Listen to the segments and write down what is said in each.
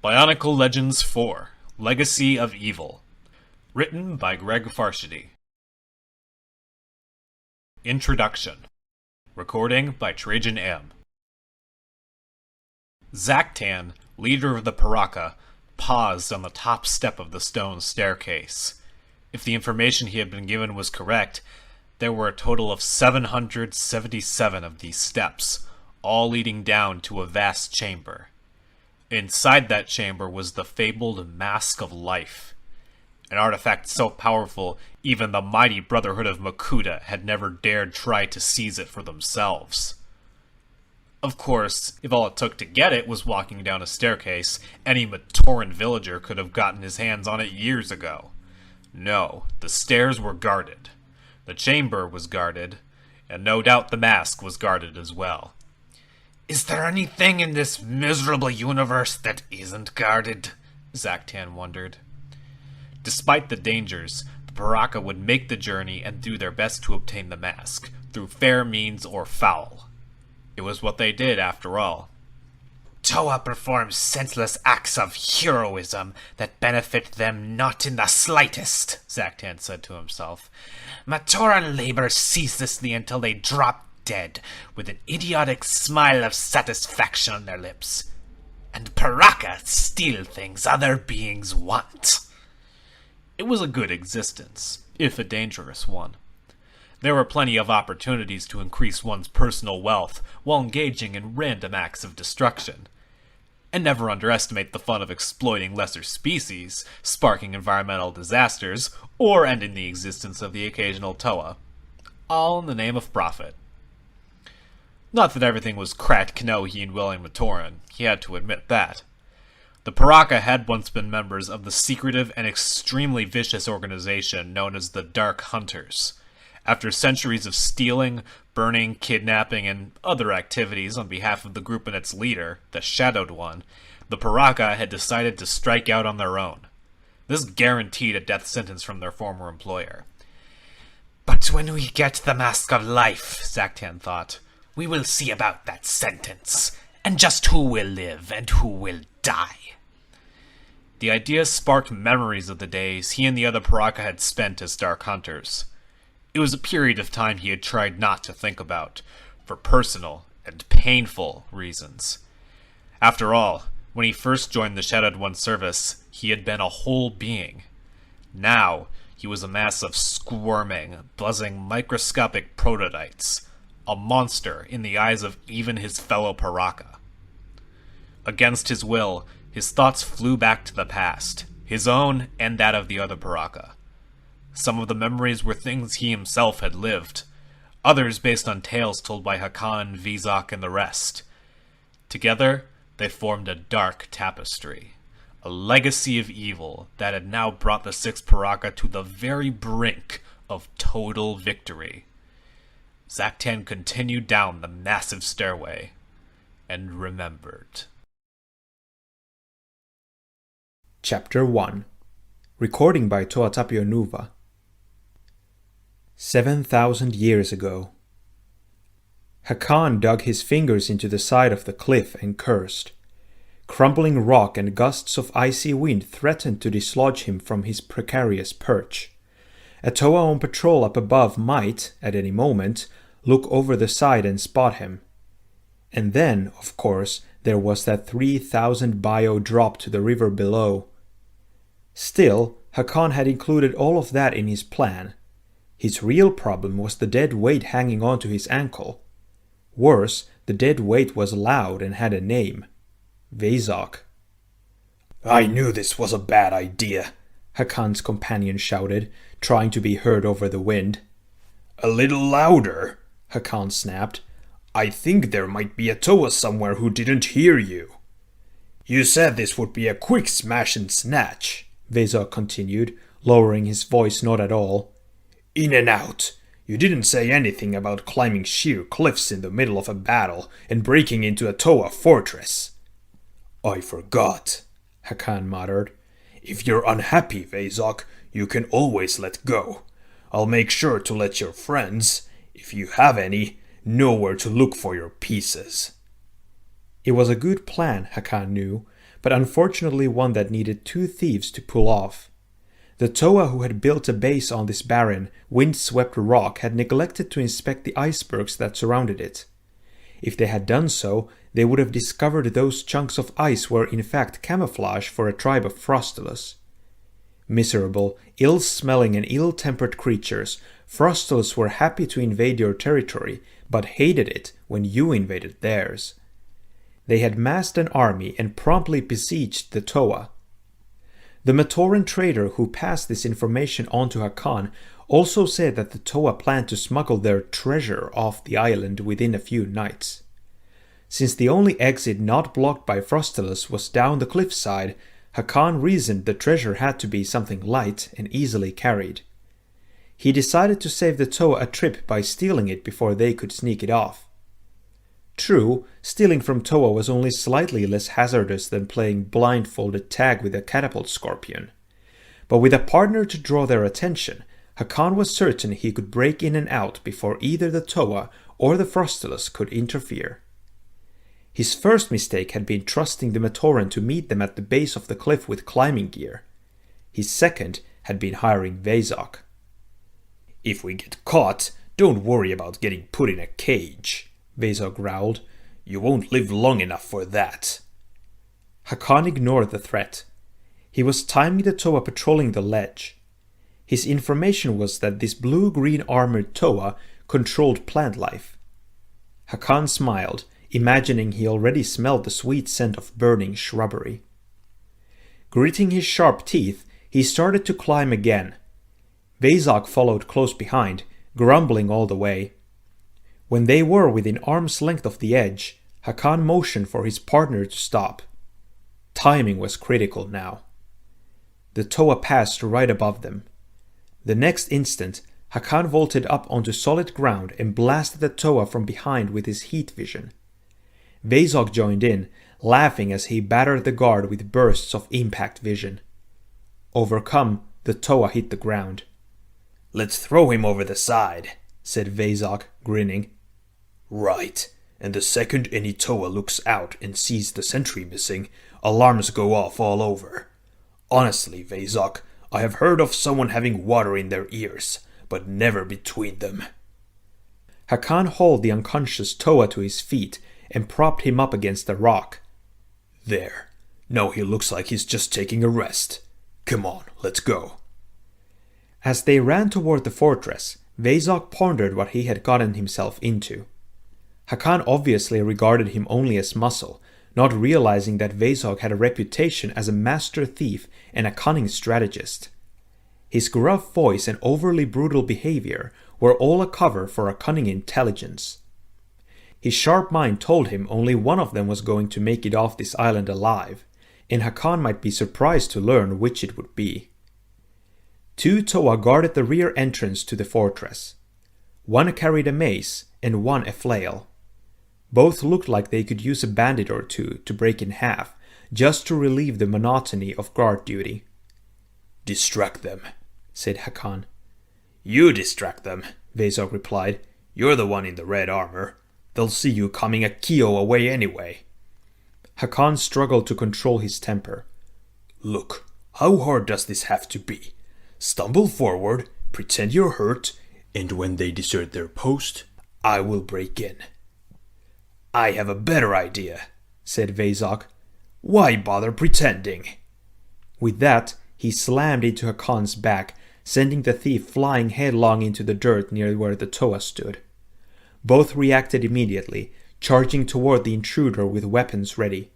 Bionicle Legends 4 Legacy of Evil. Written by Greg Farshidi. Introduction. Recording by Trajan Ehm. Zaktan, leader of the Piraka, paused on the top step of the stone staircase. If the information he had been given was correct, there were a total of 777 of these steps, all leading down to a vast chamber. Inside that chamber was the fabled Mask of Life, an artifact so powerful even the mighty Brotherhood of Makuta had never dared try to seize it for themselves. Of course, if all it took to get it was walking down a staircase, any Matoran villager could have gotten his hands on it years ago. No, the stairs were guarded. The chamber was guarded, and no doubt the mask was guarded as well. Is there anything in this miserable universe that isn't guarded? Zaktan wondered. Despite the dangers, the Piraka would make the journey and do their best to obtain the mask, through fair means or foul. It was what they did, after all. Toa performs senseless acts of heroism that benefit them not in the slightest, Zaktan said to himself. Matoran labor ceaselessly until they drop dead, with an idiotic smile of satisfaction on their lips. And Piraka steal things other beings want. It was a good existence, if a dangerous one. There were plenty of opportunities to increase one's personal wealth while engaging in random acts of destruction. And never underestimate the fun of exploiting lesser species, sparking environmental disasters, or ending the existence of the occasional Toa. All in the name of profit. Not that everything was cracked Kanohi and William Matoran, he had to admit that. The Piraka had once been members of the secretive and extremely vicious organization known as the Dark Hunters. After centuries of stealing, burning, kidnapping, and other activities on behalf of the group and its leader, the Shadowed One, the Piraka had decided to strike out on their own. This guaranteed a death sentence from their former employer. But when we get the Mask of Life, Zaktan thought, we will see about that sentence, and just who will live and who will die. The idea sparked memories of the days he and the other Piraka had spent as Dark Hunters. It was a period of time he had tried not to think about, for personal and painful reasons. After all, when he first joined the Shadowed One service, he had been a whole being. Now, he was a mass of squirming, buzzing microscopic prototypes, a monster in the eyes of even his fellow Piraka. Against his will, his thoughts flew back to the past, his own and that of the other Piraka. Some of the memories were things he himself had lived, others based on tales told by Hakan, Vizok, and the rest. Together, they formed a dark tapestry, a legacy of evil that had now brought the sixth Piraka to the very brink of total victory. Zaktan continued down the massive stairway, and remembered. Chapter 1. Recording by Toatapio Nuva. 7,000 years ago. Hakan dug his fingers into the side of the cliff and cursed. Crumbling rock and gusts of icy wind threatened to dislodge him from his precarious perch. A Toa on patrol up above might, at any moment, look over the side and spot him. And then, of course, there was that 3,000 bio drop to the river below. Still, Hakan had included all of that in his plan. His real problem was the dead weight hanging onto his ankle. Worse, the dead weight was loud and had a name. Vizok. I knew this was a bad idea, Hakan's companion shouted, trying to be heard over the wind. A little louder, Hakan snapped. I think there might be a Toa somewhere who didn't hear you. You said this would be a quick smash and snatch, Vizok continued, lowering his voice not at all. In and out. You didn't say anything about climbing sheer cliffs in the middle of a battle and breaking into a Toa fortress. I forgot, Hakan muttered. If you're unhappy, Vizok, you can always let go. I'll make sure to let your friends, if you have any, know where to look for your pieces. It was a good plan, Hakan knew, but unfortunately one that needed 2 thieves to pull off. The Toa who had built a base on this barren, wind-swept rock had neglected to inspect the icebergs that surrounded it. If they had done so, they would have discovered those chunks of ice were in fact camouflage for a tribe of Frostulus. Miserable, ill-smelling and ill-tempered creatures, Frostulus were happy to invade your territory, but hated it when you invaded theirs. They had massed an army and promptly besieged the Toa. The Matoran trader who passed this information on to Hakan also said that the Toa planned to smuggle their treasure off the island within a few nights. Since the only exit not blocked by Frostulus was down the cliffside, Hakan reasoned the treasure had to be something light and easily carried. He decided to save the Toa a trip by stealing it before they could sneak it off. True, stealing from Toa was only slightly less hazardous than playing blindfolded tag with a catapult scorpion. But with a partner to draw their attention, Hakan was certain he could break in and out before either the Toa or the Frostulus could interfere. His first mistake had been trusting the Matoran to meet them at the base of the cliff with climbing gear. His second had been hiring Vezok. "If we get caught, don't worry about getting put in a cage," Vezok growled. "You won't live long enough for that." Hakan ignored the threat. He was timing the Toa patrolling the ledge. His information was that this blue-green armored Toa controlled plant life. Hakan smiled, imagining he already smelled the sweet scent of burning shrubbery. Gritting his sharp teeth, he started to climb again. Vezok followed close behind, grumbling all the way. When they were within arm's length of the edge, Hakan motioned for his partner to stop. Timing was critical now. The Toa passed right above them. The next instant, Hakan vaulted up onto solid ground and blasted the Toa from behind with his heat vision. Vezok joined in, laughing as he battered the guard with bursts of impact vision. Overcome, the Toa hit the ground. "Let's throw him over the side," said Vezok, grinning. "Right, and the second any Toa looks out and sees the sentry missing, alarms go off all over. Honestly, Vezok, I have heard of someone having water in their ears, but never between them." Hakan hauled the unconscious Toa to his feet and propped him up against a rock. "There. Now he looks like he's just taking a rest. Come on, let's go." As they ran toward the fortress, Vezok pondered what he had gotten himself into. Hakan obviously regarded him only as muscle, not realizing that Vezok had a reputation as a master thief and a cunning strategist. His gruff voice and overly brutal behavior were all a cover for a cunning intelligence. His sharp mind told him only one of them was going to make it off this island alive, and Hakan might be surprised to learn which it would be. 2 Toa guarded the rear entrance to the fortress. One carried a mace and one a flail. Both looked like they could use a bandit or two to break in half, just to relieve the monotony of guard duty. "Distract them," said Hakan. "You distract them," Vezok replied. "You're the one in the red armor. They'll see you coming a kio away anyway." Hakan struggled to control his temper. "Look, how hard does this have to be? Stumble forward, pretend you're hurt, and when they desert their post, I will break in." "I have a better idea," said Vezok. "Why bother pretending?" With that, he slammed into Hakan's back, sending the thief flying headlong into the dirt near where the Toa stood. Both reacted immediately, charging toward the intruder with weapons ready.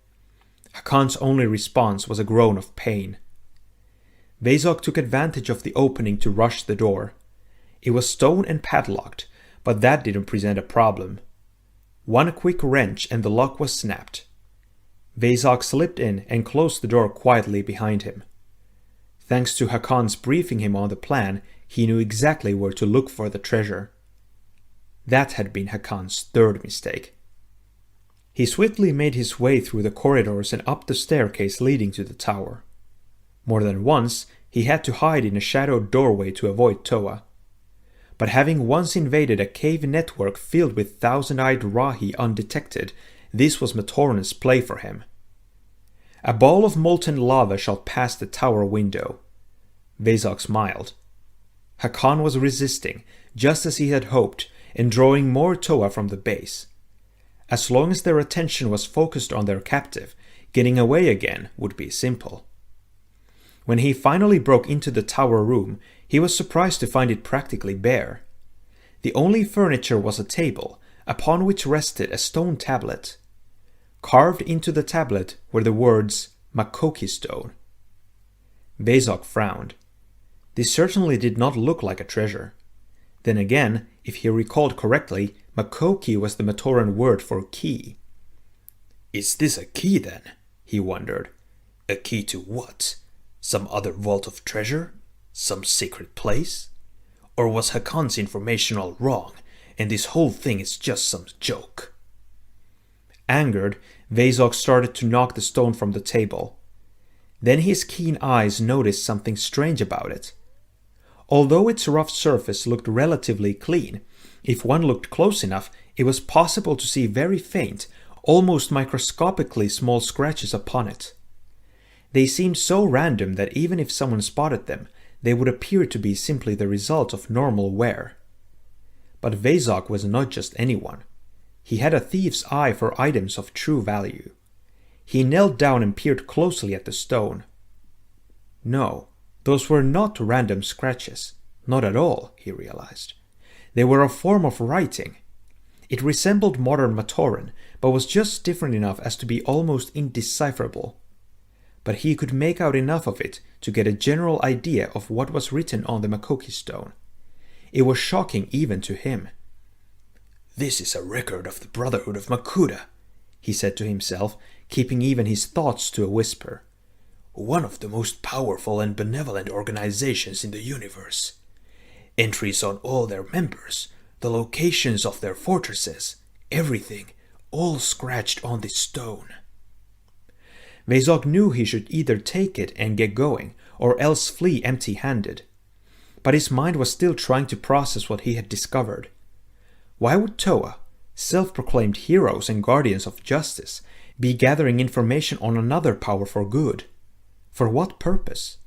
Hakan's only response was a groan of pain. Vezok took advantage of the opening to rush the door. It was stone and padlocked, but that didn't present a problem. One quick wrench and the lock was snapped. Vezok slipped in and closed the door quietly behind him. Thanks to Hakan's briefing him on the plan, he knew exactly where to look for the treasure. That had been Hakan's third mistake. He swiftly made his way through the corridors and up the staircase leading to the tower. More than once, he had to hide in a shadowed doorway to avoid Toa. But having once invaded a cave network filled with thousand-eyed Rahi undetected, this was Matoran's play for him. A ball of molten lava shot past the tower window. Vezok smiled. Hakan was resisting, just as he had hoped, and drawing more Toa from the base. As long as their attention was focused on their captive, getting away again would be simple. When he finally broke into the tower room, he was surprised to find it practically bare. The only furniture was a table, upon which rested a stone tablet. Carved into the tablet were the words Makoki Stone. Vezok frowned. This certainly did not look like a treasure. Then again, if he recalled correctly, Makoki was the Matoran word for key. Is this a key then? He wondered. A key to what? Some other vault of treasure? Some secret place? Or was Hakan's information all wrong, and this whole thing is just some joke? Angered, Vezok started to knock the stone from the table. Then his keen eyes noticed something strange about it. Although its rough surface looked relatively clean, if one looked close enough, it was possible to see very faint, almost microscopically small scratches upon it. They seemed so random that even if someone spotted them, they would appear to be simply the result of normal wear. But Vezok was not just anyone. He had a thief's eye for items of true value. He knelt down and peered closely at the stone. No, those were not random scratches. Not at all, he realized. They were a form of writing. It resembled modern Matoran, but was just different enough as to be almost indecipherable. But he could make out enough of it to get a general idea of what was written on the Makoki stone. It was shocking even to him. This is a record of the Brotherhood of Makuta, he said to himself, keeping even his thoughts to a whisper. One of the most powerful and benevolent organizations in the universe. Entries on all their members, the locations of their fortresses, everything, all scratched on this stone. Vezok knew he should either take it and get going, or else flee empty-handed. But his mind was still trying to process what he had discovered. Why would Toa, self-proclaimed heroes and guardians of justice, be gathering information on another power for good? For what purpose?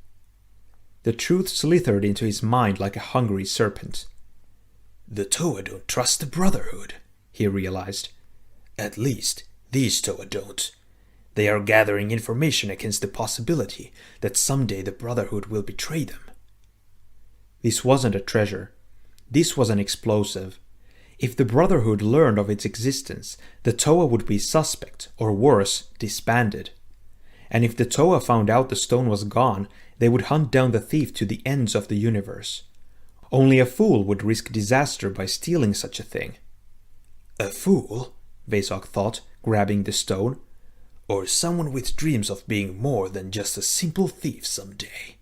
The truth slithered into his mind like a hungry serpent. The Toa don't trust the Brotherhood, he realized. At least, these Toa don't. They are gathering information against the possibility that someday the Brotherhood will betray them. This wasn't a treasure. This was an explosive. If the Brotherhood learned of its existence, the Toa would be suspect, or worse, disbanded. And if the Toa found out the stone was gone, they would hunt down the thief to the ends of the universe. Only a fool would risk disaster by stealing such a thing. A fool? Vezok thought, grabbing the stone. Or someone with dreams of being more than just a simple thief someday.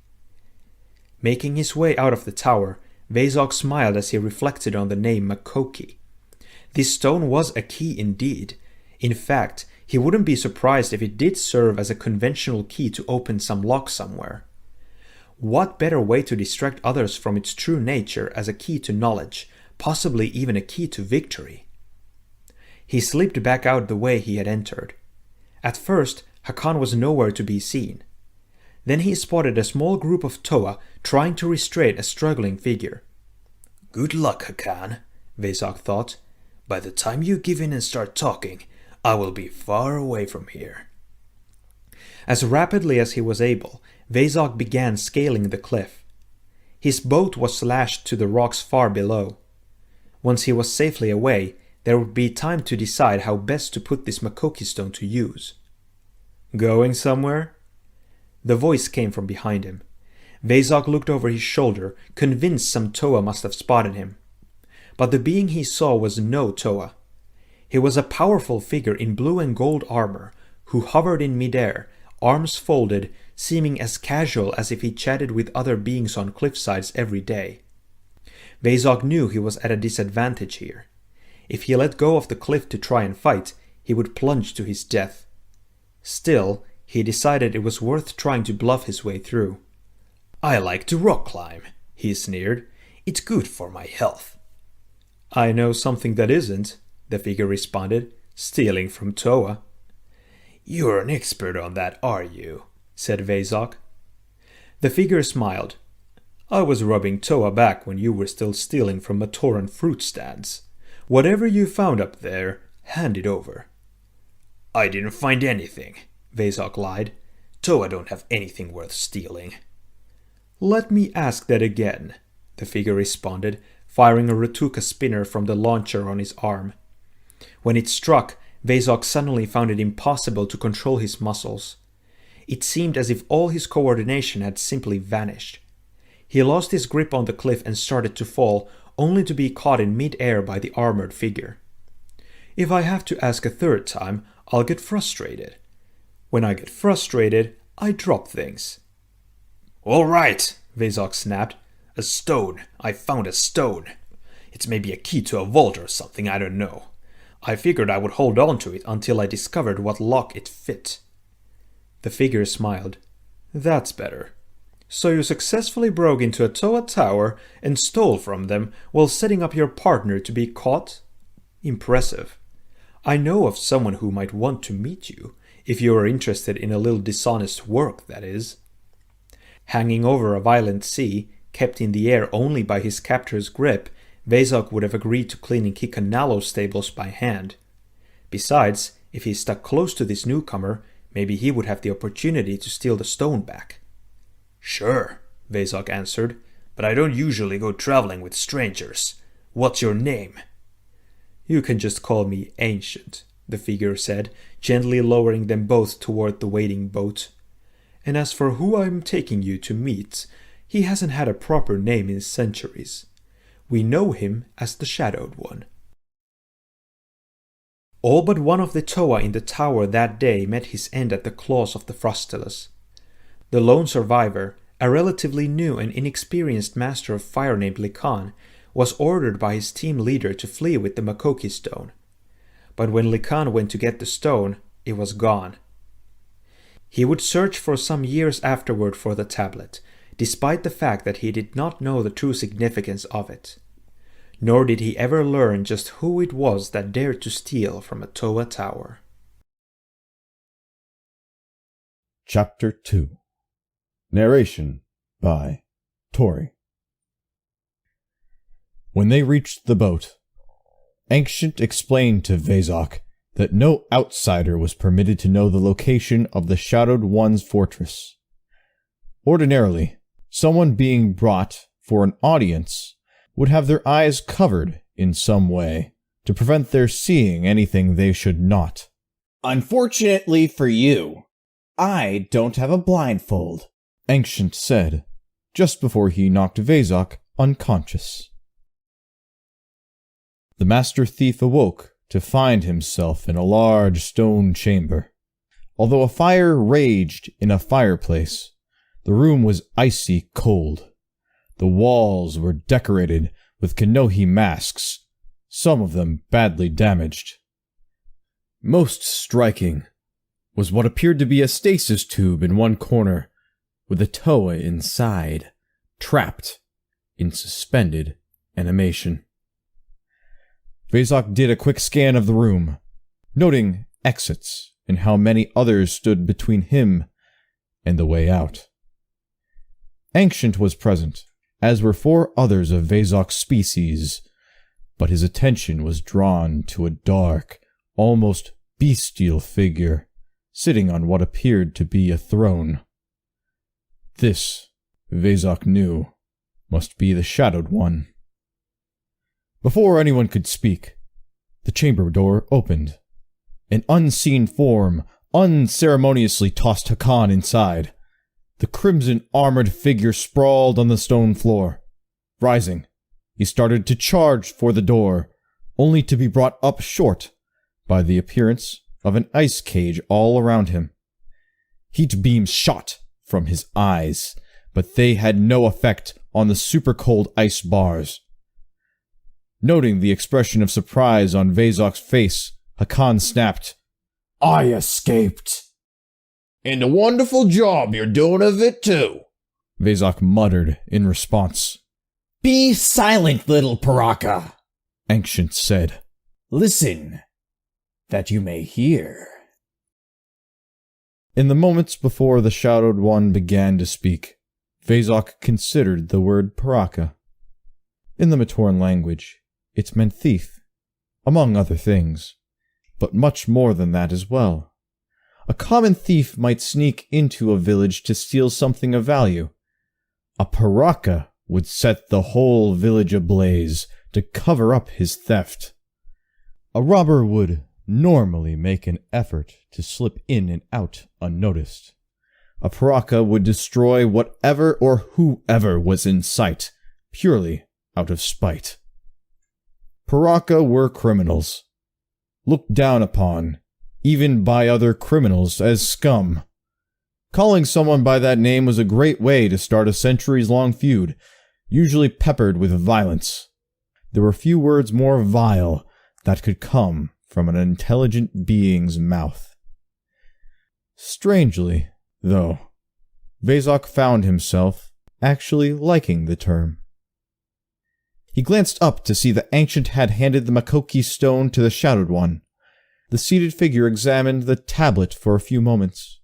Making his way out of the tower, Vezok smiled as he reflected on the name Makoki. This stone was a key indeed. In fact, he wouldn't be surprised if it did serve as a conventional key to open some lock somewhere. What better way to distract others from its true nature as a key to knowledge, possibly even a key to victory? He slipped back out the way he had entered. At first, Hakan was nowhere to be seen. Then he spotted a small group of Toa trying to restrain a struggling figure. Good luck, Hakan, Vezok thought. By the time you give in and start talking, I will be far away from here. As rapidly as he was able, Vezok began scaling the cliff. His boat was lashed to the rocks far below. Once he was safely away, there would be time to decide how best to put this Makoki stone to use. Going somewhere? The voice came from behind him. Vezok looked over his shoulder, convinced some Toa must have spotted him. But the being he saw was no Toa. He was a powerful figure in blue and gold armor, who hovered in midair, arms folded, seeming as casual as if he chatted with other beings on cliffsides every day. Vezok knew he was at a disadvantage here. If he let go of the cliff to try and fight, he would plunge to his death. Still, he decided it was worth trying to bluff his way through. I like to rock climb, he sneered. It's good for my health. I know something that isn't, the figure responded, stealing from Toa. You're an expert on that, are you? Said Vezok. The figure smiled. I was rubbing Toa back when you were still stealing from Matoran fruit stands. Whatever you found up there, hand it over. I didn't find anything, Vezok lied. Toa don't have anything worth stealing. Let me ask that again, the figure responded, firing a Ratuka spinner from the launcher on his arm. When it struck, Vezok suddenly found it impossible to control his muscles. It seemed as if all his coordination had simply vanished. He lost his grip on the cliff and started to fall, only to be caught in mid-air by the armored figure. If I have to ask a third time, I'll get frustrated. When I get frustrated, I drop things. All right, Vezok snapped. A stone. I found a stone. It's maybe a key to a vault or something, I don't know. I figured I would hold on to it until I discovered what lock it fit. The figure smiled. That's better. So you successfully broke into a Toa tower and stole from them while setting up your partner to be caught? Impressive. I know of someone who might want to meet you, if you are interested in a little dishonest work, that is. Hanging over a violent sea, kept in the air only by his captor's grip, Vezok would have agreed to cleaning Kikanalo's stables by hand. Besides, if he stuck close to this newcomer, maybe he would have the opportunity to steal the stone back. Sure, Vezok answered, but I don't usually go traveling with strangers. What's your name? You can just call me Ancient, the figure said, gently lowering them both toward the waiting boat. And as for who I'm taking you to meet, he hasn't had a proper name in centuries. We know him as the Shadowed One. All but one of the Toa in the tower that day met his end at the claws of the Frostilus. The lone survivor, a relatively new and inexperienced master of fire named Likan, was ordered by his team leader to flee with the Makoki stone. But when Likan went to get the stone, it was gone. He would search for some years afterward for the tablet, despite the fact that he did not know the true significance of it. Nor did he ever learn just who it was that dared to steal from a Toa tower. Chapter 2. Narration by Tory. When they reached the boat, Ancient explained to Vezok that no outsider was permitted to know the location of the Shadowed One's fortress. Ordinarily, someone being brought for an audience would have their eyes covered in some way to prevent their seeing anything they should not. Unfortunately for you, I don't have a blindfold, Ancient said, just before he knocked Vezok unconscious. The Master Thief awoke to find himself in a large stone chamber. Although a fire raged in a fireplace, the room was icy cold. The walls were decorated with Kanohi masks, some of them badly damaged. Most striking was what appeared to be a stasis tube in one corner, with a Toa inside, trapped in suspended animation. Vezok did a quick scan of the room, noting exits and how many others stood between him and the way out. Ancient was present, as were 4 others of Vezok's species, but his attention was drawn to a dark, almost bestial figure, sitting on what appeared to be a throne. This, Vezok knew, must be the Shadowed One. Before anyone could speak, the chamber door opened. An unseen form unceremoniously tossed Hakan inside. The crimson-armored figure sprawled on the stone floor. Rising, he started to charge for the door, only to be brought up short by the appearance of an ice cage all around him. Heat beams shot from his eyes, but they had no effect on the super-cold ice bars. Noting the expression of surprise on Vezok's face, Hakan snapped, I escaped. And a wonderful job you're doing of it, too, Vezok muttered in response. Be silent, little Piraka, Ancient said. Listen, that you may hear. In the moments before the Shadowed One began to speak, Vezok considered the word Piraka. In the Matoran language, it meant thief, among other things, but much more than that as well. A common thief might sneak into a village to steal something of value. A Piraka would set the whole village ablaze to cover up his theft. A robber would normally make an effort to slip in and out unnoticed. A Piraka would destroy whatever or whoever was in sight, purely out of spite. Piraka were criminals, looked down upon, even by other criminals, as scum. Calling someone by that name was a great way to start a centuries-long feud, usually peppered with violence. There were few words more vile that could come from an intelligent being's mouth. Strangely, though, Vezok found himself actually liking the term. He glanced up to see the Ancient had handed the Makoki stone to the Shadowed One. The seated figure examined the tablet for a few moments,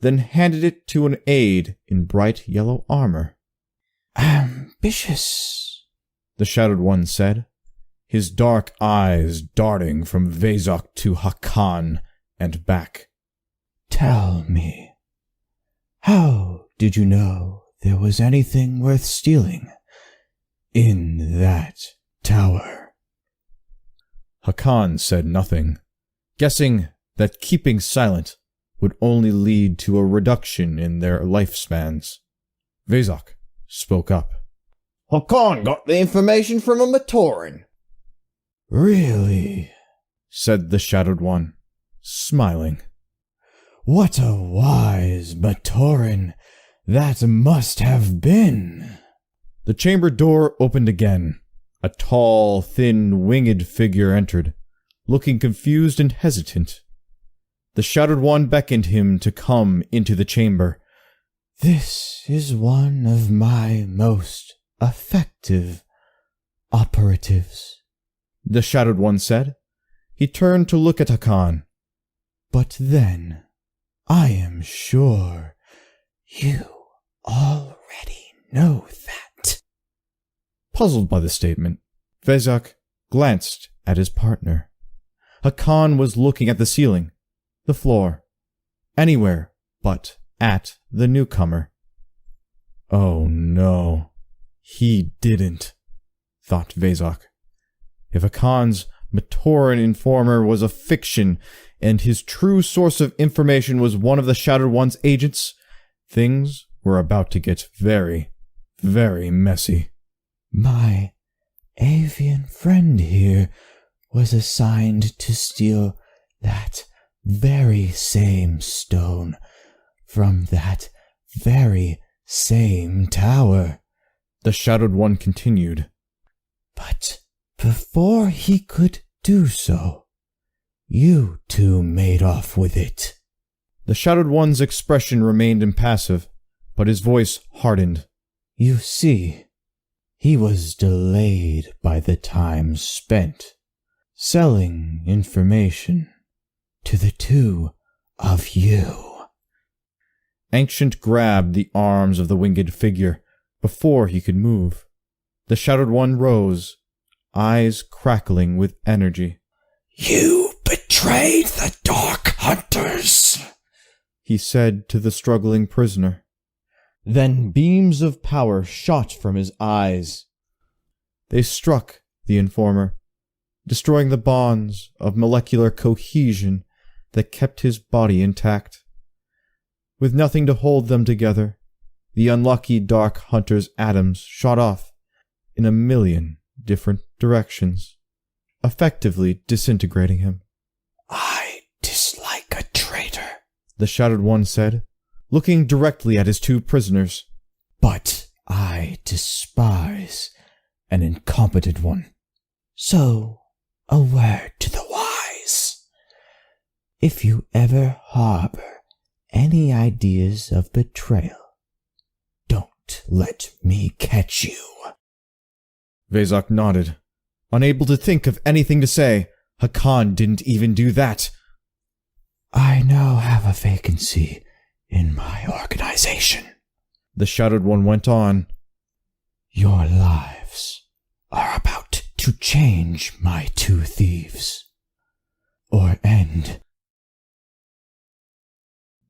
then handed it to an aide in bright yellow armor. Ambitious, the Shadowed One said, his dark eyes darting from Vezok to Hakan and back. Tell me, how did you know there was anything worth stealing in that tower? Hakan said nothing, guessing that keeping silent would only lead to a reduction in their lifespans. Vezok spoke up. Hakan got the information from a Matoran. Really? Said the Shadowed One, smiling. What a wise Matoran that must have been. The chamber door opened again. A tall, thin, winged figure entered, looking confused and hesitant. The Shadowed One beckoned him to come into the chamber. This is one of my most effective operatives, the Shadowed One said. He turned to look at Hakan. But then, I am sure you already know that. Puzzled by the statement, Vezok glanced at his partner. Hakan was looking at the ceiling, the floor, anywhere but at the newcomer. Oh no, he didn't, thought Vezok. If Hakan's Matoran informer was a fiction, and his true source of information was one of the Shadowed One's agents, things were about to get very, very messy. My avian friend here was assigned to steal that very same stone from that very same tower, the Shadowed One continued. But before he could do so, you two made off with it. The Shadowed One's expression remained impassive, but his voice hardened. You see, he was delayed by the time spent selling information to the two of you. Ancient grabbed the arms of the winged figure before he could move. The Shadowed One rose, eyes crackling with energy. You betrayed the Dark Hunters, he said to the struggling prisoner. Then beams of power shot from his eyes. They struck the informer, destroying the bonds of molecular cohesion that kept his body intact. With nothing to hold them together, the unlucky Dark Hunter's atoms shot off in a million different directions, effectively disintegrating him. I dislike a traitor, the Shadowed One said, looking directly at his two prisoners. But I despise an incompetent one. So, a word to the wise. If you ever harbor any ideas of betrayal, don't let me catch you. Vezok nodded. Unable to think of anything to say, Hakan didn't even do that. I now have a vacancy in my organization. The Shadowed One went on. Your lives are about to change, my two thieves, or end.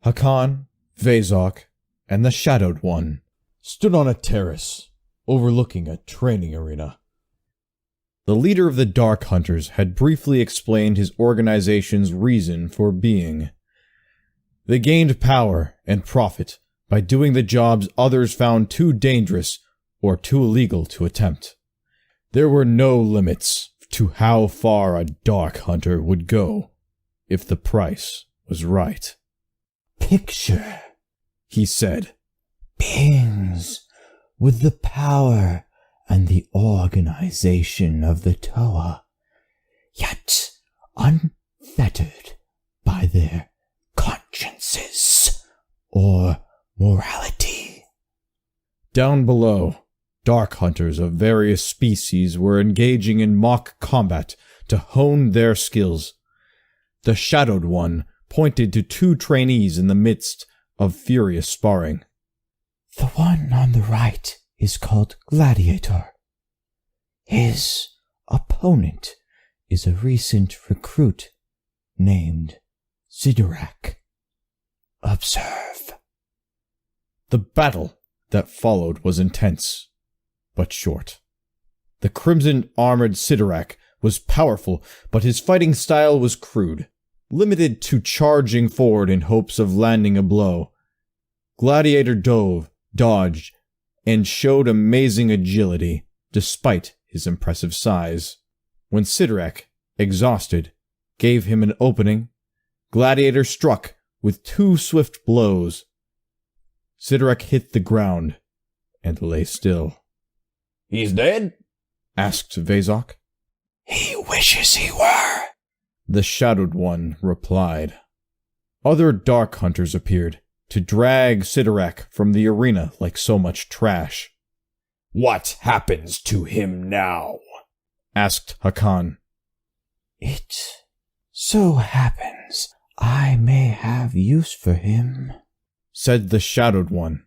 Hakan, Vezok, and the Shadowed One stood on a terrace overlooking a training arena. The leader of the Dark Hunters had briefly explained his organization's reason for being. They gained power and profit by doing the jobs others found too dangerous or too illegal to attempt. There were no limits to how far a Dark Hunter would go if the price was right. Picture, He said, beings with the power and the organization of the Toa, yet unfettered by their consciences or morality. Down below, Dark Hunters of various species were engaging in mock combat to hone their skills. The Shadowed One pointed to two trainees in the midst of furious sparring. The one on the right is called Gladiator. His opponent is a recent recruit named Sidorak. Observe. The battle that followed was intense, but short. The crimson-armored Sidorak was powerful, but his fighting style was crude, limited to charging forward in hopes of landing a blow. Gladiator dove, dodged, and showed amazing agility, despite his impressive size. When Sidorak, exhausted, gave him an opening, Gladiator struck with two swift blows. Sidorak hit the ground and lay still. He's dead? Asked Vezok. He wishes he were. The Shadowed One replied. Other Dark Hunters appeared to drag Sidorak from the arena like so much trash. What happens to him now? Asked Hakan. It so happens I may have use for him, Said the Shadowed One.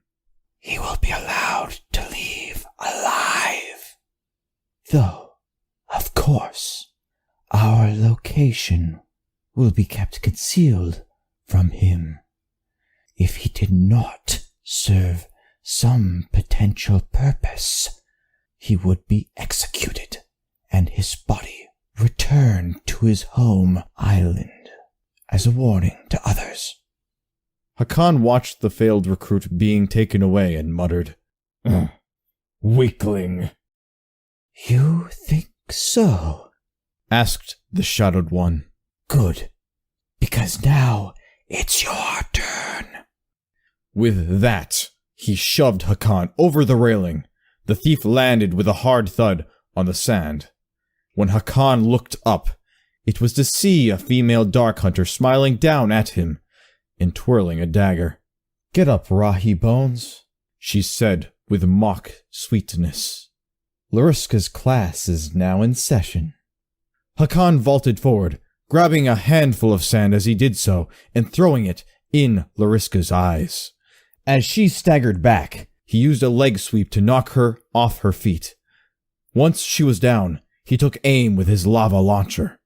He will be allowed to leave alive. Though, of course, our location will be kept concealed from him. If he did not serve some potential purpose, he would be executed and his body returned to his home island as a warning to others. Hakan watched the failed recruit being taken away and muttered, Weakling. You think so? Asked the Shadowed One. Good, because now it's your turn. With that, he shoved Hakan over the railing. The thief landed with a hard thud on the sand. When Hakan looked up, it was to see a female Dark Hunter smiling down at him and twirling a dagger. Get up, Rahi Bones, she said with mock sweetness. Lariska's class is now in session. Hakan vaulted forward, grabbing a handful of sand as he did so and throwing it in Lariska's eyes. As she staggered back, he used a leg sweep to knock her off her feet. Once she was down, he took aim with his lava launcher.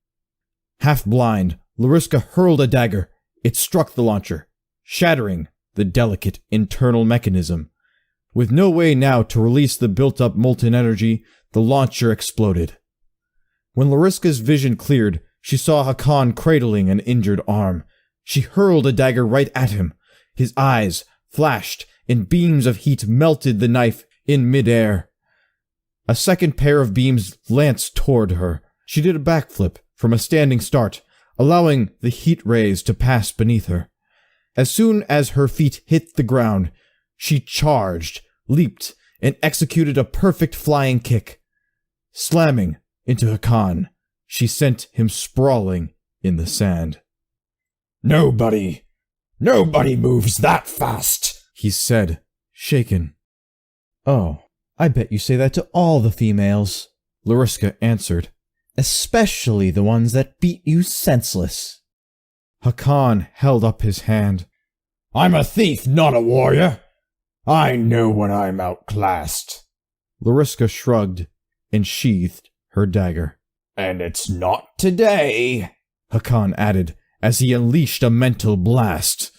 Half blind, Lariska hurled a dagger. It struck the launcher, shattering the delicate internal mechanism. With no way now to release the built-up molten energy, the launcher exploded. When Lariska's vision cleared, she saw Hakan cradling an injured arm. She hurled a dagger right at him. His eyes flashed, and beams of heat melted the knife in midair. A second pair of beams lanced toward her. She did a backflip from a standing start, allowing the heat rays to pass beneath her. As soon as her feet hit the ground, she charged, leaped, and executed a perfect flying kick. Slamming into Hakan, she sent him sprawling in the sand. Nobody moves that fast, he said, shaken. Oh, I bet you say that to all the females, Lariska answered. Especially the ones that beat you senseless. Hakan held up his hand. I'm a thief, not a warrior. I know when I'm outclassed. Lariska shrugged and sheathed her dagger. And it's not today, Hakan added as he unleashed a mental blast.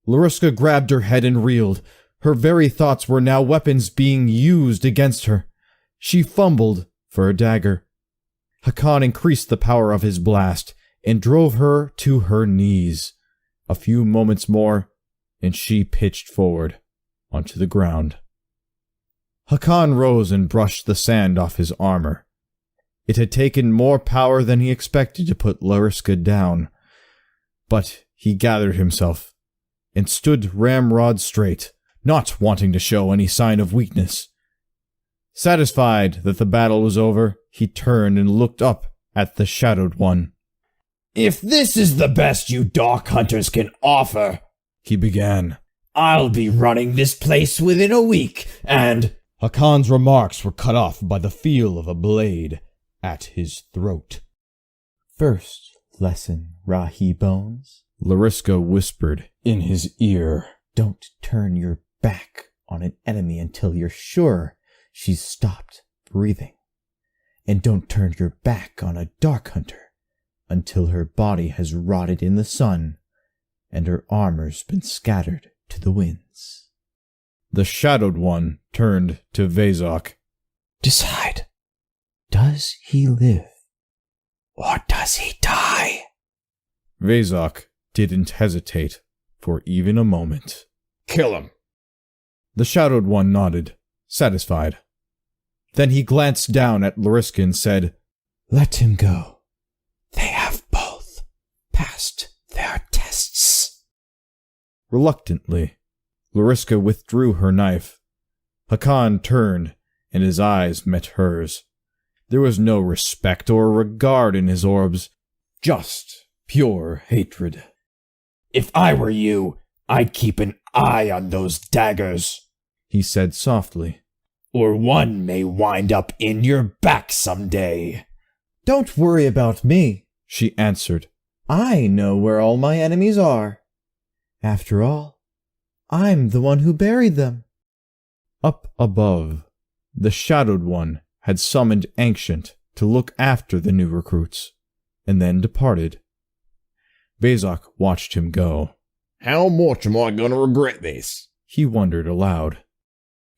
Lariska grabbed her head and reeled. Her very thoughts were now weapons being used against her. She fumbled for a dagger. Hakan increased the power of his blast and drove her to her knees. A few moments more, and she pitched forward onto the ground. Hakan rose and brushed the sand off his armor. It had taken more power than he expected to put Lariska down, but he gathered himself and stood ramrod straight, not wanting to show any sign of weakness. Satisfied that the battle was over, he turned and looked up at the Shadowed One. If this is the best you Dark Hunters can offer, he began, I'll be running this place within a week, and... Hakan's remarks were cut off by the feel of a blade at his throat. First lesson, Rahi Bones, Lariska whispered in his ear. Don't turn your back on an enemy until you're sure she's stopped breathing. And don't turn your back on a Dark Hunter until her body has rotted in the sun and her armor's been scattered to the winds. The Shadowed One turned to Vezok. Decide. Does he live? Or does he die? Vezok didn't hesitate for even a moment. Kill him. The Shadowed One nodded, satisfied. Then he glanced down at Lariska and said, Let him go. They have both passed their tests. Reluctantly, Lariska withdrew her knife. Hakan turned, and his eyes met hers. There was no respect or regard in his orbs, just pure hatred. If I were you, I'd keep an eye on those daggers, he said softly. Or one may wind up in your back someday. Don't worry about me, she answered. I know where all my enemies are. After all, I'm the one who buried them. Up above, the Shadowed One had summoned Ancient to look after the new recruits, and then departed. Vezok watched him go. How much am I gonna regret this? He wondered aloud.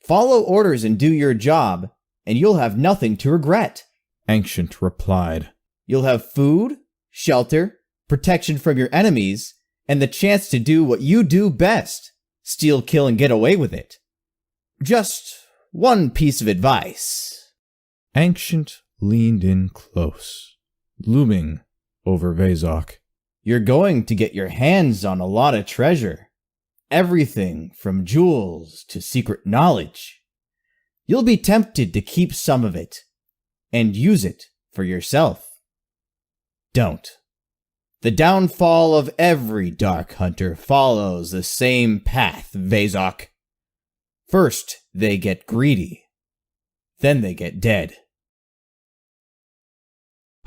Follow orders and do your job, and you'll have nothing to regret, Ancient replied. You'll have food, shelter, protection from your enemies, and the chance to do what you do best. Steal, kill, and get away with it. Just one piece of advice. Ancient leaned in close, looming over Vezok. You're going to get your hands on a lot of treasure. Everything from jewels to secret knowledge. You'll be tempted to keep some of it and use it for yourself. Don't. The downfall of every Dark Hunter follows the same path, Vezok. First, they get greedy. Then they get dead.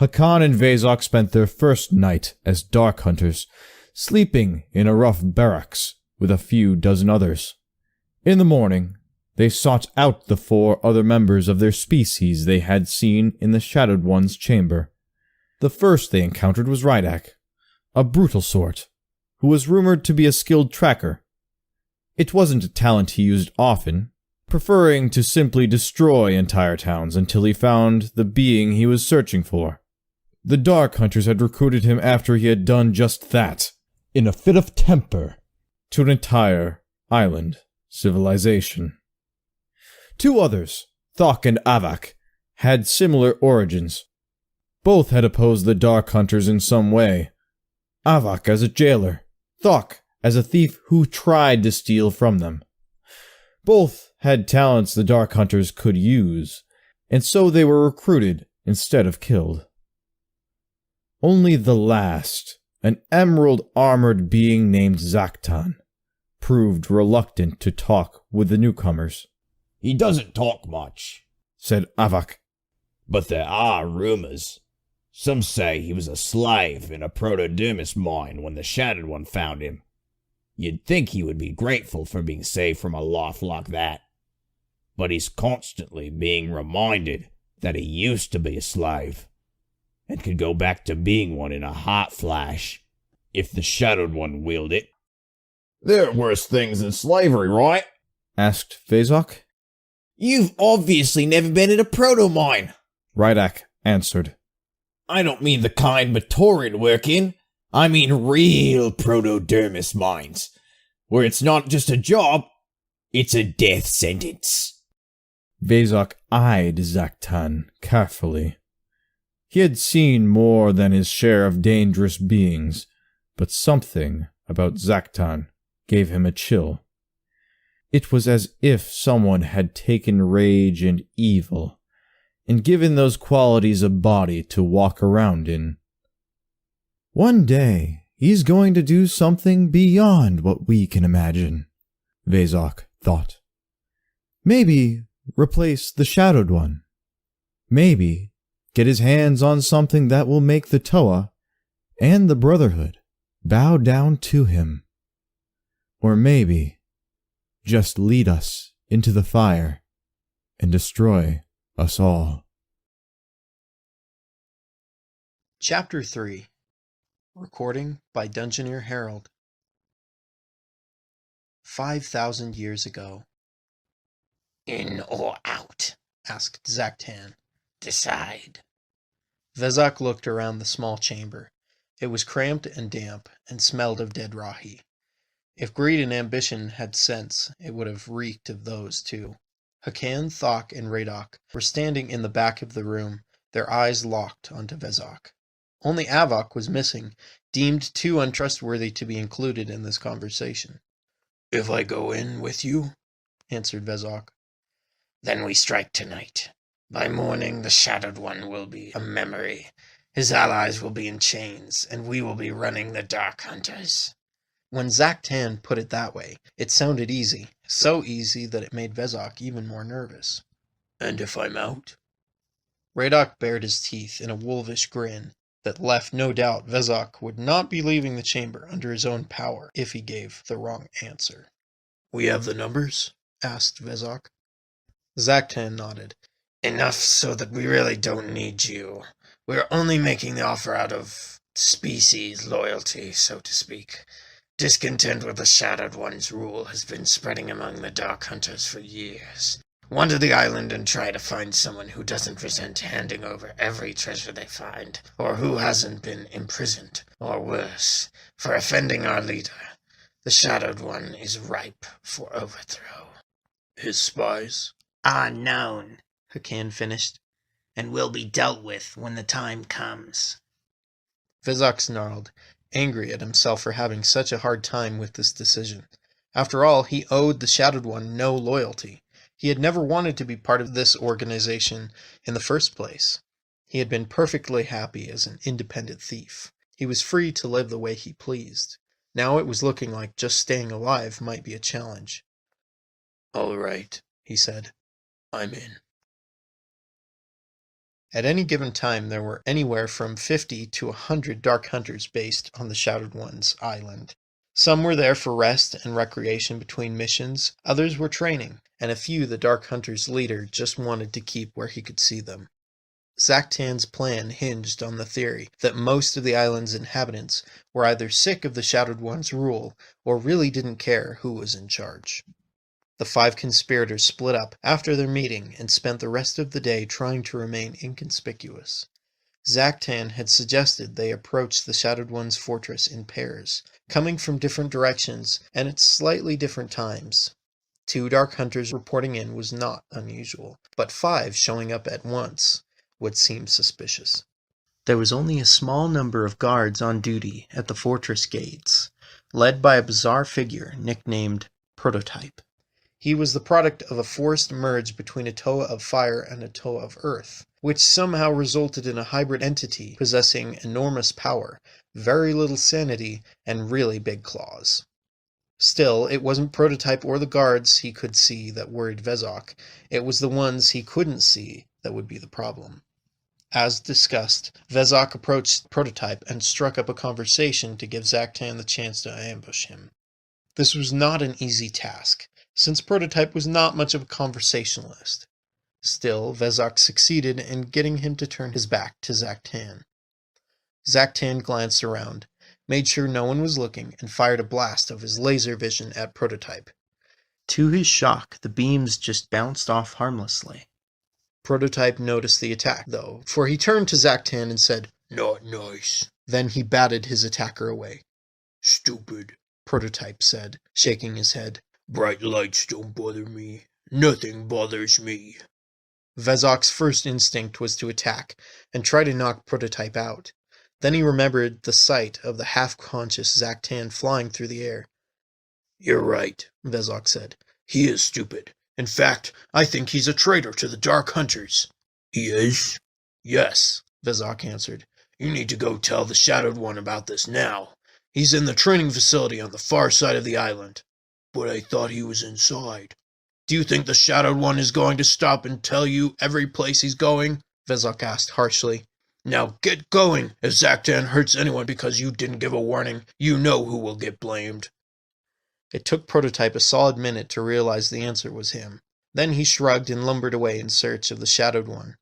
Hakan and Vezok spent their first night as Dark Hunters, sleeping in a rough barracks with a few dozen others. In the morning, they sought out the 4 other members of their species they had seen in the Shadowed One's chamber. The first they encountered was Rydak, a brutal sort, who was rumored to be a skilled tracker. It wasn't a talent he used often, preferring to simply destroy entire towns until he found the being he was searching for. The Dark Hunters had recruited him after he had done just that, in a fit of temper, to an entire island civilization. 2 others, Thok and Avak, had similar origins. Both had opposed the Dark Hunters in some way. Avak as a jailer, Thok as a thief who tried to steal from them. Both had talents the Dark Hunters could use, and so they were recruited instead of killed. Only the last, an emerald-armored being named Zaktan, proved reluctant to talk with the newcomers. He doesn't talk much, said Avak. But there are rumors. Some say he was a slave in a protodermis mine when the Shattered One found him. You'd think he would be grateful for being saved from a lot like that. But he's constantly being reminded that he used to be a slave, and could go back to being one in a hot flash, if the Shadowed One willed it. There are worse things than slavery, right? asked Vezok. You've obviously never been in a proto-mine, Rydak answered. I don't mean the kind Matoran work in. I mean real protodermis mines, where it's not just a job, it's a death sentence. Vezok eyed Zaktan carefully. He had seen more than his share of dangerous beings, but something about Zaktan gave him a chill. It was as if someone had taken rage and evil and given those qualities a body to walk around in. One day, he's going to do something beyond what we can imagine, Vezok thought. Maybe replace the Shadowed One. Maybe get his hands on something that will make the Toa and the Brotherhood bow down to him. Or maybe just lead us into the fire and destroy us all. Chapter 3. Recording by Dungeoneer Harold. 5,000 years ago. In or out? Asked Zaktan. Decide. Vezok looked around the small chamber. It was cramped and damp, and smelled of dead Rahi. If greed and ambition had sense, it would have reeked of those too. Hakan, Thok, and Radok were standing in the back of the room, their eyes locked onto Vezok. Only Avok was missing, deemed too untrustworthy to be included in this conversation. If I go in with you, answered Vezok. Then we strike tonight. By morning the Shadowed One will be a memory. His allies will be in chains, and we will be running the Dark Hunters. When Zaktan put it that way, it sounded easy, so easy that it made Vezok even more nervous. And if I'm out? Radok bared his teeth in a wolfish grin that left no doubt Vezok would not be leaving the chamber under his own power if he gave the wrong answer. We have the numbers? Asked Vezok. Zaktan nodded. Enough so that we really don't need you. We're only making the offer out of species loyalty, so to speak. Discontent with the Shadowed One's rule has been spreading among the Dark Hunters for years. Wander the island and try to find someone who doesn't resent handing over every treasure they find, or who hasn't been imprisoned, or worse, for offending our leader. The Shadowed One is ripe for overthrow. His spies are known, Hakan finished, and will be dealt with when the time comes. Vezok snarled, angry at himself for having such a hard time with this decision. After all, he owed the Shadowed One no loyalty. He had never wanted to be part of this organization in the first place. He had been perfectly happy as an independent thief. He was free to live the way he pleased. Now it was looking like just staying alive might be a challenge. All right, he said. I'm in. At any given time, there were anywhere from 50 to 100 Dark Hunters based on the Shadowed One's island. Some were there for rest and recreation between missions, others were training, and a few the Dark Hunters' leader just wanted to keep where he could see them. Zaktan's plan hinged on the theory that most of the island's inhabitants were either sick of the Shadowed One's rule or really didn't care who was in charge. The 5 conspirators split up after their meeting and spent the rest of the day trying to remain inconspicuous. Zaktan had suggested they approach the Shadowed One's fortress in pairs, coming from different directions and at slightly different times. 2 Dark Hunters reporting in was not unusual, but 5 showing up at once would seem suspicious. There was only a small number of guards on duty at the fortress gates, led by a bizarre figure nicknamed Prototype. He was the product of a forced merge between a Toa of fire and a Toa of earth, which somehow resulted in a hybrid entity possessing enormous power, very little sanity, and really big claws. Still, it wasn't Prototype or the guards he could see that worried Vezok. It was the ones he couldn't see that would be the problem. As discussed, Vezok approached Prototype and struck up a conversation to give Zaktan the chance to ambush him. This was not an easy task, since Prototype was not much of a conversationalist. Still, Vezok succeeded in getting him to turn his back to Zaktan. Zaktan glanced around, made sure no one was looking, and fired a blast of his laser vision at Prototype. To his shock, the beams just bounced off harmlessly. Prototype noticed the attack, though, for he turned to Zaktan and said, "Not nice." Then he batted his attacker away. "Stupid," Prototype said, shaking his head. "Bright lights don't bother me. Nothing bothers me." Vezok's first instinct was to attack and try to knock Prototype out. Then he remembered the sight of the half-conscious Zaktan flying through the air. "You're right," Vezok said. "He is stupid. In fact, I think he's a traitor to the Dark Hunters." "He is?" "Yes," Vezok answered. "You need to go tell the Shadowed One about this now. He's in the training facility on the far side of the island." "But I thought he was inside." "Do you think the Shadowed One is going to stop and tell you every place he's going?" Vezok asked harshly. "Now get going! If Zaktan hurts anyone because you didn't give a warning, you know who will get blamed." It took Prototype a solid minute to realize the answer was him. Then he shrugged and lumbered away in search of the Shadowed One.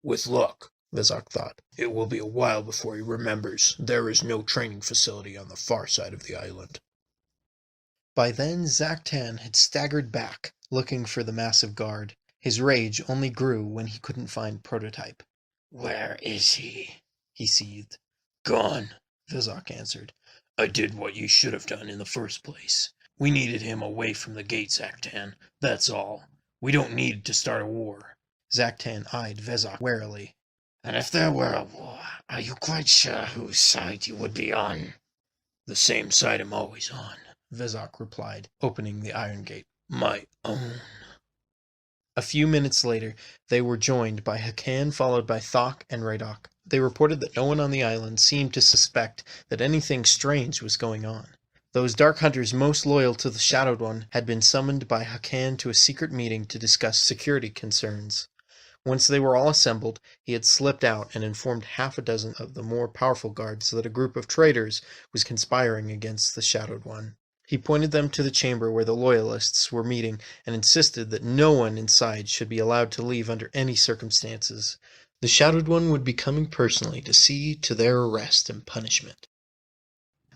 With luck, Vezok thought, it will be a while before he remembers there is no training facility on the far side of the island. By then, Zaktan had staggered back, looking for the massive guard. His rage only grew when he couldn't find Prototype. "Where is he?" he seethed. "Gone," Vezok answered. "I did what you should have done in the first place. We needed him away from the gate, Zaktan. That's all. We don't need to start a war." Zaktan eyed Vezok warily. "And if there were a war, are you quite sure whose side you would be on?" "The same side I'm always on," Vezok replied, opening the iron gate. "My own." A few minutes later, they were joined by Hakan, followed by Thok and Radok. They reported that no one on the island seemed to suspect that anything strange was going on. Those Dark Hunters most loyal to the Shadowed One had been summoned by Hakan to a secret meeting to discuss security concerns. Once they were all assembled, he had slipped out and informed half a dozen of the more powerful guards that a group of traitors was conspiring against the Shadowed One. He pointed them to the chamber where the Loyalists were meeting and insisted that no one inside should be allowed to leave under any circumstances. The Shadowed One would be coming personally to see to their arrest and punishment.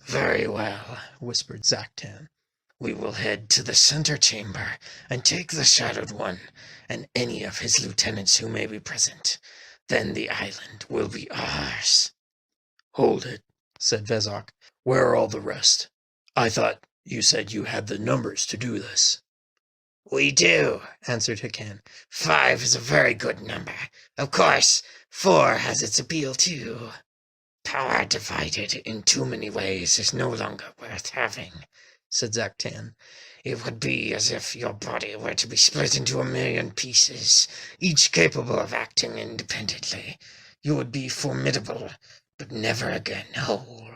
"Very well," whispered Zaktan. "We will head to the center chamber and take the Shadowed One and any of his lieutenants who may be present. Then the island will be ours." "Hold it," said Vezok. "Where are all the rest? I thought you said you had the numbers to do this." "We do," answered Hakan. 5 is a very good number. Of course, 4 has its appeal too. Power divided in too many ways is no longer worth having, said Zaktan. It would be as if your body were to be split into 1,000,000 pieces, each capable of acting independently. You would be formidable, but never again whole.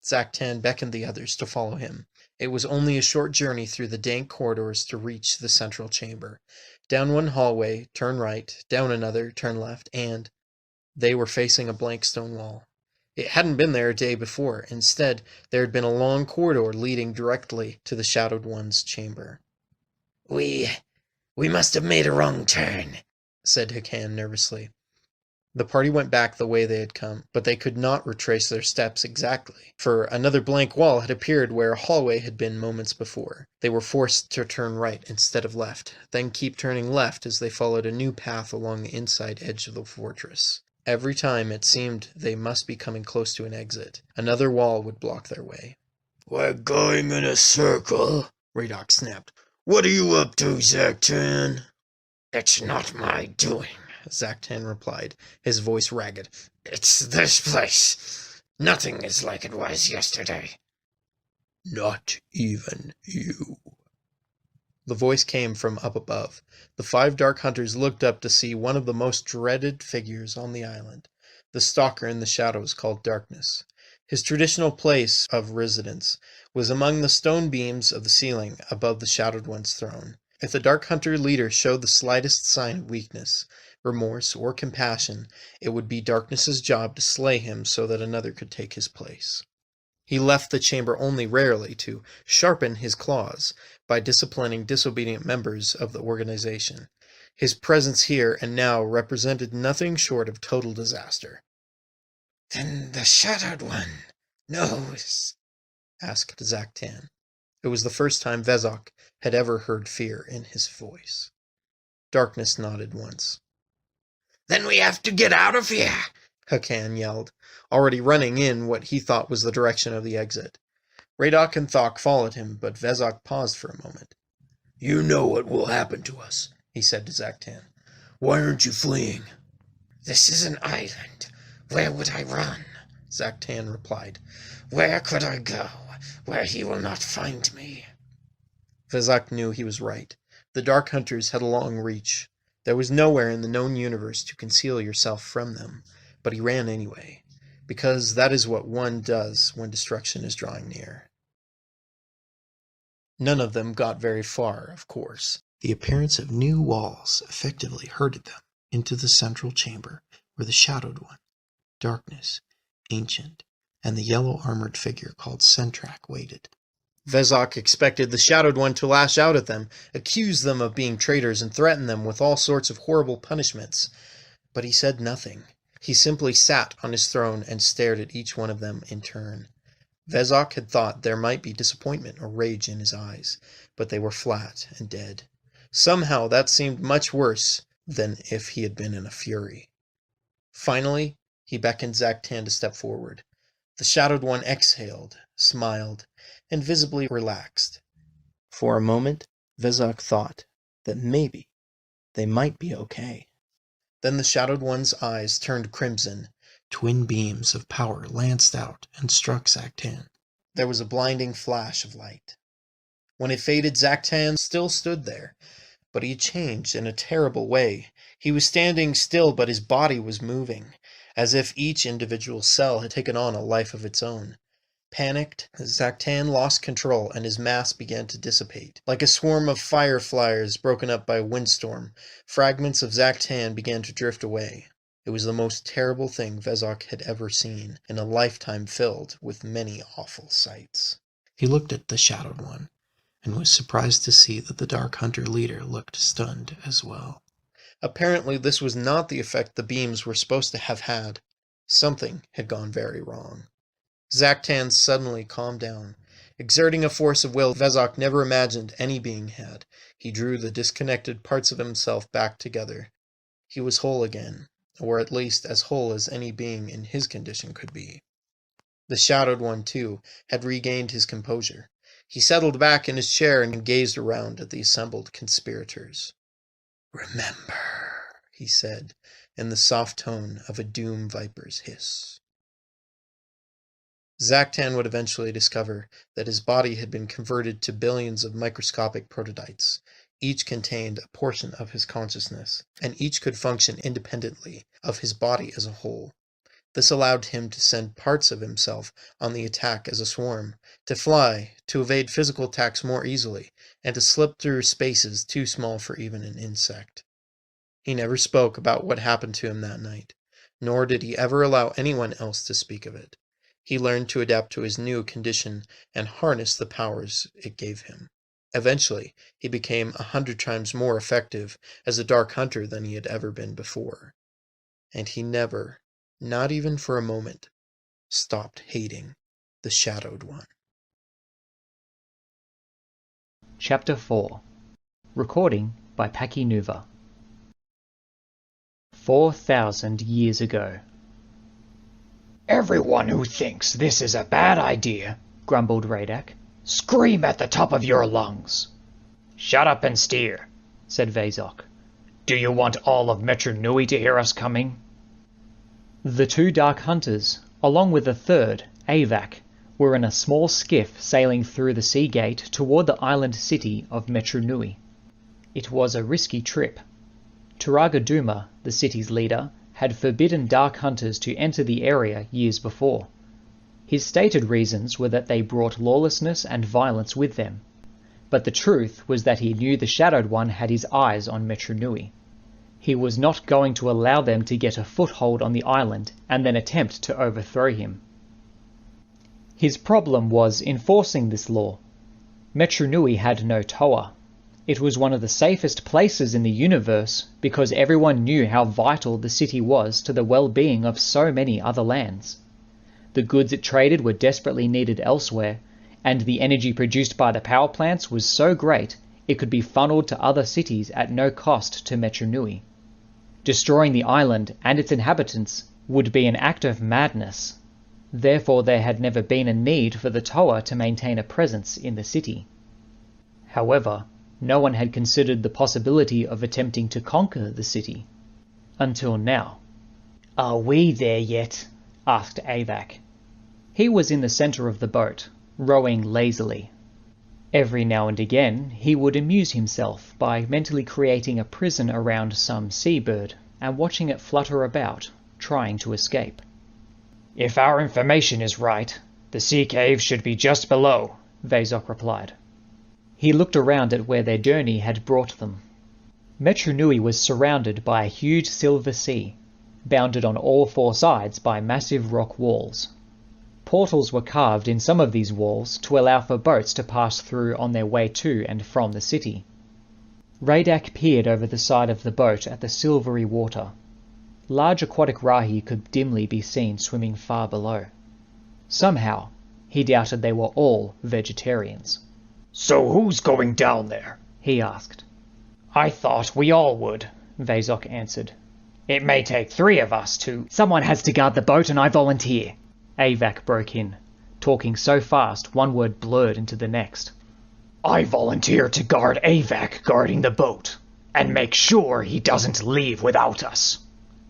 Zaktan beckoned the others to follow him. It was only a short journey through the dank corridors to reach the central chamber. Down one hallway, turn right, down another, turn left, and they were facing a blank stone wall. It hadn't been there a day before. Instead, there had been a long corridor leading directly to the Shadowed One's chamber. We must have made a wrong turn, said Hakan nervously. The party went back the way they had come, but they could not retrace their steps exactly, for another blank wall had appeared where a hallway had been moments before. They were forced to turn right instead of left, then keep turning left as they followed a new path along the inside edge of the fortress. Every time it seemed they must be coming close to an exit. Another wall would block their way. We're going in a circle, Radok snapped. What are you up to, Zaktan? It's not my doing, Zaktan replied, his voice ragged. It's this place. Nothing is like it was yesterday. Not even you. The voice came from up above. The 5 Dark Hunters looked up to see one of the most dreaded figures on the island, the stalker in the shadows called Darkness. His traditional place of residence was among the stone beams of the ceiling above the Shadowed One's throne. If the Dark Hunter leader showed the slightest sign of weakness, remorse, or compassion, it would be Darkness's job to slay him so that another could take his place. He left the chamber only rarely to sharpen his claws by disciplining disobedient members of the organization. His presence here and now represented nothing short of total disaster. "Then the Shadowed One knows?" asked Zaktan. It was the first time Vezok had ever heard fear in his voice. Darkness nodded once. "Then we have to get out of here!" Hakan yelled, already running in what he thought was the direction of the exit. Radok and Thok followed him, but Vezok paused for a moment. "You know what will happen to us," he said to Zaktan. "Why aren't you fleeing?" "This is an island. Where would I run?" Zaktan replied. "Where could I go, where he will not find me?" Vezok knew he was right. The Dark Hunters had a long reach. There was nowhere in the known universe to conceal yourself from them, but he ran anyway, because that is what one does when destruction is drawing near. None of them got very far, of course. The appearance of new walls effectively herded them into the central chamber, where the Shadowed One, Darkness, Ancient, and the yellow-armored figure called Sentrak waited. Vezok expected the Shadowed One to lash out at them, accuse them of being traitors, and threaten them with all sorts of horrible punishments. But he said nothing. He simply sat on his throne and stared at each one of them in turn. Vezok had thought there might be disappointment or rage in his eyes, but they were flat and dead. Somehow that seemed much worse than if he had been in a fury. Finally, he beckoned Zaktan to step forward. The Shadowed One exhaled, smiled, and visibly relaxed. For a moment, Vezok thought that maybe they might be okay. Then the Shadowed One's eyes turned crimson. Twin beams of power lanced out and struck Zaktan. There was a blinding flash of light. When it faded, Zaktan still stood there, but he had changed in a terrible way. He was standing still, but his body was moving, as if each individual cell had taken on a life of its own. Panicked, Zaktan lost control and his mass began to dissipate. Like a swarm of fireflies broken up by a windstorm, fragments of Zaktan began to drift away. It was the most terrible thing Vezok had ever seen, in a lifetime filled with many awful sights. He looked at the Shadowed One, and was surprised to see that the Dark Hunter leader looked stunned as well. Apparently this was not the effect the beams were supposed to have had. Something had gone very wrong. Zaktan suddenly calmed down. Exerting a force of will Vezok never imagined any being had, he drew the disconnected parts of himself back together. He was whole again, or at least as whole as any being in his condition could be. The Shadowed One, too, had regained his composure. He settled back in his chair and gazed around at the assembled conspirators. "Remember," he said, in the soft tone of a doom viper's hiss. Zaktan would eventually discover that his body had been converted to billions of microscopic prototypes. Each contained a portion of his consciousness, and each could function independently of his body as a whole. This allowed him to send parts of himself on the attack as a swarm, to fly, to evade physical attacks more easily, and to slip through spaces too small for even an insect. He never spoke about what happened to him that night, nor did he ever allow anyone else to speak of it. He learned to adapt to his new condition and harness the powers it gave him. Eventually, he became 100 times more effective as a Dark Hunter than he had ever been before. And he never, not even for a moment, stopped hating the Shadowed One. Chapter 4. Recording by Packy Nuva. 4,000 years ago. "Everyone who thinks this is a bad idea," grumbled Radak, "scream at the top of your lungs." "Shut up and steer," said Vezok. "Do you want all of Metru Nui to hear us coming?" The two Dark Hunters, along with a third, Avac, were in a small skiff sailing through the sea gate toward the island city of Metru Nui. It was a risky trip. Turaga Duma, the city's leader, had forbidden Dark Hunters to enter the area years before. His stated reasons were that they brought lawlessness and violence with them, but the truth was that he knew the Shadowed One had his eyes on Metru Nui. He was not going to allow them to get a foothold on the island and then attempt to overthrow him. His problem was enforcing this law. Metru Nui had no Toa. It was one of the safest places in the universe because everyone knew how vital the city was to the well-being of so many other lands. The goods it traded were desperately needed elsewhere, and the energy produced by the power plants was so great it could be funneled to other cities at no cost to Metru Nui. Destroying the island and its inhabitants would be an act of madness. Therefore there had never been a need for the Toa to maintain a presence in the city. However, no one had considered the possibility of attempting to conquer the city. Until now. "Are we there yet?" asked Avac. He was in the center of the boat, rowing lazily. Every now and again he would amuse himself by mentally creating a prison around some seabird and watching it flutter about, trying to escape. "If our information is right, the sea cave should be just below," Vezok replied. He looked around at where their journey had brought them. Metru Nui was surrounded by a huge silver sea, bounded on all four sides by massive rock walls. Portals were carved in some of these walls to allow for boats to pass through on their way to and from the city. Radak peered over the side of the boat at the silvery water. Large aquatic rahi could dimly be seen swimming far below. Somehow, he doubted they were all vegetarians. "So who's going down there?" he asked. "I thought we all would," Vezok answered. "It may take 3 of us to—" "Someone has to guard the boat and I volunteer," Avac broke in, talking so fast one word blurred into the next. "I volunteer to guard Avac guarding the boat, and make sure he doesn't leave without us,"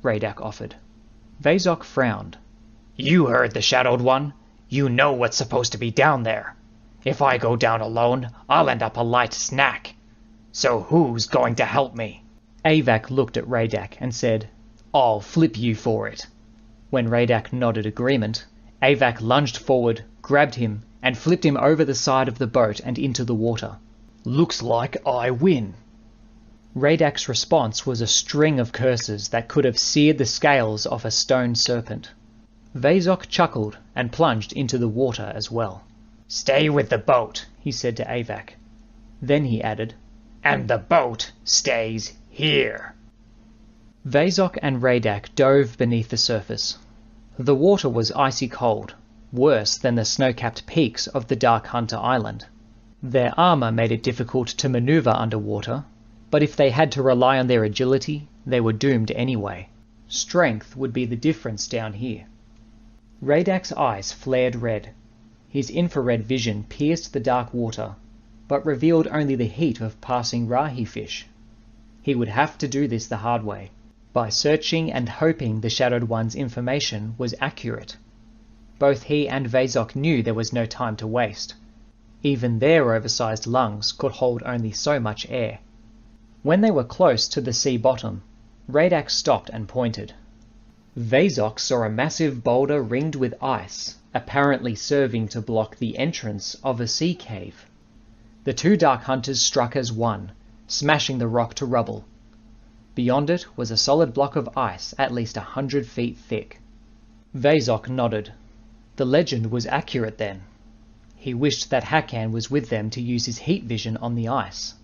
Radak offered. Vezok frowned. "You heard the Shadowed One. You know what's supposed to be down there. If I go down alone, I'll end up a light snack. So who's going to help me?" Avac looked at Radak and said, "I'll flip you for it." When Radak nodded agreement, Avac lunged forward, grabbed him, and flipped him over the side of the boat and into the water. "Looks like I win." Radak's response was a string of curses that could have seared the scales off a stone serpent. Vezok chuckled and plunged into the water as well. "Stay with the boat," he said to Avac. Then he added, "And the boat stays here." Vezok and Radak dove beneath the surface. The water was icy cold, worse than the snow-capped peaks of the Dark Hunter Island. Their armor made it difficult to maneuver underwater, but if they had to rely on their agility, they were doomed anyway. Strength would be the difference down here. Radak's eyes flared red. His infrared vision pierced the dark water, but revealed only the heat of passing rahi fish. He would have to do this the hard way, by searching and hoping the Shadowed One's information was accurate. Both he and Vezok knew there was no time to waste. Even their oversized lungs could hold only so much air. When they were close to the sea bottom, Radak stopped and pointed. Vezok saw a massive boulder ringed with ice, apparently serving to block the entrance of a sea cave. The two Dark Hunters struck as one, smashing the rock to rubble. Beyond it was a solid block of ice at least 100 feet thick. Vezok nodded. The legend was accurate then. He wished that Hakan was with them to use his heat vision on the ice.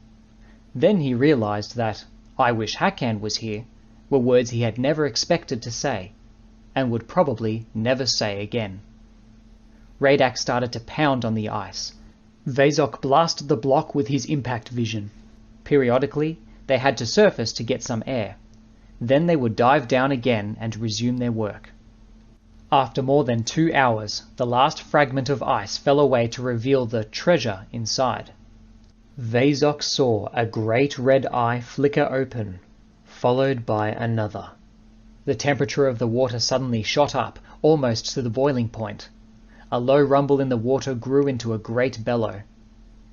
Then he realized that, "I wish Hakan was here," were words he had never expected to say, and would probably never say again. Radak started to pound on the ice. Vezok blasted the block with his impact vision. Periodically, they had to surface to get some air. Then they would dive down again and resume their work. After more than 2 hours, the last fragment of ice fell away to reveal the treasure inside. Vezok saw a great red eye flicker open, followed by another. The temperature of the water suddenly shot up, almost to the boiling point. A low rumble in the water grew into a great bellow.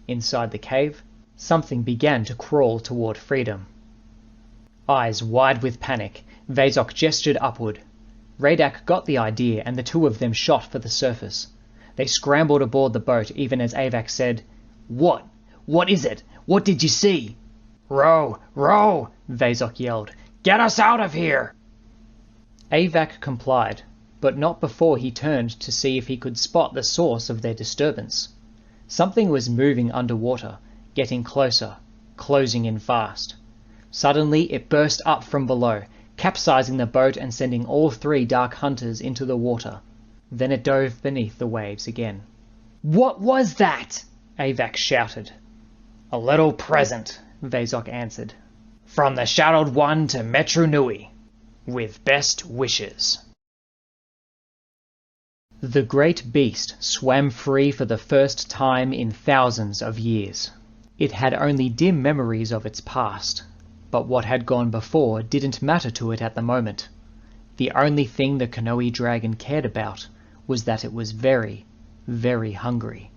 Inside the cave, something began to crawl toward freedom. Eyes wide with panic, Vezok gestured upward. Radak got the idea and the two of them shot for the surface. They scrambled aboard the boat even as Avac said, "What? What is it? What did you see?" "Row! Row!" Vezok yelled. "Get us out of here!" Avac complied, but not before he turned to see if he could spot the source of their disturbance. Something was moving underwater, getting closer, closing in fast. Suddenly it burst up from below, capsizing the boat and sending all 3 dark hunters into the water. Then it dove beneath the waves again. What was that? Avac shouted. A little present, Vezok answered. From the Shadowed One to Metru Nui, with best wishes. The great beast swam free for the first time in thousands of years. It had only dim memories of its past, but what had gone before didn't matter to it at the moment. The only thing the Kanoe dragon cared about was that it was very, very hungry.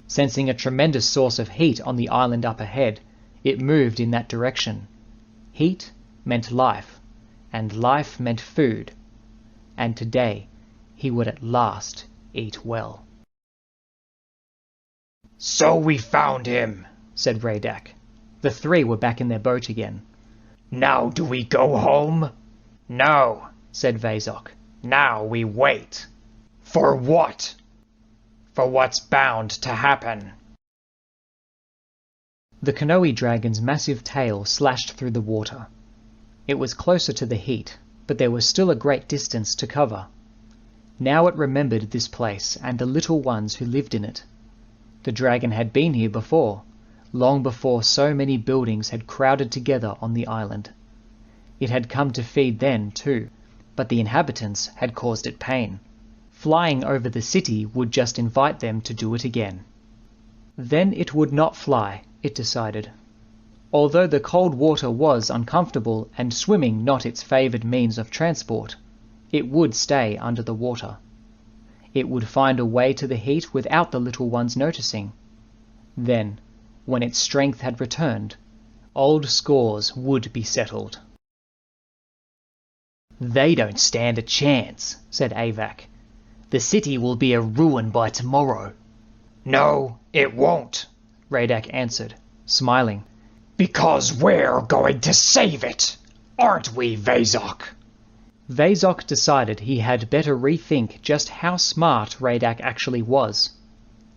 Sensing a tremendous source of heat on the island up ahead, it moved in that direction. Heat meant life, and life meant food, and today he would at last eat well. So we found him, said Radak. The 3 were back in their boat again. Now do we go home? No, said Vezok. Now we wait. For what? For what's bound to happen. The Kanoe dragon's massive tail slashed through the water. It was closer to the heat, but there was still a great distance to cover. Now it remembered this place and the little ones who lived in it. The dragon had been here before, long before so many buildings had crowded together on the island. It had come to feed then too, but the inhabitants had caused it pain. Flying over the city would just invite them to do it again. Then it would not fly, it decided. Although the cold water was uncomfortable and swimming not its favoured means of transport, it would stay under the water. It would find a way to the heat without the little ones noticing. Then, when its strength had returned, old scores would be settled. They don't stand a chance, said Avac. The city will be a ruin by tomorrow. No, it won't, Radak answered, smiling. Because we're going to save it, aren't we, Vezok? Vezok decided he had better rethink just how smart Radak actually was.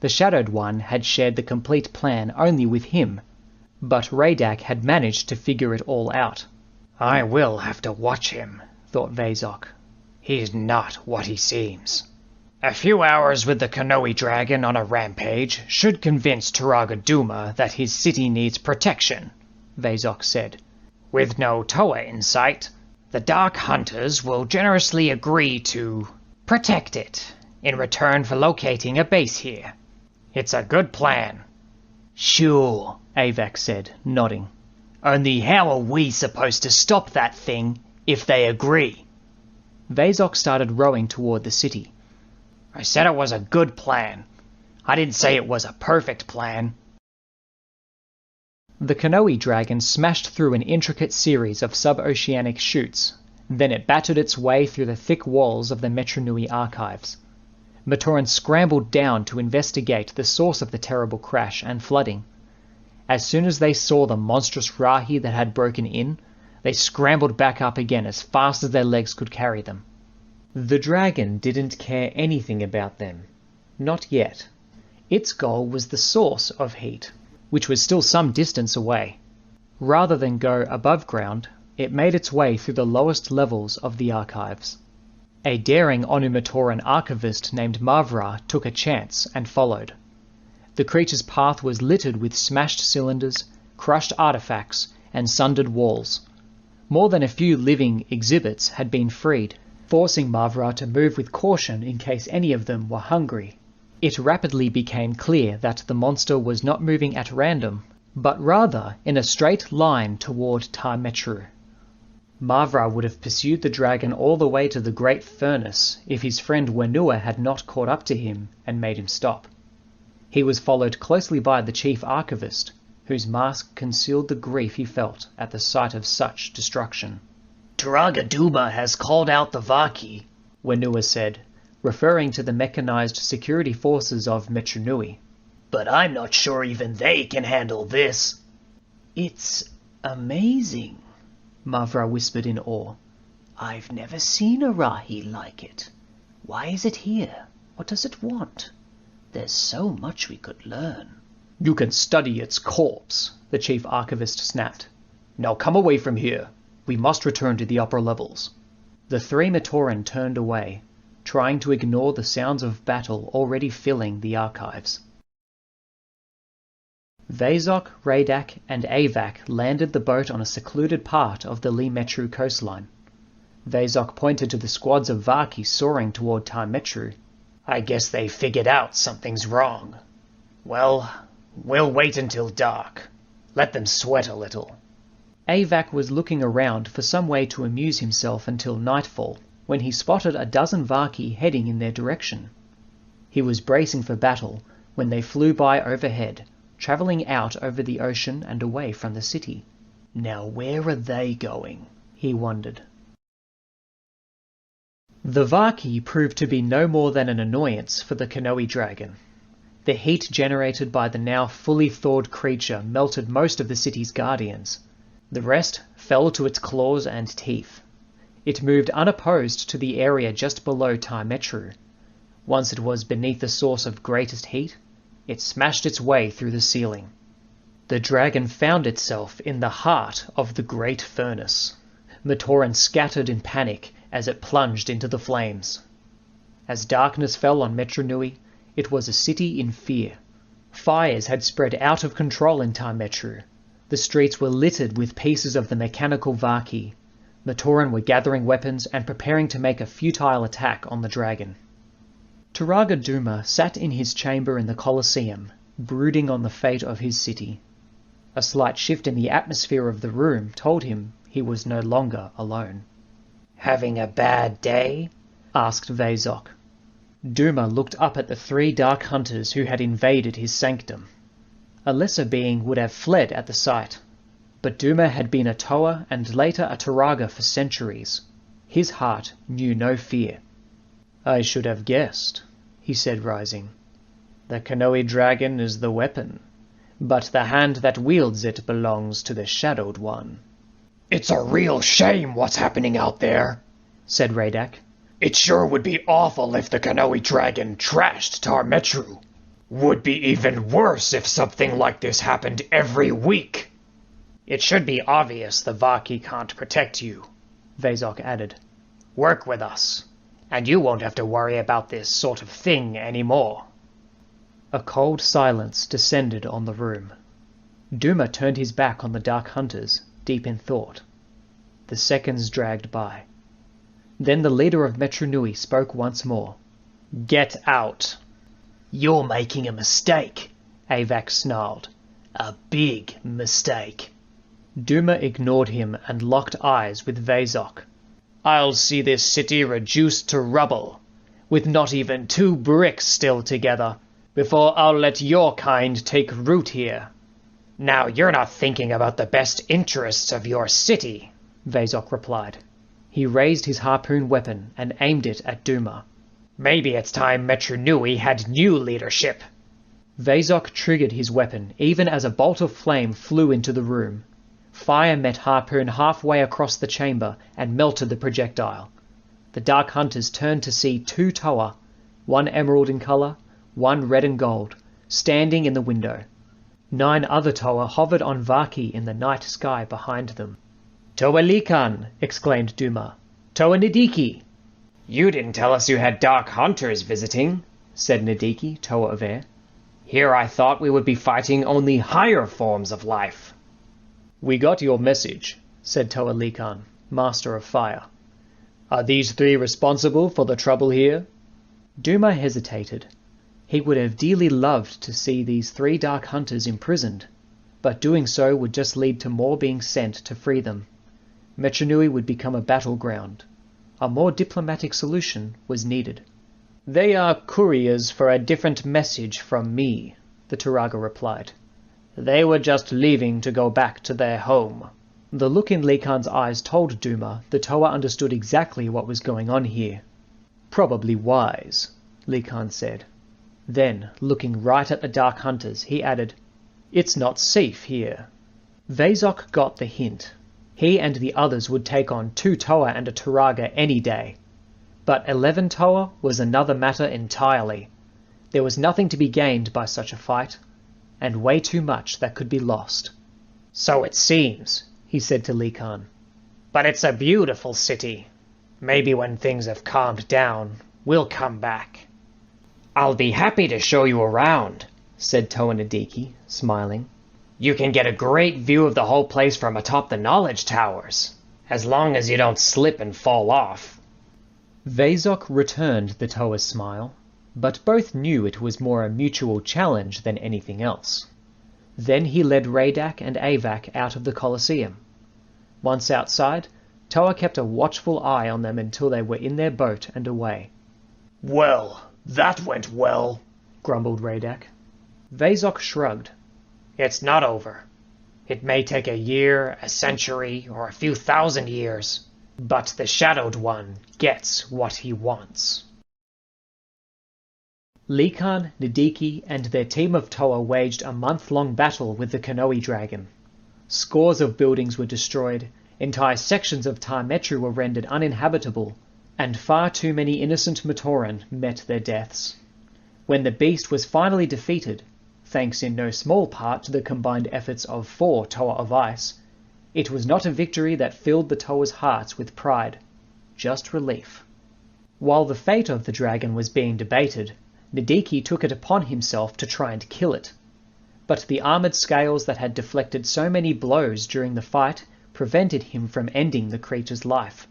The Shadowed One had shared the complete plan only with him, but Radak had managed to figure it all out. I will have to watch him, thought Vezok. He's not what he seems. A few hours with the Kanoe dragon on a rampage should convince Turagaduma that his city needs protection, Vezok said. With no Toa in sight, the Dark Hunters will generously agree to protect it in return for locating a base here. It's a good plan. Sure, Avac said, nodding. Only how are we supposed to stop that thing if they agree? Vezok started rowing toward the city. I said it was a good plan. I didn't say it was a perfect plan. The Kanoe dragon smashed through an intricate series of sub-oceanic chutes. Then it battered its way through the thick walls of the Metru Nui archives. Matoran scrambled down to investigate the source of the terrible crash and flooding. As soon as they saw the monstrous Rahi that had broken in, they scrambled back up again as fast as their legs could carry them. The dragon didn't care anything about them. Not yet. Its goal was the source of heat, which was still some distance away. Rather than go above ground, it made its way through the lowest levels of the archives. A daring Onumatoran archivist named Mavra took a chance and followed. The creature's path was littered with smashed cylinders, crushed artifacts, and sundered walls. More than a few living exhibits had been freed, forcing Mavra to move with caution in case any of them were hungry. It rapidly became clear that the monster was not moving at random, but rather in a straight line toward Metru. Mavra would have pursued the dragon all the way to the Great Furnace if his friend Wenua had not caught up to him and made him stop. He was followed closely by the chief archivist, whose mask concealed the grief he felt at the sight of such destruction. Turagaduma has called out the Vaki, Wenua said, referring to the mechanized security forces of Metru Nui. But I'm not sure even they can handle this. It's amazing, Mavra whispered in awe. I've never seen a Rahi like it. Why is it here? What does it want? There's so much we could learn. You can study its corpse, the chief archivist snapped. Now come away from here. We must return to the upper levels. The three Matoran turned away, trying to ignore the sounds of battle already filling the archives. Vazok, Radak, and Avac landed the boat on a secluded part of the Limetru coastline. Vazok pointed to the squads of Vaki soaring toward Tarmetru. I guess they figured out something's wrong. Well, we'll wait until dark. Let them sweat a little. Avac was looking around for some way to amuse himself until nightfall, when he spotted a dozen Vaki heading in their direction. He was bracing for battle when they flew by overhead, travelling out over the ocean and away from the city. Now where are they going? He wondered. The Vaki proved to be no more than an annoyance for the Kanoe dragon. The heat generated by the now fully thawed creature melted most of the city's guardians. The rest fell to its claws and teeth. It moved unopposed to the area just below Tarmetru. Once it was beneath the source of greatest heat, it smashed its way through the ceiling. The dragon found itself in the heart of the great furnace. Matoran scattered in panic as it plunged into the flames. As darkness fell on Metru Nui, it was a city in fear. Fires had spread out of control in Tarmetru. The streets were littered with pieces of the mechanical Vaki. Matoran were gathering weapons and preparing to make a futile attack on the dragon. Turaga Duma sat in his chamber in the Colosseum, brooding on the fate of his city. A slight shift in the atmosphere of the room told him he was no longer alone. Having a bad day? Asked Vazok. Duma looked up at the three dark hunters who had invaded his sanctum. A lesser being would have fled at the sight, but Duma had been a Toa and later a Turaga for centuries. His heart knew no fear. I should have guessed, he said, rising. The Kanoe dragon is the weapon, but the hand that wields it belongs to the Shadowed One. It's a real shame what's happening out there, said Radak. It sure would be awful if the Kanoe dragon trashed Tarmetru. Would be even worse if something like this happened every week. It should be obvious the Vaki can't protect you, Vazok added. Work with us, and you won't have to worry about this sort of thing anymore. A cold silence descended on the room. Duma turned his back on the Dark Hunters, deep in thought. The seconds dragged by. Then the leader of Metru Nui spoke once more. Get out! You're making a mistake, Avac snarled. A big mistake. Duma ignored him and locked eyes with Vazok. I'll see this city reduced to rubble, with not even 2 bricks still together, before I'll let your kind take root here. Now you're not thinking about the best interests of your city, Vazok replied. He raised his harpoon weapon and aimed it at Duma. Maybe it's time Metru Nui had new leadership. Vazok triggered his weapon even as a bolt of flame flew into the room. Fire met harpoon halfway across the chamber and melted the projectile. The Dark Hunters turned to see 2 Toa, one emerald in colour, one red and gold, standing in the window. 9 other Toa hovered on Vaki in the night sky behind them. Toa Likan, exclaimed Duma. Toa Nidiki. You didn't tell us you had Dark Hunters visiting, said Nidiki, Toa of Air. Here I thought we would be fighting only higher forms of life. We got your message, said Toa Likan, Master of Fire. Are these 3 responsible for the trouble here? Duma hesitated. He would have dearly loved to see these 3 Dark Hunters imprisoned, but doing so would just lead to more being sent to free them. Metru Nui would become a battleground. A more diplomatic solution was needed. They are couriers for a different message from me, the Turaga replied. They were just leaving to go back to their home. The look in Likan's eyes told Duma the Toa understood exactly what was going on here. Probably wise, Likan said. Then, looking right at the Dark Hunters, he added, It's not safe here. Vazok got the hint. He and the others would take on 2 Toa and a Turaga any day. But 11 Toa was another matter entirely. There was nothing to be gained by such a fight, and way too much that could be lost. So it seems, he said to Likan. but it's a beautiful city. Maybe when things have calmed down, we'll come back. I'll be happy to show you around, said Toa Nadiki, smiling. You can get a great view of the whole place from atop the knowledge towers, as long as you don't slip and fall off. Vezok returned the Toa's smile, but both knew it was more a mutual challenge than anything else. Then he led Radak and Avak out of the Colosseum. Once outside, Toa kept a watchful eye on them until they were in their boat and away. Well, that went well, grumbled Radak. Vezok shrugged. It's not over. It may take a year, a century, or a few thousand years, but the Shadowed One gets what he wants. Likan, Nadiki, and their team of Toa waged a month-long battle with the Kanoe dragon. Scores of buildings were destroyed, entire sections of Ta-Metru were rendered uninhabitable, and far too many innocent Matoran met their deaths. When the beast was finally defeated, thanks in no small part to the combined efforts of 4 Toa of Ice, it was not a victory that filled the Toa's hearts with pride, just relief. While the fate of the dragon was being debated, Nadiki took it upon himself to try and kill it. But the armoured scales that had deflected so many blows during the fight prevented him from ending the creature's life.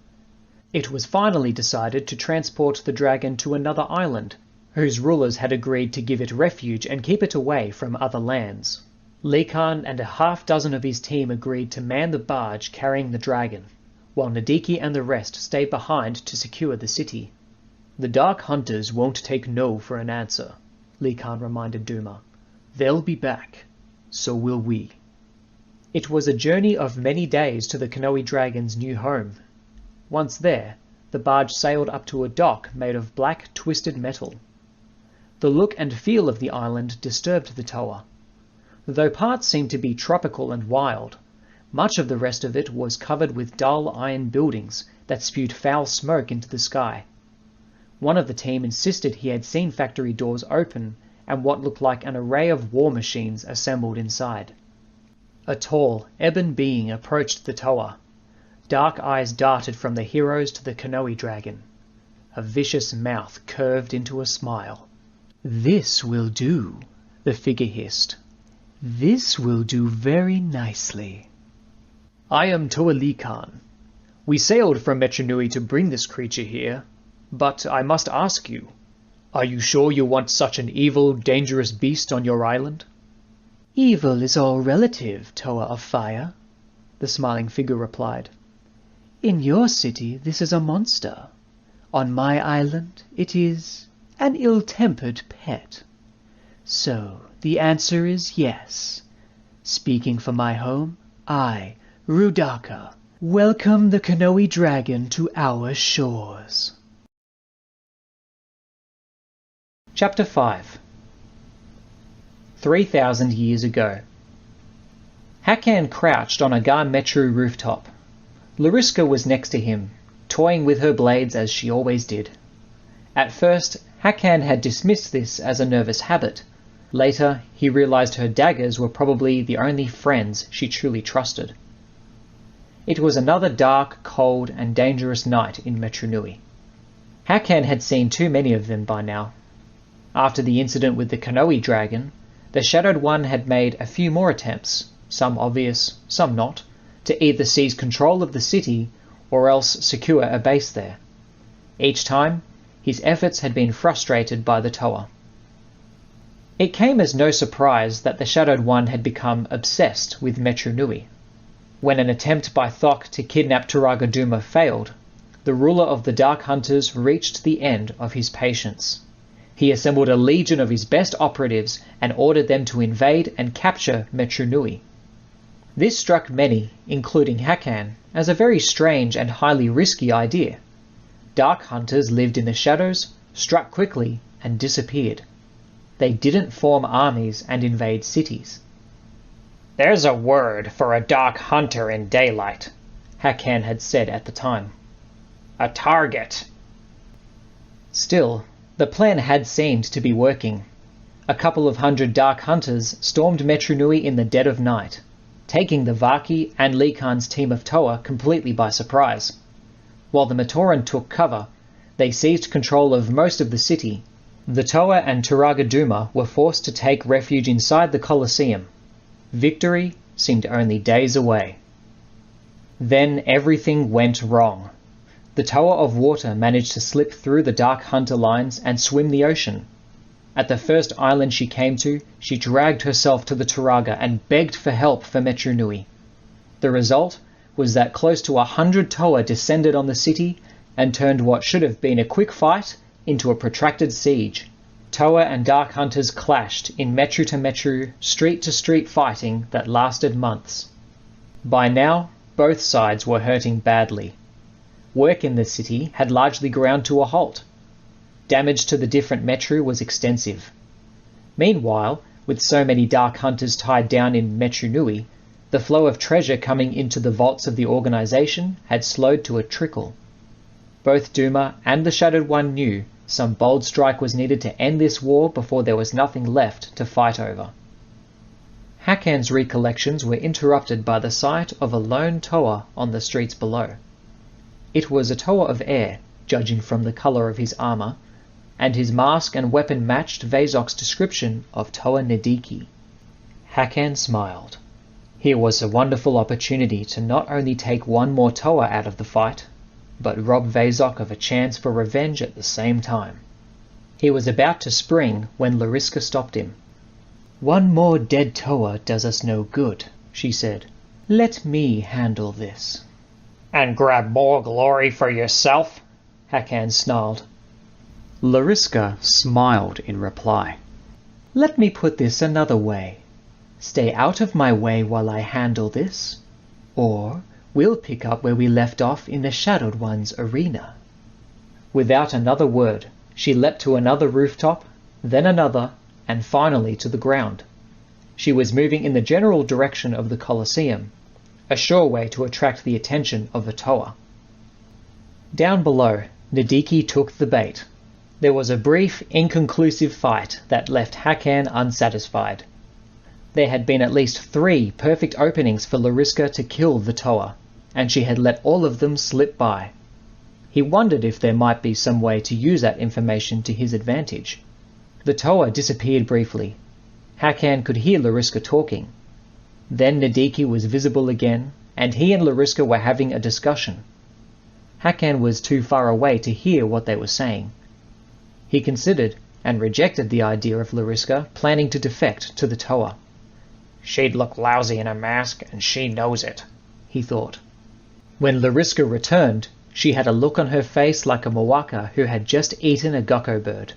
It was finally decided to transport the dragon to another island, whose rulers had agreed to give it refuge and keep it away from other lands. Likan and a half-dozen of his team agreed to man the barge carrying the dragon, while Nadiki and the rest stayed behind to secure the city. The Dark Hunters won't take no for an answer, Likan reminded Duma. They'll be back. So will we. It was a journey of many days to the Kanoe dragon's new home. Once there, the barge sailed up to a dock made of black, twisted metal. The look and feel of the island disturbed the Toa. Though parts seemed to be tropical and wild, much of the rest of it was covered with dull iron buildings that spewed foul smoke into the sky. One of the team insisted he had seen factory doors open and what looked like an array of war machines assembled inside. A tall, ebon being approached the Toa. Dark eyes darted from the heroes to the Kanoe dragon. A vicious mouth curved into a smile. "This will do," the figure hissed. "This will do very nicely. I am Toa Likan. We sailed from Metronui to bring this creature here, but I must ask you, are you sure you want such an evil, dangerous beast on your island?" "Evil is all relative, Toa of Fire," the smiling figure replied. "In your city this is a monster. On my island it is an ill-tempered pet. So the answer is yes. Speaking for my home, I, Rudaka, welcome the Kanoe dragon to our shores." Chapter 5. 3,000 years ago. Hakan crouched on a Gar-Metru rooftop. Lariska was next to him, toying with her blades as she always did. At first, Hakan had dismissed this as a nervous habit. Later, he realized her daggers were probably the only friends she truly trusted. It was another dark, cold, and dangerous night in Metronui. Hakan had seen too many of them by now. After the incident with the Kanoe dragon, the Shadowed One had made a few more attempts, some obvious, some not, to either seize control of the city or else secure a base there. Each time, his efforts had been frustrated by the Toa. It came as no surprise that the Shadowed One had become obsessed with Metronui. When an attempt by Thok to kidnap Turaga Duma failed, the ruler of the Dark Hunters reached the end of his patience. He assembled a legion of his best operatives and ordered them to invade and capture Metronui. This struck many, including Hakan, as a very strange and highly risky idea. Dark Hunters lived in the shadows, struck quickly, and disappeared. They didn't form armies and invade cities. "There's a word for a Dark Hunter in daylight," Hakan had said at the time. "A target." Still, the plan had seemed to be working. A couple of hundred Dark Hunters stormed Metru Nui in the dead of night, taking the Vaki and Likan's team of Toa completely by surprise. While the Matoran took cover, they seized control of most of the city. The Toa and Turaga Duma were forced to take refuge inside the Colosseum. Victory seemed only days away. Then everything went wrong. The Toa of Water managed to slip through the Dark Hunter lines and swim the ocean. At the first island she came to, she dragged herself to the Turaga and begged for help for Metru Nui. The result was that close to 100 Toa descended on the city and turned what should have been a quick fight into a protracted siege. Toa and Dark Hunters clashed in metru-to-metru, street-to-street fighting that lasted months. By now, both sides were hurting badly. Work in the city had largely ground to a halt. Damage to the different metru was extensive. Meanwhile, with so many Dark Hunters tied down in Metru Nui, the flow of treasure coming into the vaults of the organization had slowed to a trickle. Both Duma and the Shadowed One knew some bold strike was needed to end this war before there was nothing left to fight over. Hakan's recollections were interrupted by the sight of a lone Toa on the streets below. It was a Toa of air, judging from the colour of his armour, and his mask and weapon matched Vezok's description of Toa Nediki. Hakan smiled. Here was a wonderful opportunity to not only take one more Toa out of the fight, but rob Vezok of a chance for revenge at the same time. He was about to spring when Lariska stopped him. "One more dead Toa does us no good," she said. "Let me handle this." "And grab more glory for yourself?" Hakan snarled. Lariska smiled in reply. "Let me put this another way. Stay out of my way while I handle this, or we'll pick up where we left off in the Shadowed One's arena." Without another word, she leapt to another rooftop, then another, and finally to the ground. She was moving in the general direction of the Colosseum, a sure way to attract the attention of the Toa. Down below, Nediki took the bait. There was a brief, inconclusive fight that left Hakan unsatisfied. There had been at least 3 perfect openings for Lariska to kill the Toa, and she had let all of them slip by. He wondered if there might be some way to use that information to his advantage. The Toa disappeared briefly. Hakan could hear Lariska talking. Then Nediki was visible again, and he and Lariska were having a discussion. Hakan was too far away to hear what they were saying. He considered and rejected the idea of Lariska planning to defect to the Toa. "She'd look lousy in a mask, and she knows it," he thought. When Lariska returned, she had a look on her face like a Mawaka who had just eaten a gecko bird.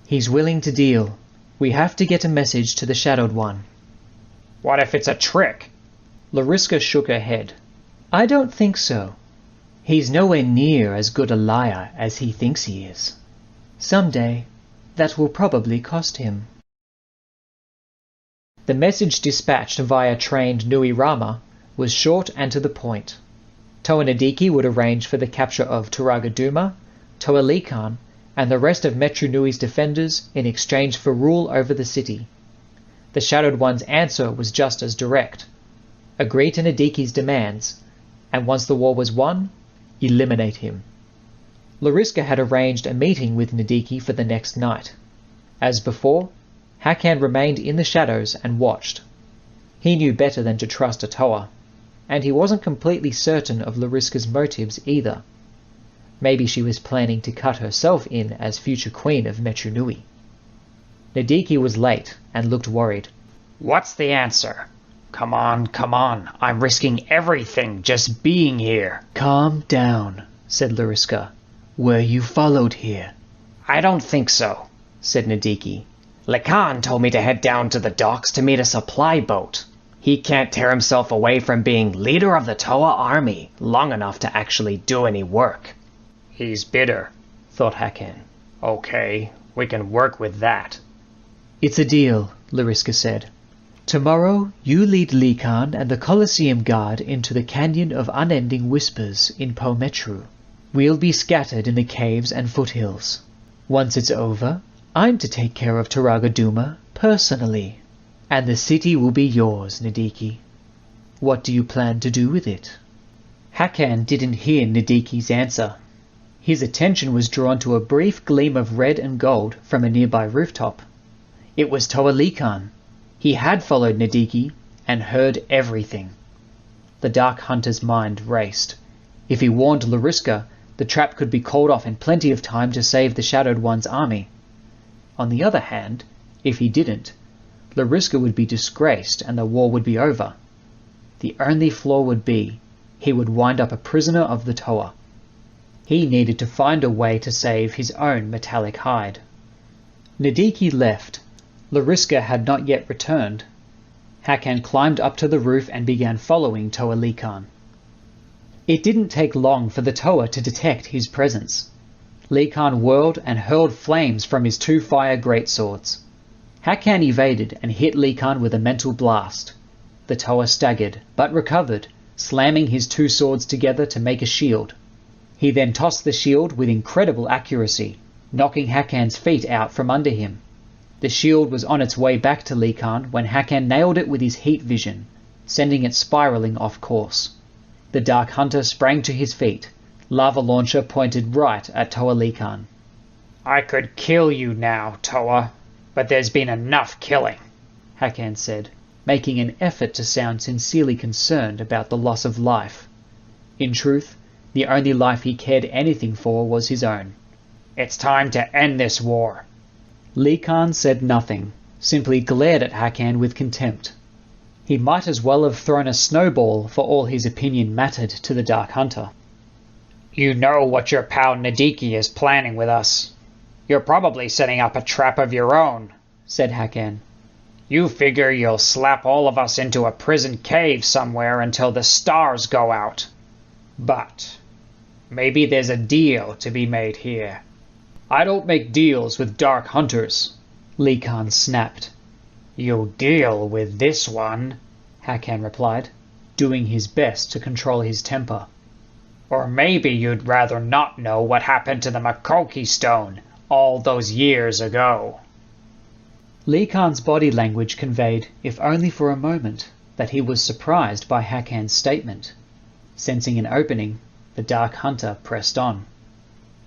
"He's willing to deal. We have to get a message to the Shadowed One." "What if it's a trick?" Lariska shook her head. "I don't think so. He's nowhere near as good a liar as he thinks he is. Someday, that will probably cost him." The message dispatched via trained Nui Rama was short and to the point. Toa Nediki would arrange for the capture of Turaga Duma, Toa Likan, and the rest of Metru Nui's defenders in exchange for rule over the city. The Shadowed One's answer was just as direct. Agree to Nediki's demands, and once the war was won, eliminate him. Lariska had arranged a meeting with Nediki for the next night. As before, Hakan remained in the shadows and watched. He knew better than to trust a Toa, and he wasn't completely certain of Lariska's motives either. Maybe she was planning to cut herself in as future queen of Metru Nui. Nediki was late and looked worried. "What's the answer? Come on, I'm risking everything just being here." "Calm down," said Lariska. "Were you followed here?" "I don't think so," said Nediki. "Likan told me to head down to the docks to meet a supply boat. He can't tear himself away from being leader of the Toa army long enough to actually do any work." "He's bitter," thought Hakan. "Okay, we can work with that." "It's a deal," Lariska said. "Tomorrow you lead Likan and the Colosseum Guard into the Canyon of Unending Whispers in Po Metru. We'll be scattered in the caves and foothills. Once it's over, I'm to take care of Taragaduma personally, and the city will be yours, Nadiki. What do you plan to do with it? Hakan didn't hear Nadiki's answer. His attention was drawn to a brief gleam of red and gold from a nearby rooftop. It was Toalikan. He had followed Nadiki and heard everything. The Dark Hunter's mind raced. If he warned Lariska, the trap could be called off in plenty of time to save the Shadowed One's army. On the other hand, if he didn't, Lariska would be disgraced and the war would be over. The only flaw would be he would wind up a prisoner of the Toa. He needed to find a way to save his own metallic hide. Nadiki left. Lariska had not yet returned. Hakan climbed up to the roof and began following Toalikan. It didn't take long for the Toa to detect his presence. Likan whirled and hurled flames from his 2 fire greatswords. Hakan evaded and hit Likan with a mental blast. The Toa staggered, but recovered, slamming his 2 swords together to make a shield. He then tossed the shield with incredible accuracy, knocking Hakan's feet out from under him. The shield was on its way back to Likan when Hakan nailed it with his heat vision, sending it spiraling off course. The Dark Hunter sprang to his feet, lava launcher pointed right at Toalikan. I could kill you now, Toa, but there's been enough killing, Hakan said, making an effort to sound sincerely concerned about the loss of life. In truth, the only life he cared anything for was his own. It's time to end this war. Likan said nothing, simply glared at Hakan with contempt. He might as well have thrown a snowball for all his opinion mattered to the Dark Hunter. You know what your pal Nadiki is planning with us. You're probably setting up a trap of your own, said Hakan. You figure you'll slap all of us into a prison cave somewhere until the stars go out. But maybe there's a deal to be made here. I don't make deals with Dark Hunters, Likan snapped. You deal with this one, Hakan replied, doing his best to control his temper. Or maybe you'd rather not know what happened to the Makoki Stone all those years ago. Likan's body language conveyed, if only for a moment, that he was surprised by Hakan's statement. Sensing an opening, the Dark Hunter pressed on.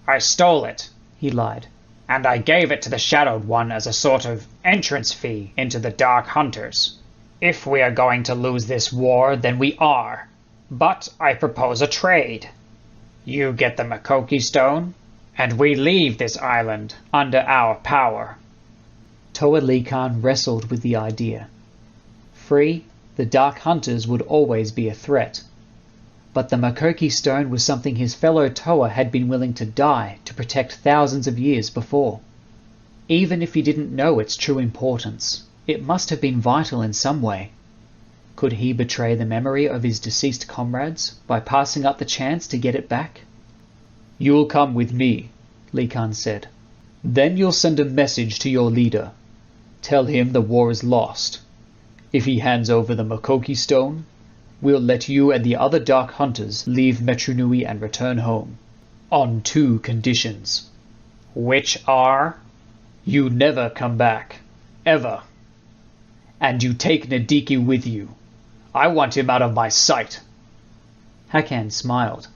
I stole it, he lied, and I gave it to the Shadowed One as a sort of entrance fee into the Dark Hunters. If we are going to lose this war, then we are. But I propose a trade. You get the Makoki Stone, and we leave this island under our power. Toalikan wrestled with the idea. Free, the Dark Hunters would always be a threat. But the Makoki Stone was something his fellow Toa had been willing to die to protect thousands of years before. Even if he didn't know its true importance, it must have been vital in some way. Could he betray the memory of his deceased comrades by passing up the chance to get it back? You'll come with me, Likan said. Then you'll send a message to your leader. Tell him the war is lost. If he hands over the Makoki Stone, we'll let you and the other Dark Hunters leave Metru Nui and return home. On 2 conditions. Which are? You never come back. Ever. And you take Nadiki with you. I want him out of my sight. Hakan smiled.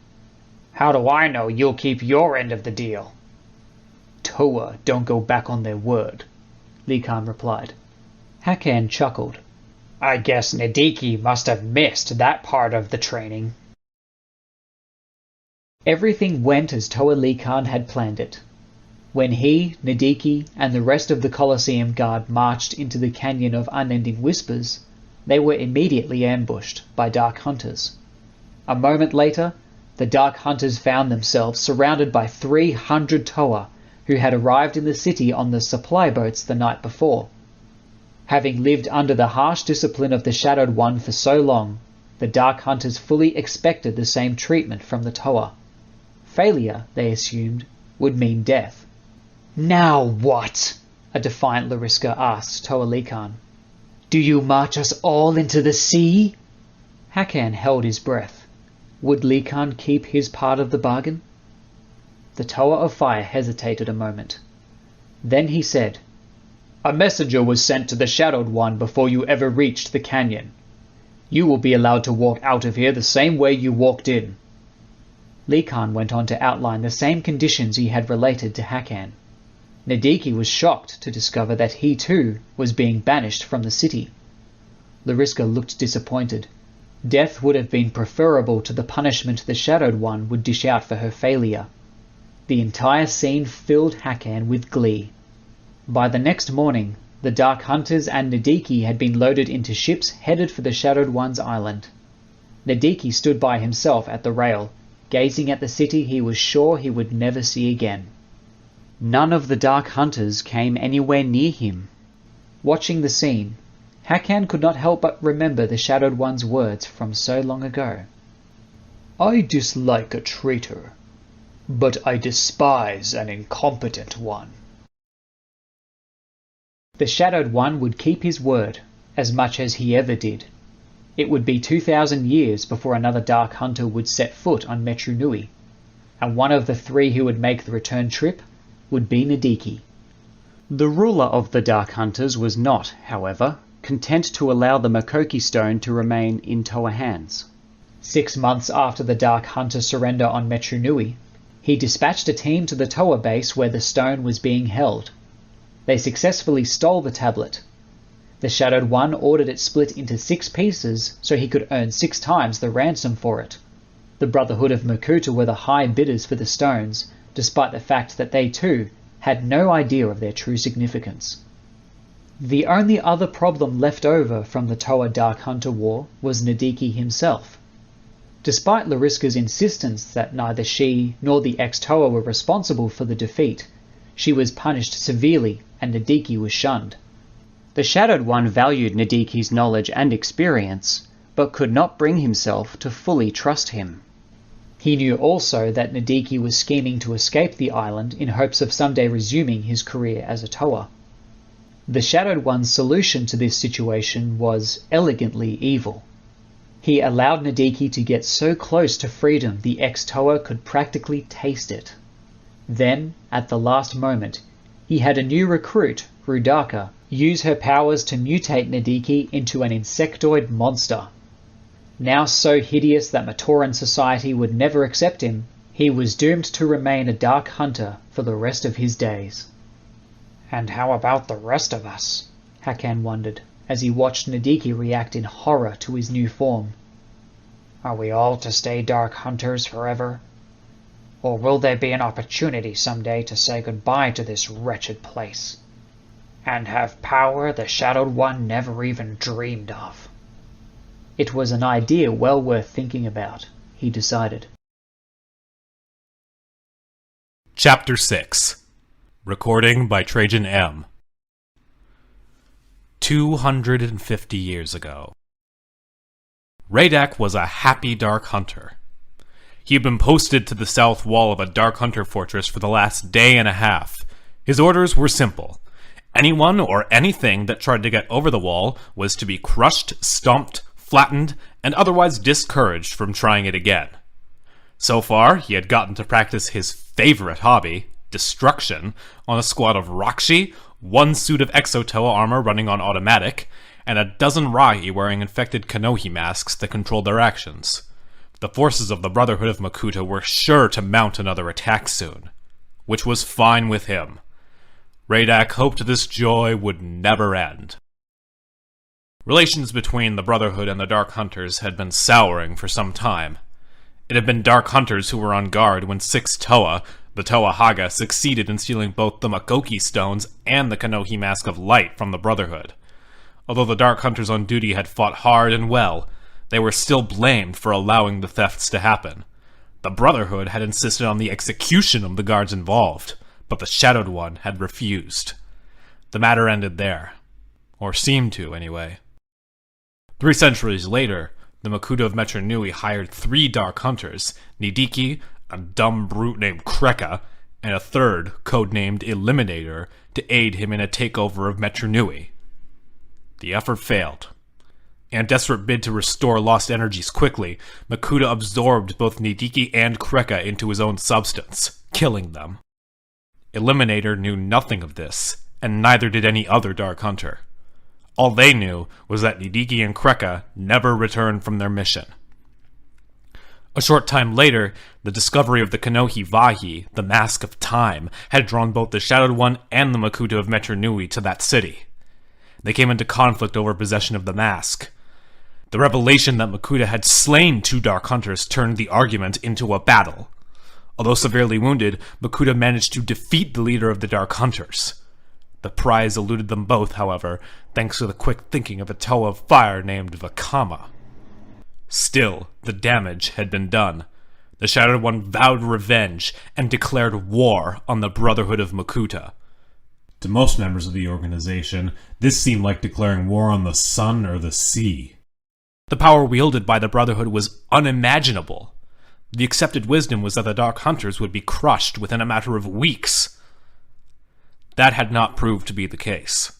How do I know you'll keep your end of the deal? Toa don't go back on their word, Likan replied. Hakan chuckled. I guess Nadiki must have missed that part of the training. Everything went as Toalikan had planned it. When he, Nadiki, and the rest of the Colosseum Guard marched into the Canyon of Unending Whispers, they were immediately ambushed by Dark Hunters. A moment later, the Dark Hunters found themselves surrounded by 300 Toa who had arrived in the city on the supply boats the night before. Having lived under the harsh discipline of the Shadowed One for so long, the Dark Hunters fully expected the same treatment from the Toa. Failure, they assumed, would mean death. Now what? A defiant Lariska asked Toalikan. Do you march us all into the sea? Hakan held his breath. Would Likan keep his part of the bargain? The Toa of Fire hesitated a moment, Then he said, "A messenger was sent to the Shadowed One before you ever reached the canyon. You will be allowed to walk out of here the same way you walked in." Likan went on to outline the same conditions he had related to Hakan. Nadiki was shocked to discover that he too was being banished from the city. Lariska looked disappointed. Death would have been preferable to the punishment the Shadowed One would dish out for her failure. The entire scene filled Hakan with glee. By the next morning, the Dark Hunters and Nadiki had been loaded into ships headed for the Shadowed One's island. Nadiki stood by himself at the rail, gazing at the city he was sure he would never see again. None of the Dark Hunters came anywhere near him. Watching the scene, Hakan could not help but remember the Shadowed One's words from so long ago. "I dislike a traitor, but I despise an incompetent one." The Shadowed One would keep his word, as much as he ever did. It would be 2,000 years before another Dark Hunter would set foot on Metru Nui, and one of the three who would make the return trip would be Nadiki. The ruler of the Dark Hunters was not, however, content to allow the Makoki stone to remain in Toa hands. 6 months after the Dark Hunter surrender on Metru Nui, he dispatched a team to the Toa base where the stone was being held. They successfully stole the tablet. The Shadowed One ordered it split into 6 pieces so he could earn 6 times the ransom for it. The Brotherhood of Makuta were the high bidders for the stones, despite the fact that they too had no idea of their true significance. The only other problem left over from the Toa Dark Hunter War was Nadiki himself. Despite Lariska's insistence that neither she nor the ex-Toa were responsible for the defeat, she was punished severely and Nadiki was shunned. The Shadowed One valued Nadiki's knowledge and experience, but could not bring himself to fully trust him. He knew also that Nadiki was scheming to escape the island in hopes of someday resuming his career as a Toa. The Shadowed One's solution to this situation was elegantly evil. He allowed Nadiki to get so close to freedom the ex-Toa could practically taste it. Then, at the last moment, he had a new recruit, Rudaka, use her powers to mutate Nadiki into an insectoid monster. Now so hideous that Matoran society would never accept him, he was doomed to remain a Dark Hunter for the rest of his days. And how about the rest of us? Hakan wondered, as he watched Nadiki react in horror to his new form. Are we all to stay Dark Hunters forever? Or will there be an opportunity someday to say goodbye to this wretched place? And have power the Shadowed One never even dreamed of? It was an idea well worth thinking about, he decided. Chapter 6. Recording by Trajan Ehm. 250 years ago. Radak was a happy Dark Hunter. He had been posted to the south wall of a Dark Hunter fortress for the last day and a half. His orders were simple. Anyone or anything that tried to get over the wall was to be crushed, stomped, flattened, and otherwise discouraged from trying it again. So far, he had gotten to practice his favorite hobby, destruction, on a squad of Rakshi, 1 suit of Exotoa armor running on automatic, and a dozen Rahi wearing infected Kanohi masks that controlled their actions. The forces of the Brotherhood of Makuta were sure to mount another attack soon, which was fine with him. Radak hoped this joy would never end. Relations between the Brotherhood and the Dark Hunters had been souring for some time. It had been Dark Hunters who were on guard when 6 Toa, the Toa Haga, succeeded in stealing both the Makoki stones and the Kanohi Mask of Light from the Brotherhood. Although the Dark Hunters on duty had fought hard and well, they were still blamed for allowing the thefts to happen. The Brotherhood had insisted on the execution of the guards involved, but the Shadowed One had refused. The matter ended there. Or seemed to, anyway. 3 centuries later, the Makuta of Metru Nui hired 3 Dark Hunters, Nidiki, a dumb brute named Kreka, and a third, codenamed Eliminator, to aid him in a takeover of Metru Nui. The effort failed. In a desperate bid to restore lost energies quickly, Makuta absorbed both Nidiki and Kreka into his own substance, killing them. Eliminator knew nothing of this, and neither did any other Dark Hunter. All they knew was that Nidiki and Kreka never returned from their mission. A short time later, the discovery of the Kanohi Vahi, the Mask of Time, had drawn both the Shadowed One and the Makuta of Metru Nui to that city. They came into conflict over possession of the mask. The revelation that Makuta had slain 2 Dark Hunters turned the argument into a battle. Although severely wounded, Makuta managed to defeat the leader of the Dark Hunters. The prize eluded them both, however, thanks to the quick thinking of a Toa of Fire named Vakama. Still, the damage had been done. The Shadowed One vowed revenge and declared war on the Brotherhood of Makuta. To most members of the organization, this seemed like declaring war on the sun or the sea. The power wielded by the Brotherhood was unimaginable. The accepted wisdom was that the Dark Hunters would be crushed within a matter of weeks. That had not proved to be the case.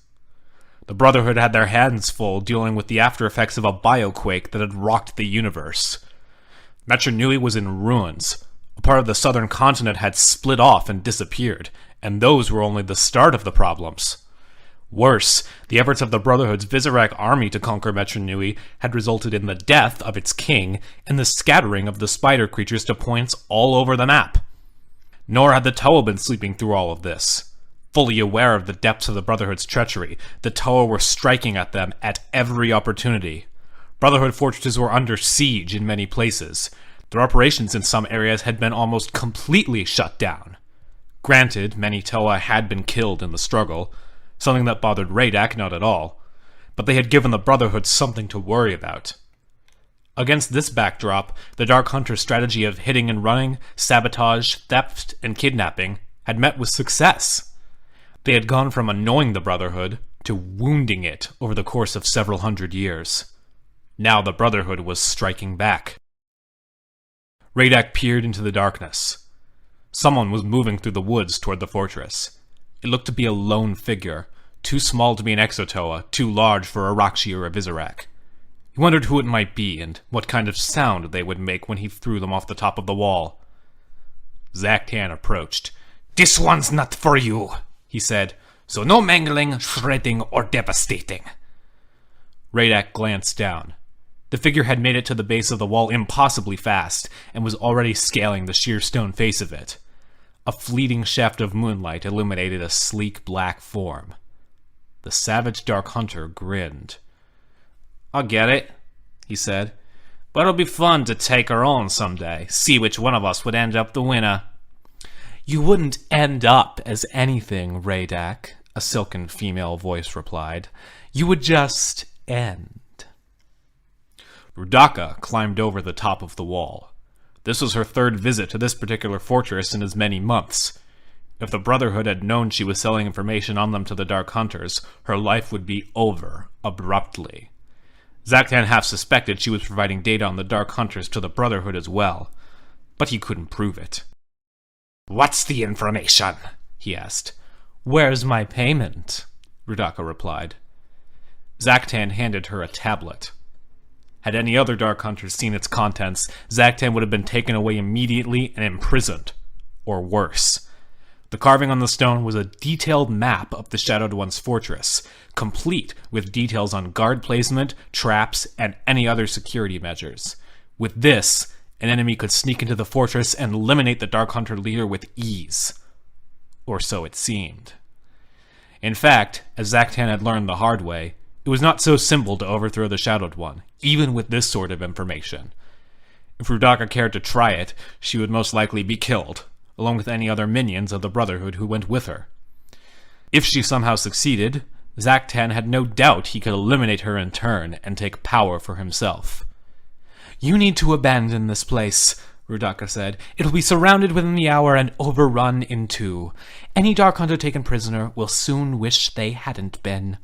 The Brotherhood had their hands full dealing with the after effects of a bioquake that had rocked the universe. Metru Nui was in ruins. A part of the southern continent had split off and disappeared, and those were only the start of the problems. Worse, the efforts of the Brotherhood's Visorak army to conquer Metru Nui had resulted in the death of its king and the scattering of the spider creatures to points all over the map. Nor had the Toa been sleeping through all of this. Fully aware of the depths of the Brotherhood's treachery, the Toa were striking at them at every opportunity. Brotherhood fortresses were under siege in many places. Their operations in some areas had been almost completely shut down. Granted, many Toa had been killed in the struggle, something that bothered Radak not at all, but they had given the Brotherhood something to worry about. Against this backdrop, the Dark Hunter's strategy of hitting and running, sabotage, theft, and kidnapping had met with success. They had gone from annoying the Brotherhood to wounding it over the course of several hundred years. Now the Brotherhood was striking back. Radak peered into the darkness. Someone was moving through the woods toward the fortress. It looked to be a lone figure, too small to be an Exotoa, too large for a Rakshi or a Visorak. He wondered who it might be and what kind of sound they would make when he threw them off the top of the wall. Zaktan approached. "This one's not for you," he said, "so no mangling, shredding, or devastating." Radak glanced down. The figure had made it to the base of the wall impossibly fast, and was already scaling the sheer stone face of it. A fleeting shaft of moonlight illuminated a sleek black form. The savage Dark Hunter grinned. "I'll get it," he said, "but it'll be fun to take her on someday, see which one of us would end up the winner." "You wouldn't end up as anything, Radak," a silken female voice replied. "You would just end." Rudaka climbed over the top of the wall. This was her third visit to this particular fortress in as many months. If the Brotherhood had known she was selling information on them to the Dark Hunters, her life would be over abruptly. Zaktan half suspected she was providing data on the Dark Hunters to the Brotherhood as well, but he couldn't prove it. "What's the information?" he asked. "Where's my payment?" Rudaka replied. Zaktan handed her a tablet. Had any other Dark Hunters seen its contents, Zaktan would have been taken away immediately and imprisoned. Or worse. The carving on the stone was a detailed map of the Shadowed One's fortress, complete with details on guard placement, traps, and any other security measures. With this, an enemy could sneak into the fortress and eliminate the Dark Hunter leader with ease. Or so it seemed. In fact, as Zaktan had learned the hard way, it was not so simple to overthrow the Shadowed One, even with this sort of information. If Rudaka cared to try it, she would most likely be killed, along with any other minions of the Brotherhood who went with her. If she somehow succeeded, Zaktan had no doubt he could eliminate her in turn and take power for himself. "You need to abandon this place," Rudaka said. "It'll be surrounded within the hour and overrun in 2. Any Dark Hunter taken prisoner will soon wish they hadn't been."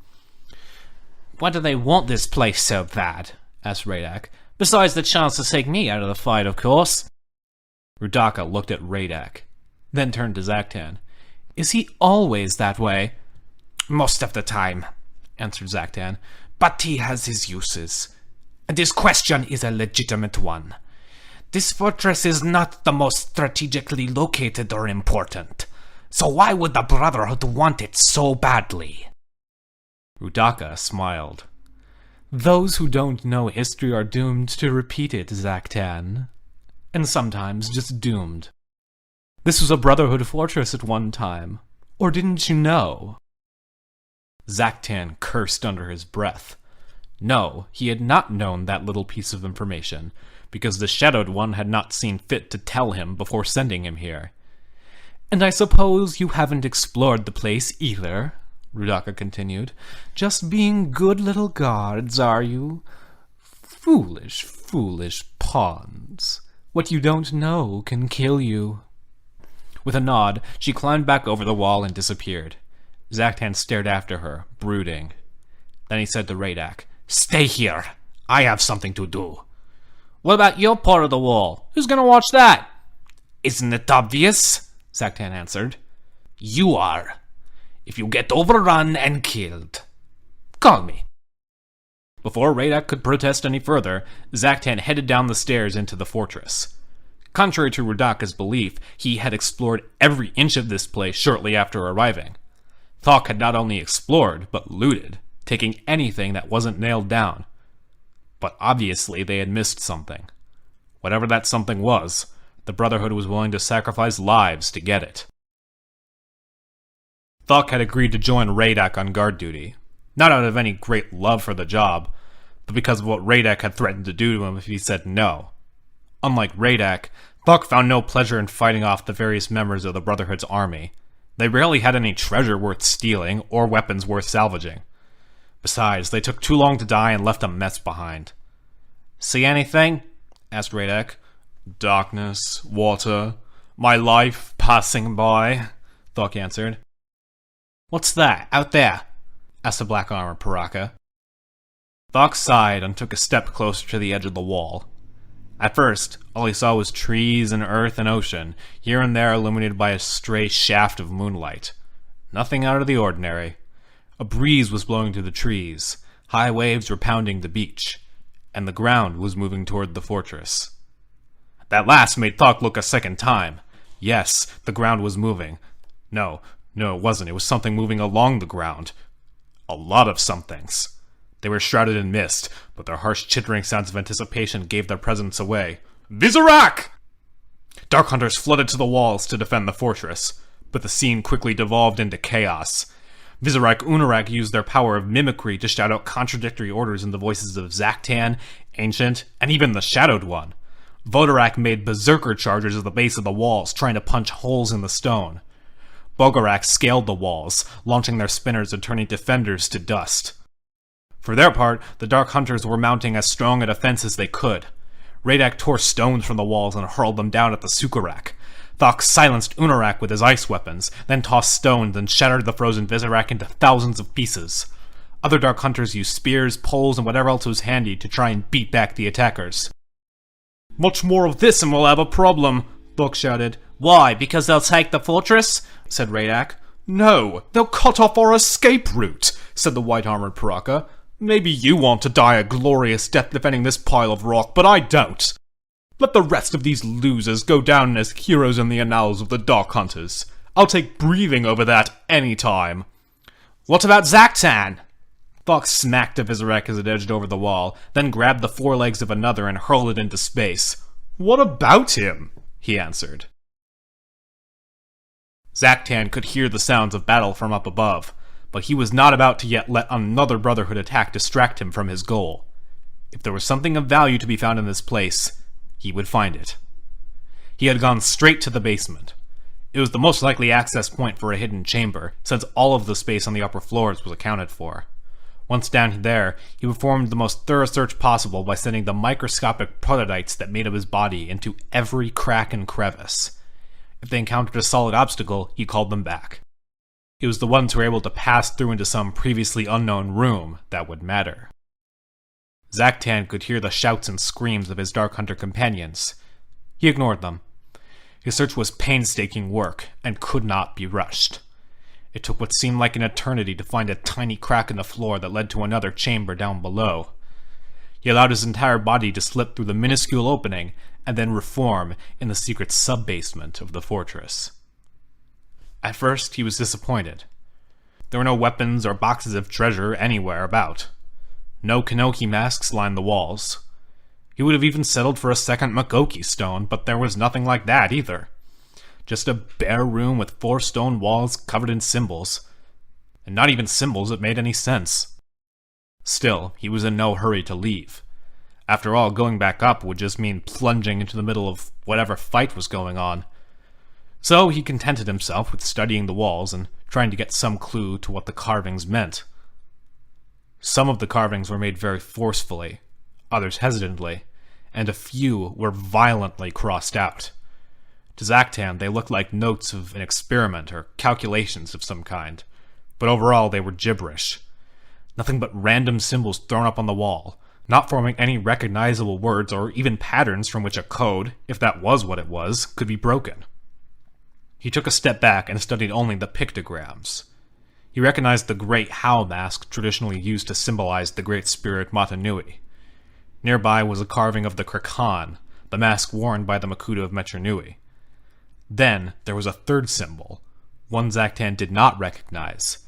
"Why do they want this place so bad?" asked Radak. "Besides the chance to take me out of the fight, of course." Rudaka looked at Radak, then turned to Zaktan. "Is he always that way?" "Most of the time," answered Zaktan. "But he has his uses. And this question is a legitimate one. This fortress is not the most strategically located or important. So why would the Brotherhood want it so badly? Rudaka smiled. Those who don't know history are doomed to repeat it, Zaktan. And sometimes just doomed. This was a Brotherhood fortress at one time. Or didn't you know? Zaktan cursed under his breath. No, he had not known that little piece of information, because the Shadowed One had not seen fit to tell him before sending him here. And I suppose you haven't explored the place either, Rudaka continued. Just being good little guards, are you? Foolish, foolish pawns. What you don't know can kill you. With a nod, she climbed back over the wall and disappeared. Zaktan stared after her, brooding. Then he said to Radak, "Stay here. I have something to do." What about your part of the wall? Who's gonna watch that? Isn't it obvious? Zaktan answered. You are. If you get overrun and killed, call me. Before Radak could protest any further, Zaktan headed down the stairs into the fortress. Contrary to Rudaka's belief, he had explored every inch of this place shortly after arriving. Thok had not only explored, but looted, taking anything that wasn't nailed down. But obviously they had missed something. Whatever that something was, the Brotherhood was willing to sacrifice lives to get it. Thok had agreed to join Radak on guard duty, not out of any great love for the job, but because of what Radak had threatened to do to him if he said no. Unlike Radak, Thok found no pleasure in fighting off the various members of the Brotherhood's army. They rarely had any treasure worth stealing or weapons worth salvaging. Besides, they took too long to die and left a mess behind. See anything? Asked Radak. Darkness, water, my life passing by, Thok answered. What's that, out there? Asked the black-armored Piraka. Thok sighed and took a step closer to the edge of the wall. At first, all he saw was trees and earth and ocean, here and there illuminated by a stray shaft of moonlight. Nothing out of the ordinary. A breeze was blowing through the trees, high waves were pounding the beach, and the ground was moving toward the fortress. That last made Thok look a second time. Yes, the ground was moving. No, it wasn't. It was something moving along the ground. A lot of somethings. They were shrouded in mist, but their harsh chittering sounds of anticipation gave their presence away. Vizorak! Dark Hunters flooded to the walls to defend the fortress, but the scene quickly devolved into chaos. Vizorak Unarak used their power of mimicry to shout out contradictory orders in the voices of Zaktan, Ancient, and even the Shadowed One. Vodorak made berserker charges at the base of the walls, trying to punch holes in the stone. Bogorak scaled the walls, launching their spinners and turning defenders to dust. For their part, the Dark Hunters were mounting as strong a defense as they could. Radak tore stones from the walls and hurled them down at the Sukarak. Thok silenced Unarak with his ice weapons, then tossed stones and shattered the frozen Vizorak into thousands of pieces. Other Dark Hunters used spears, poles, and whatever else was handy to try and beat back the attackers. Much more of this and we'll have a problem, Thok shouted. Why, because they'll take the fortress? Said Radak. No, they'll cut off our escape route, said the white-armored Piraka. Maybe you want to die a glorious death defending this pile of rock, but I don't. Let the rest of these losers go down as heroes in the annals of the Dark Hunters. I'll take breathing over that any time. What about Zaktan? Thok smacked a Vizorak as it edged over the wall, then grabbed the forelegs of another and hurled it into space. What about him? He answered. Zaktan could hear the sounds of battle from up above, but he was not about to yet let another Brotherhood attack distract him from his goal. If there was something of value to be found in this place, he would find it. He had gone straight to the basement. It was the most likely access point for a hidden chamber, since all of the space on the upper floors was accounted for. Once down there, he performed the most thorough search possible by sending the microscopic prototypes that made up his body into every crack and crevice. If they encountered a solid obstacle, he called them back. It was the ones who were able to pass through into some previously unknown room that would matter. Zaktan could hear the shouts and screams of his Dark Hunter companions. He ignored them. His search was painstaking work and could not be rushed. It took what seemed like an eternity to find a tiny crack in the floor that led to another chamber down below. He allowed his entire body to slip through the minuscule opening and then reform in the secret sub-basement of the fortress. At first, he was disappointed. There were no weapons or boxes of treasure anywhere about. No Kanoki masks lined the walls. He would have even settled for a second Makoki stone, but there was nothing like that either. Just a bare room with 4 stone walls covered in symbols. And not even symbols that made any sense. Still, he was in no hurry to leave. After all, going back up would just mean plunging into the middle of whatever fight was going on. So he contented himself with studying the walls and trying to get some clue to what the carvings meant. Some of the carvings were made very forcefully, others hesitantly, and a few were violently crossed out. To Zaktan, they looked like notes of an experiment or calculations of some kind, but overall they were gibberish. Nothing but random symbols thrown up on the wall, not forming any recognizable words or even patterns from which a code, if that was what it was, could be broken. He took a step back and studied only the pictograms. He recognized the great How mask traditionally used to symbolize the great spirit Matanui. Nearby was a carving of the Krakan, the mask worn by the Makuta of Metronui. Then there was a third symbol, one Zaktan did not recognize.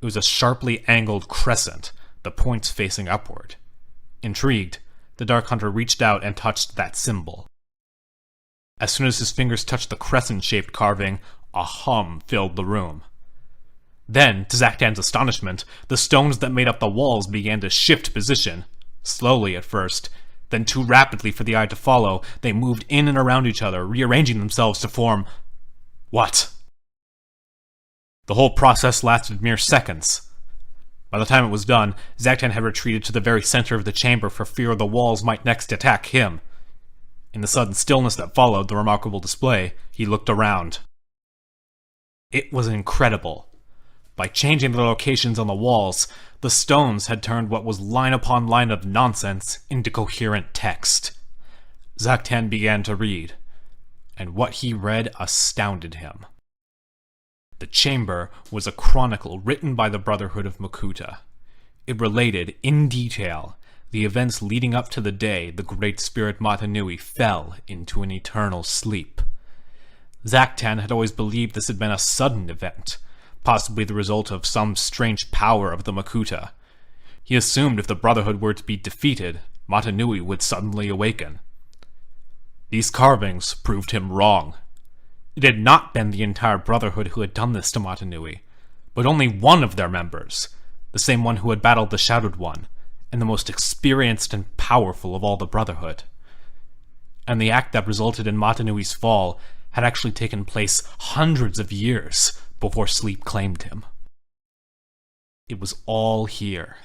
It was a sharply angled crescent, the points facing upward. Intrigued, the Dark Hunter reached out and touched that symbol. As soon as his fingers touched the crescent-shaped carving, a hum filled the room. Then, to Zaktan's astonishment, the stones that made up the walls began to shift position. Slowly at first, then too rapidly for the eye to follow, they moved in and around each other, rearranging themselves to form... what? The whole process lasted mere seconds. By the time it was done, Zaktan had retreated to the very center of the chamber for fear the walls might next attack him. In the sudden stillness that followed the remarkable display, he looked around. It was incredible. By changing the locations on the walls, the stones had turned what was line upon line of nonsense into coherent text. Zaktan began to read, and what he read astounded him. The chamber was a chronicle written by the Brotherhood of Makuta. It related, in detail, the events leading up to the day the Great Spirit Matanui fell into an eternal sleep. Zaktan had always believed this had been a sudden event, possibly the result of some strange power of the Makuta. He assumed if the Brotherhood were to be defeated, Matanui would suddenly awaken. These carvings proved him wrong. It had not been the entire Brotherhood who had done this to Matanui, but only one of their members, the same one who had battled the Shadowed One, and the most experienced and powerful of all the Brotherhood. And the act that resulted in Matanui's fall had actually taken place hundreds of years before sleep claimed him. It was all here.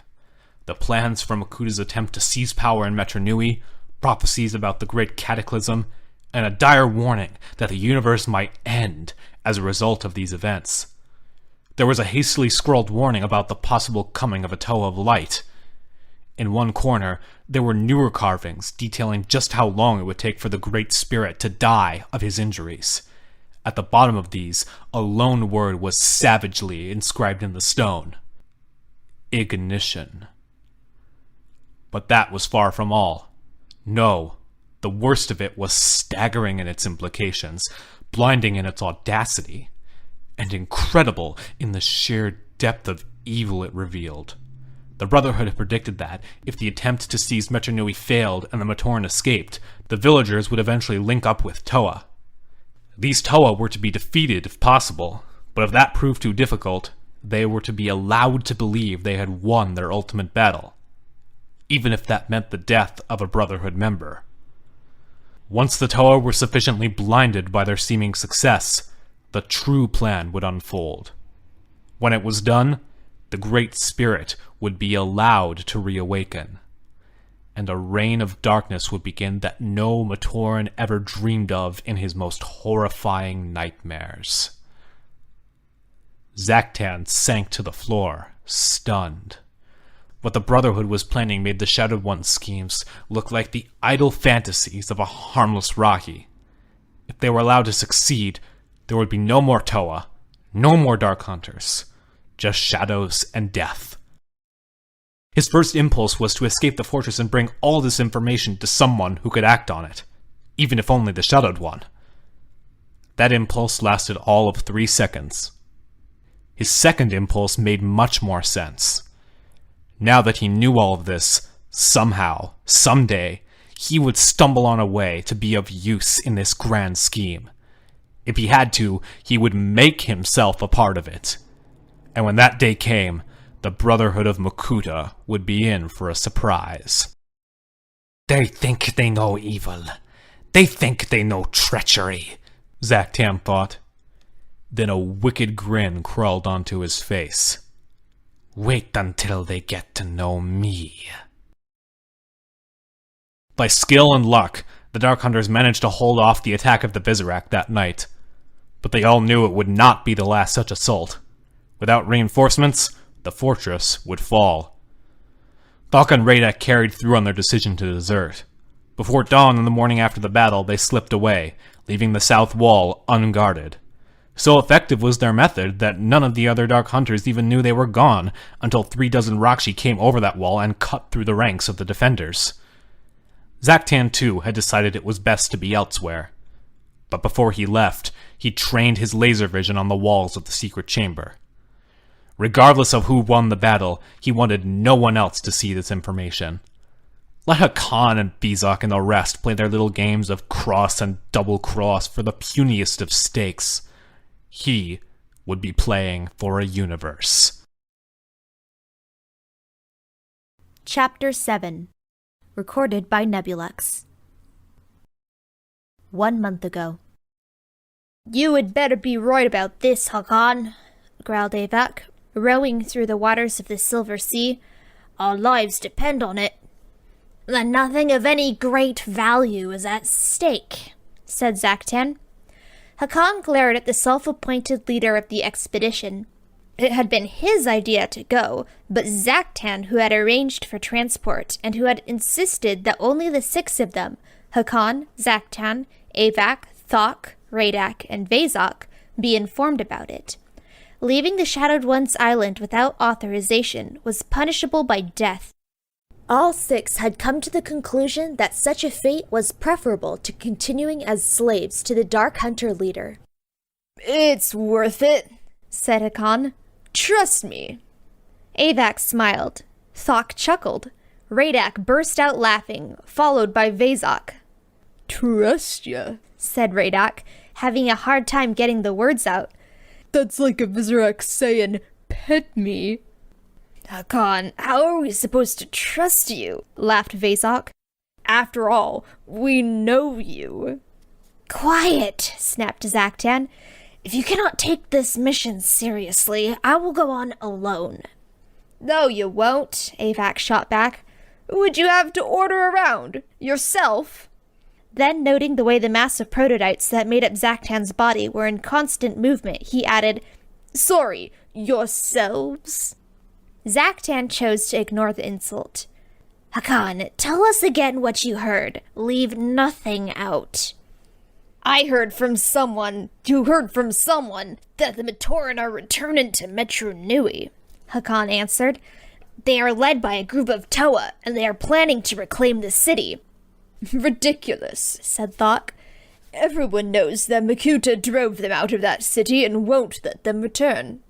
The plans for Makuta's attempt to seize power in Metronui, prophecies about the Great Cataclysm, and a dire warning that the universe might end as a result of these events. There was a hastily scrawled warning about the possible coming of a Toe of Light. In one corner, there were newer carvings detailing just how long it would take for the Great Spirit to die of his injuries. At the bottom of these, a lone word was savagely inscribed in the stone. Ignition. But that was far from all. No, the worst of it was staggering in its implications, blinding in its audacity, and incredible in the sheer depth of evil it revealed. The Brotherhood had predicted that, if the attempt to seize Metronui failed and the Matoran escaped, the villagers would eventually link up with Toa. These Toa were to be defeated if possible, but if that proved too difficult, they were to be allowed to believe they had won their ultimate battle, even if that meant the death of a Brotherhood member. Once the Toa were sufficiently blinded by their seeming success, the true plan would unfold. When it was done, the Great Spirit would be allowed to reawaken, and a reign of darkness would begin that no Matoran ever dreamed of in his most horrifying nightmares. Zaktan sank to the floor, stunned. What the Brotherhood was planning made the Shadowed One's schemes look like the idle fantasies of a harmless Rahi. If they were allowed to succeed, there would be no more Toa, no more Dark Hunters, just shadows and death. His first impulse was to escape the fortress and bring all this information to someone who could act on it, even if only the Shadowed One. That impulse lasted all of 3 seconds. His second impulse made much more sense. Now that he knew all of this, somehow, someday, he would stumble on a way to be of use in this grand scheme. If he had to, he would make himself a part of it. And when that day came, the Brotherhood of Makuta would be in for a surprise. They think they know evil. They think they know treachery, Zaktan thought. Then a wicked grin crawled onto his face. Wait until they get to know me. By skill and luck, the Dark Hunters managed to hold off the attack of the Bizarak that night. But they all knew it would not be the last such assault. Without reinforcements, the fortress would fall. Thok and Radak carried through on their decision to desert. Before dawn on the morning after the battle, they slipped away, leaving the south wall unguarded. So effective was their method that none of the other Dark Hunters even knew they were gone until 36 Rakshi came over that wall and cut through the ranks of the defenders. Zaktan, too, had decided it was best to be elsewhere. But before he left, he trained his laser vision on the walls of the secret chamber. Regardless of who won the battle, he wanted no one else to see this information. Let Hakan and Bezok and the rest play their little games of cross and double cross for the puniest of stakes. He would be playing for a universe. Chapter 7. Recorded by Nebulux. 1 month ago. You had better be right about this, Hakan, growled Avak, rowing through the waters of the Silver Sea. Our lives depend on it. Then nothing of any great value is at stake, said Zaktan. Hakan glared at the self-appointed leader of the expedition. It had been his idea to go, but Zaktan, who had arranged for transport, and who had insisted that only the 6 of them, Hakan, Zaktan, Avak, Thok, Radak, and Vezok, be informed about it. Leaving the Shadowed One's island without authorization was punishable by death. All 6 had come to the conclusion that such a fate was preferable to continuing as slaves to the Dark Hunter leader. It's worth it, said Hakan. Trust me. Avak smiled. Thok chuckled. Radak burst out laughing, followed by Vezok. Trust ya, said Radak, having a hard time getting the words out. That's like a Vizarak saying, pet me. Hakan, how are we supposed to trust you? Laughed Vezok. After all, we know you. Quiet, snapped Zaktan. If you cannot take this mission seriously, I will go on alone. No, you won't, Avak shot back. Would you have to order around? Yourself? Then, noting the way the mass of prototypes that made up Zaktan's body were in constant movement, he added, Sorry, yourselves? Zaktan chose to ignore the insult. Hakan, tell us again what you heard. Leave nothing out. I heard from someone who heard from someone that the Matoran are returning to Metru Nui, Hakan answered. They are led by a group of Toa, and they are planning to reclaim the city. Ridiculous, said Thok. Everyone knows that Makuta drove them out of that city and won't let them return.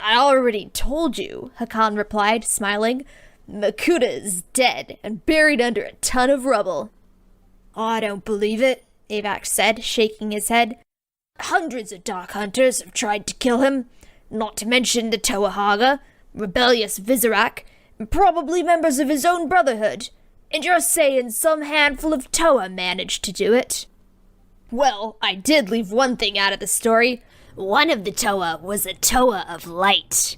I already told you, Hakan replied, smiling. Makuta is dead and buried under a ton of rubble. I don't believe it, Avak said, shaking his head. Hundreds of Dark Hunters have tried to kill him, not to mention the Toahaga, rebellious Vizarak, and probably members of his own brotherhood. And you're saying some handful of Toa managed to do it? Well, I did leave one thing out of the story. One of the Toa was a Toa of light.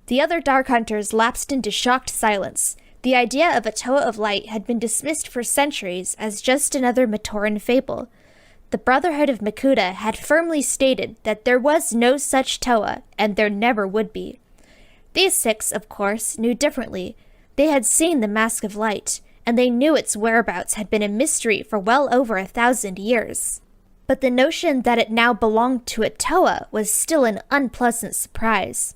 The other Dark Hunters lapsed into shocked silence. The idea of a Toa of light had been dismissed for centuries as just another Matoran fable. The Brotherhood of Makuta had firmly stated that there was no such Toa, and there never would be. These 6, of course, knew differently. They had seen the Mask of Light, and they knew its whereabouts had been a mystery for well over 1,000 years. But the notion that it now belonged to a Toa was still an unpleasant surprise.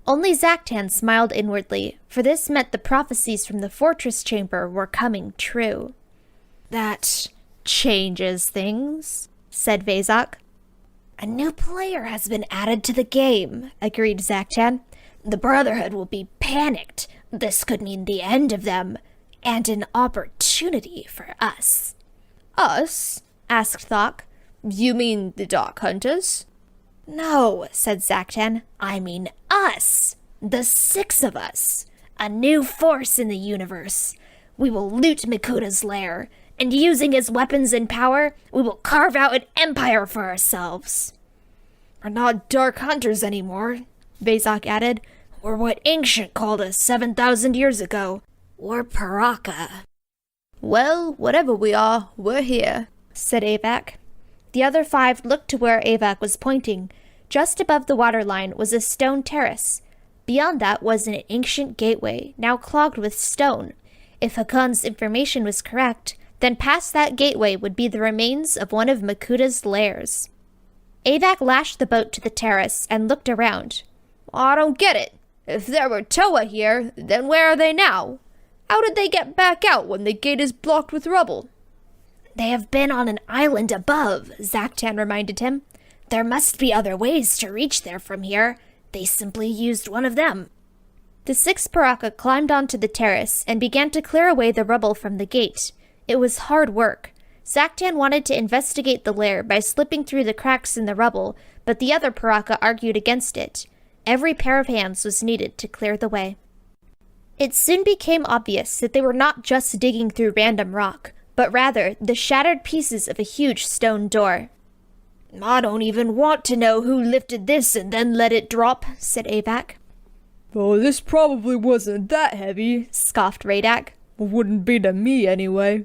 Only Zaktan smiled inwardly, for this meant the prophecies from the fortress chamber were coming true. That changes things, said Vezok. A new player has been added to the game, agreed Zaktan. The Brotherhood will be panicked. This could mean the end of them, and an opportunity for us. Us? Asked Thok. You mean the Dark Hunters? No, said Zaktan. I mean us. The 6 of us. A new force in the universe. We will loot Makuta's lair, and using his weapons and power, we will carve out an empire for ourselves. We're not Dark Hunters anymore, Vezok added. We're what Ancient called us 7,000 years ago. We're Piraka. Well, whatever we are, we're here, said Avak. The other 5 looked to where Avak was pointing. Just above the waterline was a stone terrace. Beyond that was an ancient gateway, now clogged with stone. If Hakon's information was correct, then past that gateway would be the remains of one of Makuta's lairs. Avak lashed the boat to the terrace and looked around. I don't get it. If there were Toa here, then where are they now? How did they get back out when the gate is blocked with rubble? They have been on an island above, Zaktan reminded him. There must be other ways to reach there from here. They simply used one of them. The 6 Piraka climbed onto the terrace and began to clear away the rubble from the gate. It was hard work. Zaktan wanted to investigate the lair by slipping through the cracks in the rubble, but the other Piraka argued against it. Every pair of hands was needed to clear the way. It soon became obvious that they were not just digging through random rock, but rather the shattered pieces of a huge stone door. I don't even want to know who lifted this and then let it drop, said Avak. Oh, this probably wasn't that heavy, scoffed Radak. Wouldn't be to me anyway.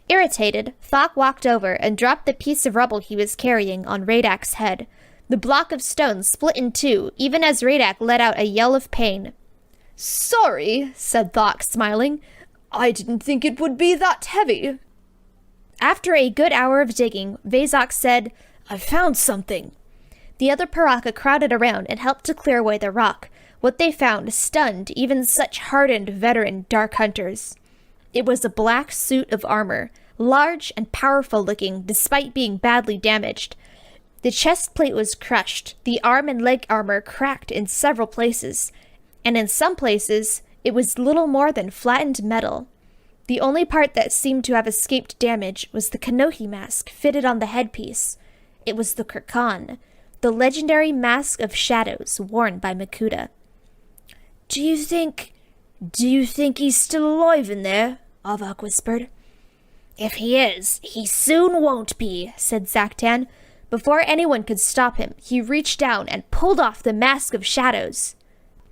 Irritated, Thok walked over and dropped the piece of rubble he was carrying on Radak's head. The block of stone split in two, even as Radak let out a yell of pain. Sorry, said Thok, smiling. I didn't think it would be that heavy. After a good hour of digging, Vezok said, I found something. The other Piraka crowded around and helped to clear away the rock. What they found stunned even such hardened veteran Dark Hunters. It was a black suit of armor, large and powerful looking despite being badly damaged. The chest plate was crushed, the arm and leg armor cracked in several places, and in some places it was little more than flattened metal. The only part that seemed to have escaped damage was the Kanohi mask fitted on the headpiece. It was the Kirkan, the legendary mask of shadows worn by Makuta. Do you think he's still alive in there? Avak whispered. If he is, he soon won't be, said Zaktan. Before anyone could stop him, he reached down and pulled off the mask of shadows.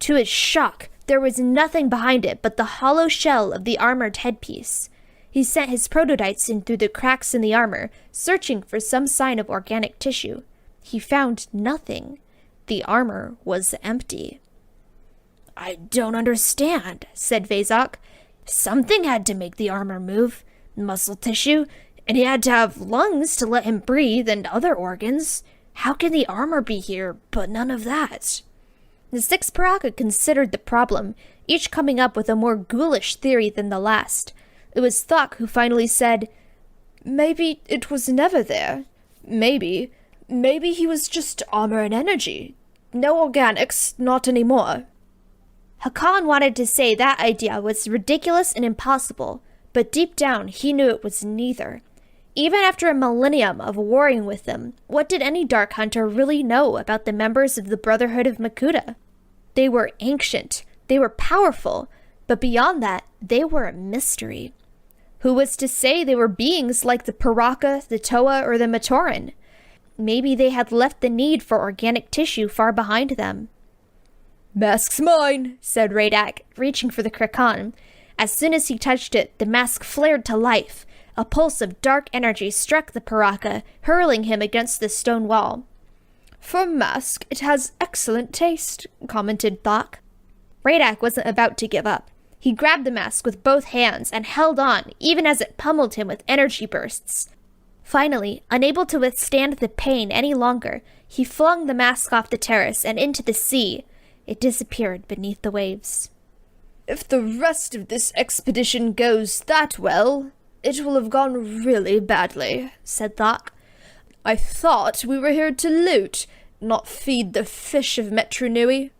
To his shock, there was nothing behind it but the hollow shell of the armored headpiece. He sent his prototypes in through the cracks in the armor, searching for some sign of organic tissue. He found nothing. The armor was empty. I don't understand, said Vezok. Something had to make the armor move. Muscle tissue, and he had to have lungs to let him breathe and other organs. How can the armor be here, but none of that? The 6 Piraka considered the problem, each coming up with a more ghoulish theory than the last. It was Thok who finally said, Maybe it was never there. Maybe he was just armor and energy. No organics, not anymore. Hakan wanted to say that idea was ridiculous and impossible, but deep down he knew it was neither. Even after a millennium of warring with them, what did any Dark Hunter really know about the members of the Brotherhood of Makuta? They were ancient, they were powerful, but beyond that, they were a mystery. Who was to say they were beings like the Piraka, the Toa, or the Matoran? Maybe they had left the need for organic tissue far behind them. Mask's mine, said Radak, reaching for the Krakan. As soon as he touched it, the mask flared to life. A pulse of dark energy struck the Piraka, hurling him against the stone wall. For a mask, it has excellent taste, commented Thok. Radak wasn't about to give up. He grabbed the mask with both hands and held on, even as it pummeled him with energy bursts. Finally, unable to withstand the pain any longer, he flung the mask off the terrace and into the sea. It disappeared beneath the waves. If the rest of this expedition goes that well, it will have gone really badly, said Thok. I thought we were here to loot, not feed the fish of Metru Nui.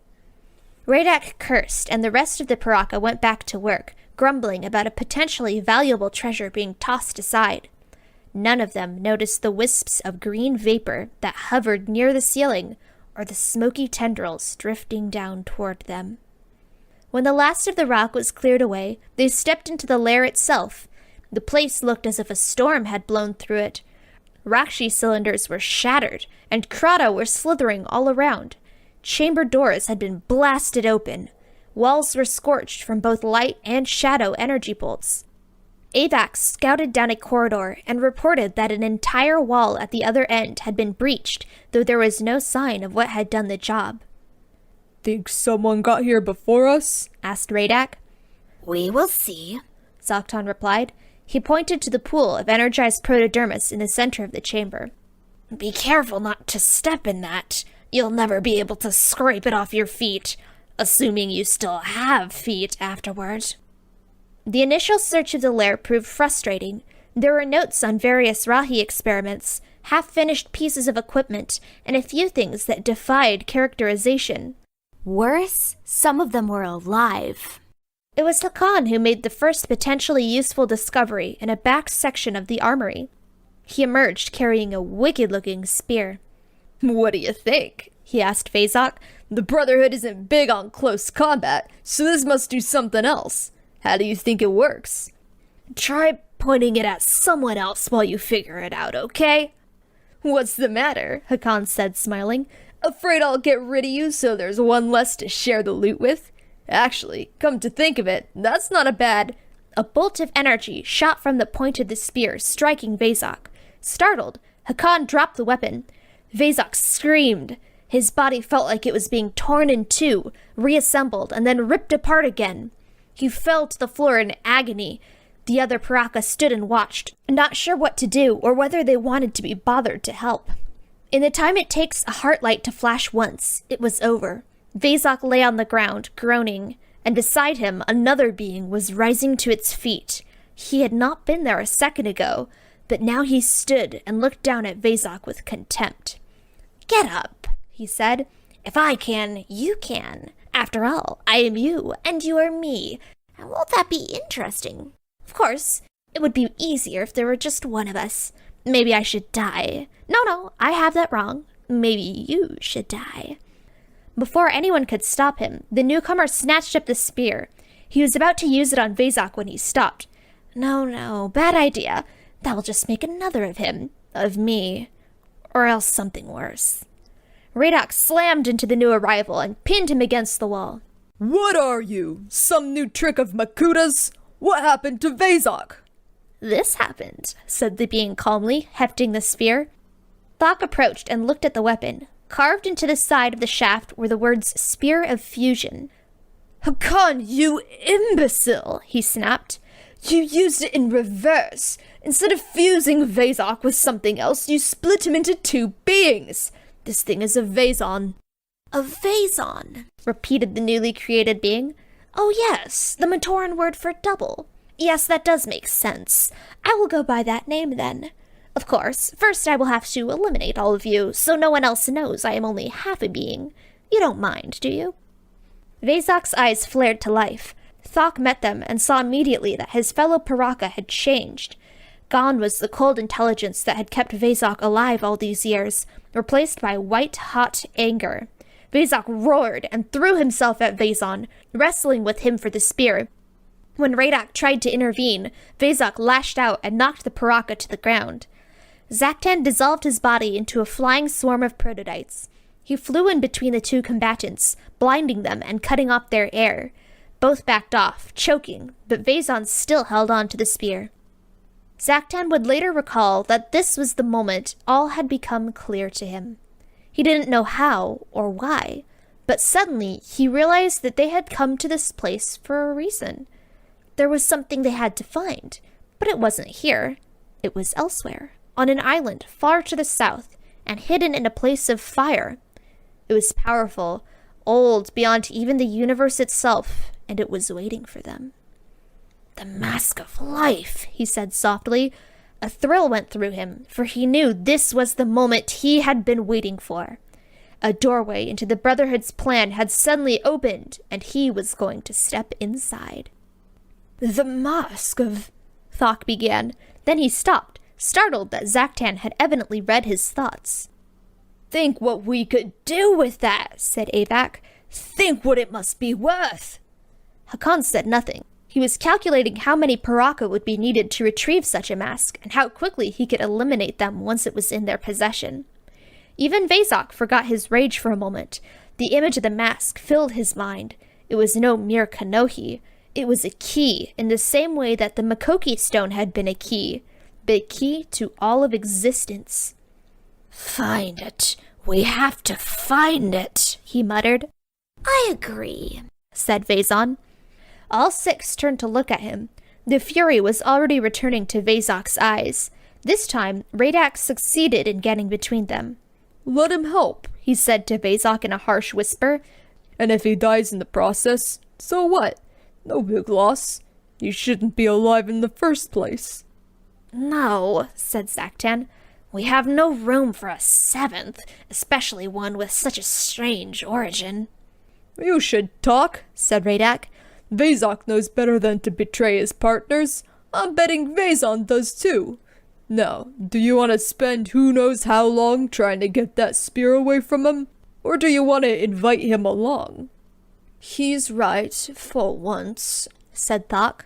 Radak cursed, and the rest of the Piraka went back to work, grumbling about a potentially valuable treasure being tossed aside. None of them noticed the wisps of green vapor that hovered near the ceiling, or the smoky tendrils drifting down toward them. When the last of the rock was cleared away, they stepped into the lair itself. The place looked as if a storm had blown through it. Rakshi cylinders were shattered, and Krata were slithering all around. Chamber doors had been blasted open. Walls were scorched from both light and shadow energy bolts. Avax scouted down a corridor and reported that an entire wall at the other end had been breached, though there was no sign of what had done the job. Think someone got here before us? Asked Radak. We will see, Zocton replied. He pointed to the pool of energized protodermis in the center of the chamber. Be careful not to step in that. You'll never be able to scrape it off your feet, assuming you still have feet afterward. The initial search of the lair proved frustrating. There were notes on various Rahi experiments, half-finished pieces of equipment, and a few things that defied characterization. Worse, some of them were alive. It was Hakan who made the first potentially useful discovery in a back section of the armory. He emerged carrying a wicked-looking spear. What do you think? He asked Vezok. The Brotherhood isn't big on close combat, so this must do something else. How do you think it works? Try pointing it at someone else while you figure it out, okay? What's the matter? Hakan said, smiling. Afraid I'll get rid of you so there's one less to share the loot with? Actually, come to think of it, that's not a bad... A bolt of energy shot from the point of the spear, striking Vezok. Startled, Hakan dropped the weapon. Vezok screamed. His body felt like it was being torn in two, reassembled, and then ripped apart again. He fell to the floor in agony. The other Piraka stood and watched, not sure what to do or whether they wanted to be bothered to help. In the time it takes a heart light to flash once, it was over. Vezok lay on the ground, groaning, and beside him another being was rising to its feet. He had not been there a second ago, but now he stood and looked down at Vezok with contempt. Get up, he said. If I can, you can. After all, I am you, and you are me. And won't that be interesting? Of course, it would be easier if there were just one of us. Maybe I should die. No, I have that wrong. Maybe you should die. Before anyone could stop him, the newcomer snatched up the spear. He was about to use it on Vezok when he stopped. No, bad idea. That will just make another of him, of me, or else something worse. Radak slammed into the new arrival and pinned him against the wall. What are you? Some new trick of Makuta's? What happened to Vezok? This happened, said the being calmly, hefting the spear. Thok approached and looked at the weapon. Carved into the side of the shaft were the words Spear of Fusion. Hakan, you imbecile, he snapped. You used it in reverse. Instead of fusing Vezok with something else, you split him into two beings. This thing is a Vazon. A Vazon, repeated the newly created being. Oh yes, the Matoran word for double. Yes, that does make sense. I will go by that name then. Of course, first I will have to eliminate all of you, so no one else knows I am only half a being. You don't mind, do you? Vezok's eyes flared to life. Thok met them and saw immediately that his fellow Piraka had changed. Gone was the cold intelligence that had kept Vezok alive all these years, replaced by white-hot anger. Vezok roared and threw himself at Vazon, wrestling with him for the spear. When Radak tried to intervene, Vezok lashed out and knocked the Piraka to the ground. Zaktan dissolved his body into a flying swarm of protodytes. He flew in between the two combatants, blinding them and cutting off their air. Both backed off, choking, but Vazon still held on to the spear. Zaktan would later recall that this was the moment all had become clear to him. He didn't know how or why, but suddenly he realized that they had come to this place for a reason. There was something they had to find, but it wasn't here. It was elsewhere, on an island far to the south, and hidden in a place of fire. It was powerful, old beyond even the universe itself, and it was waiting for them. The mask of life, he said softly. A thrill went through him, for he knew this was the moment he had been waiting for. A doorway into the Brotherhood's plan had suddenly opened, and he was going to step inside. The mask of... Thok began. Then he stopped, startled that Zaktan had evidently read his thoughts. Think what we could do with that, said Avak. Think what it must be worth. Hakan said nothing. He was calculating how many Piraka would be needed to retrieve such a mask, and how quickly he could eliminate them once it was in their possession. Even Vezok forgot his rage for a moment. The image of the mask filled his mind. It was no mere Kanohi. It was a key, in the same way that the Makoki stone had been a key. The key to all of existence. Find it. We have to find it, he muttered. I agree, said Vezon. All six turned to look at him. The fury was already returning to Vezok's eyes. This time, Radak succeeded in getting between them. Let him help, he said to Vezok in a harsh whisper. And if he dies in the process, so what? No big loss. He shouldn't be alive in the first place. No, said Zaktan. We have no room for a seventh, especially one with such a strange origin. You should talk, said Radak. Vezok knows better than to betray his partners. I'm betting Vezon does too. Now, do you want to spend who knows how long trying to get that spear away from him? Or do you want to invite him along? He's right, for once, said Thok.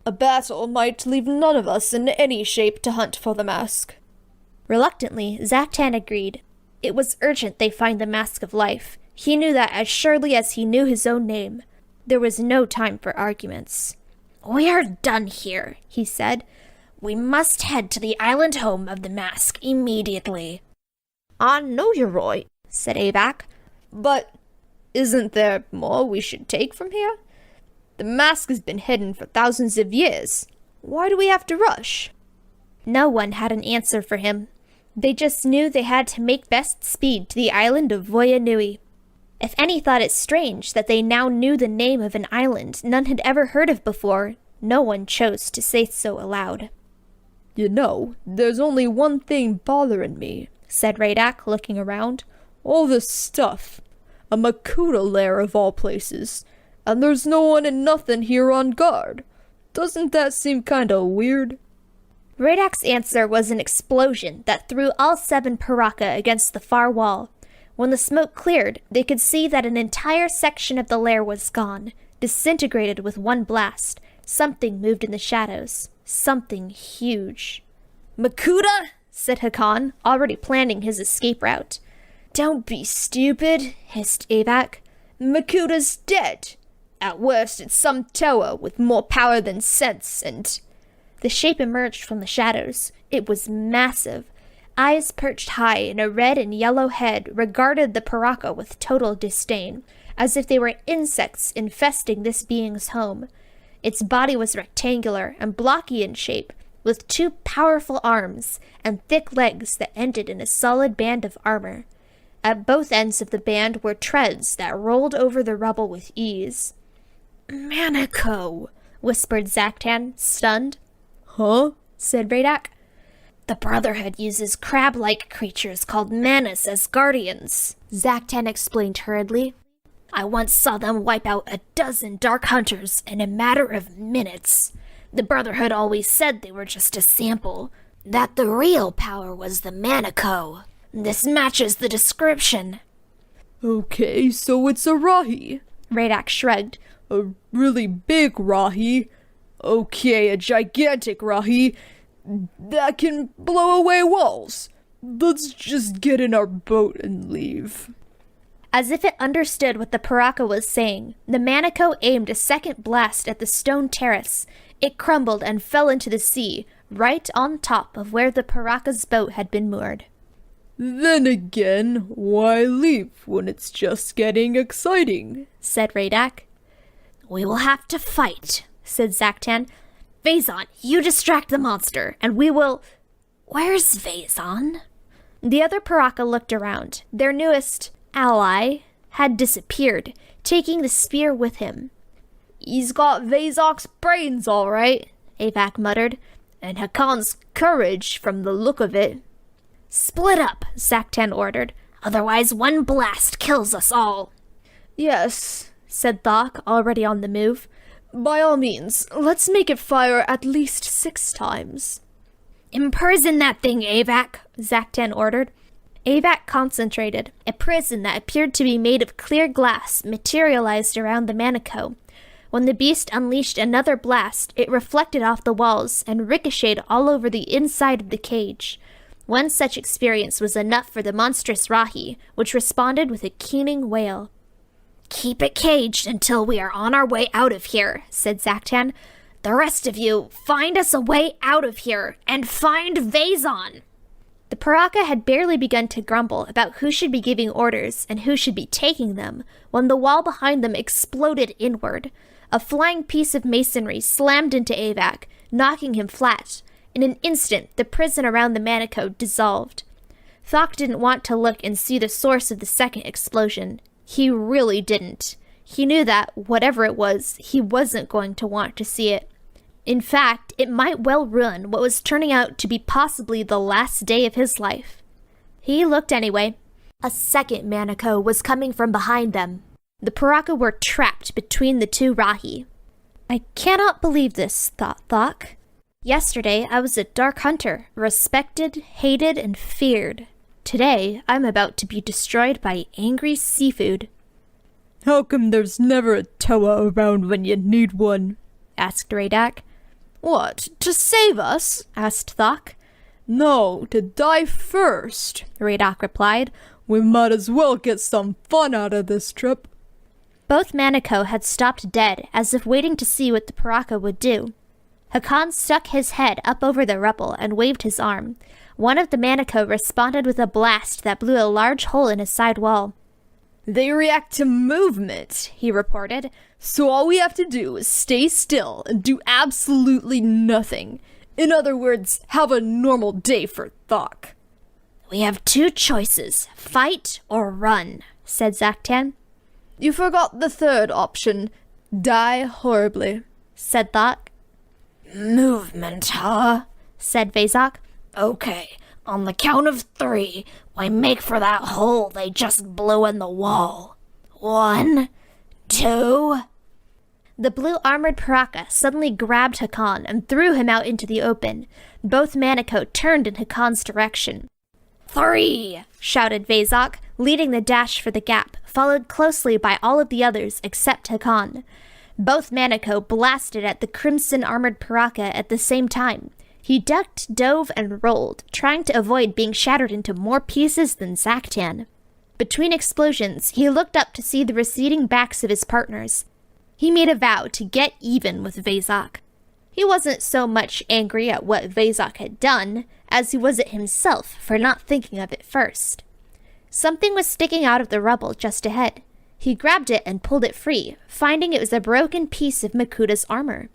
A battle might leave none of us in any shape to hunt for the mask. Reluctantly, Zaktan agreed. It was urgent they find the Mask of Life. He knew that as surely as he knew his own name. There was no time for arguments. We are done here, he said. We must head to the island home of the mask immediately. I know you're right, said Avak. But isn't there more we should take from here? The mask has been hidden for thousands of years. Why do we have to rush? No one had an answer for him. They just knew they had to make best speed to the island of Voya Nui. If any thought it strange that they now knew the name of an island none had ever heard of before, no one chose to say so aloud. You know, there's only one thing bothering me, said Radak, looking around. All this stuff. A Makuta lair of all places. And there's no one and nothing here on guard. Doesn't that seem kinda weird? Radak's answer was an explosion that threw all 7 Piraka against the far wall. When the smoke cleared, they could see that an entire section of the lair was gone, disintegrated with one blast. Something moved in the shadows. Something huge. Makuta? said Hakan, already planning his escape route. Don't be stupid, hissed Avak. Makuta's dead. At worst, it's some Toa with more power than sense, and... The shape emerged from the shadows. It was massive. Eyes perched high in a red and yellow head regarded the Piraka with total disdain, as if they were insects infesting this being's home. Its body was rectangular and blocky in shape, with 2 powerful arms and thick legs that ended in a solid band of armor. At both ends of the band were treads that rolled over the rubble with ease. Manako, whispered Zaktan, stunned. Huh? said Radak. The Brotherhood uses crab-like creatures called manas as guardians, Zaktan explained hurriedly. I once saw them wipe out a dozen Dark Hunters in a matter of minutes. The Brotherhood always said they were just a sample, that the real power was the Manako. This matches the description. Okay, so it's a Rahi. Radak shrugged. A really big Rahi. Okay, a gigantic Rahi that can blow away walls. Let's just get in our boat and leave. As if it understood what the Piraka was saying, the Manako aimed a second blast at the stone terrace. It crumbled and fell into the sea, right on top of where the Piraka's boat had been moored. Then again, why leave when it's just getting exciting? said Radak. We will have to fight, said Zaktan. Vezon, you distract the monster, and we will... Where's Vezon? The other Piraka looked around. Their newest ally had disappeared, taking the spear with him. He's got Vezok's brains all right, Avak muttered. and Hakon's courage from the look of it. Split up, Zaktan ordered. Otherwise one blast kills us all. Yes, said Thok, already on the move. By all means, let's make it fire at least 6 times. Imprison that thing, Avac, Zaktan ordered. Avac concentrated. A prison that appeared to be made of clear glass materialized around the Manico. When the beast unleashed another blast, it reflected off the walls and ricocheted all over the inside of the cage. One such experience was enough for the monstrous Rahi, which responded with a keening wail. Keep it caged until we are on our way out of here, said Zaktan. The rest of you, find us a way out of here, and find Vezon. The Piraka had barely begun to grumble about who should be giving orders and who should be taking them, when the wall behind them exploded inward. A flying piece of masonry slammed into Avac, knocking him flat. In an instant, the prison around the Manico dissolved. Thok didn't want to look and see the source of the second explosion. He really didn't. He knew that, whatever it was, he wasn't going to want to see it. In fact, it might well ruin what was turning out to be possibly the last day of his life. He looked anyway. A second Manico was coming from behind them. The Piraka were trapped between the two Rahi. I cannot believe this, thought Thok. Yesterday, I was a Dark Hunter, respected, hated, and feared. Today, I'm about to be destroyed by angry seafood. How come there's never a Toa around when you need one? Asked Radak. What, to save us? Asked Thok. No, to die first, Radak replied. We might as well get some fun out of this trip. Both Manico had stopped dead, as if waiting to see what the Piraka would do. Hakan stuck his head up over the rubble and waved his arm. One of the Manico responded with a blast that blew a large hole in his side wall. They react to movement, he reported, so all we have to do is stay still and do absolutely nothing. In other words, have a normal day for Thok. We have 2 choices, fight or run, said Zaktan. You forgot the third option, die horribly, said Thok. Movement, huh? said Vezok. Okay, on the count of 3, we make for that hole they just blew in the wall. 1, 2... The blue armored Piraka suddenly grabbed Hakan and threw him out into the open. Both Manico turned in Hakan's direction. 3! shouted Vezok, leading the dash for the gap, followed closely by all of the others except Hakan. Both Manico blasted at the crimson armored Piraka at the same time. He ducked, dove, and rolled, trying to avoid being shattered into more pieces than Zaktan. Between explosions, he looked up to see the receding backs of his partners. He made a vow to get even with Vezok. He wasn't so much angry at what Vezok had done, as he was at himself for not thinking of it first. Something was sticking out of the rubble just ahead. He grabbed it and pulled it free, finding it was a broken piece of Makuta's armor.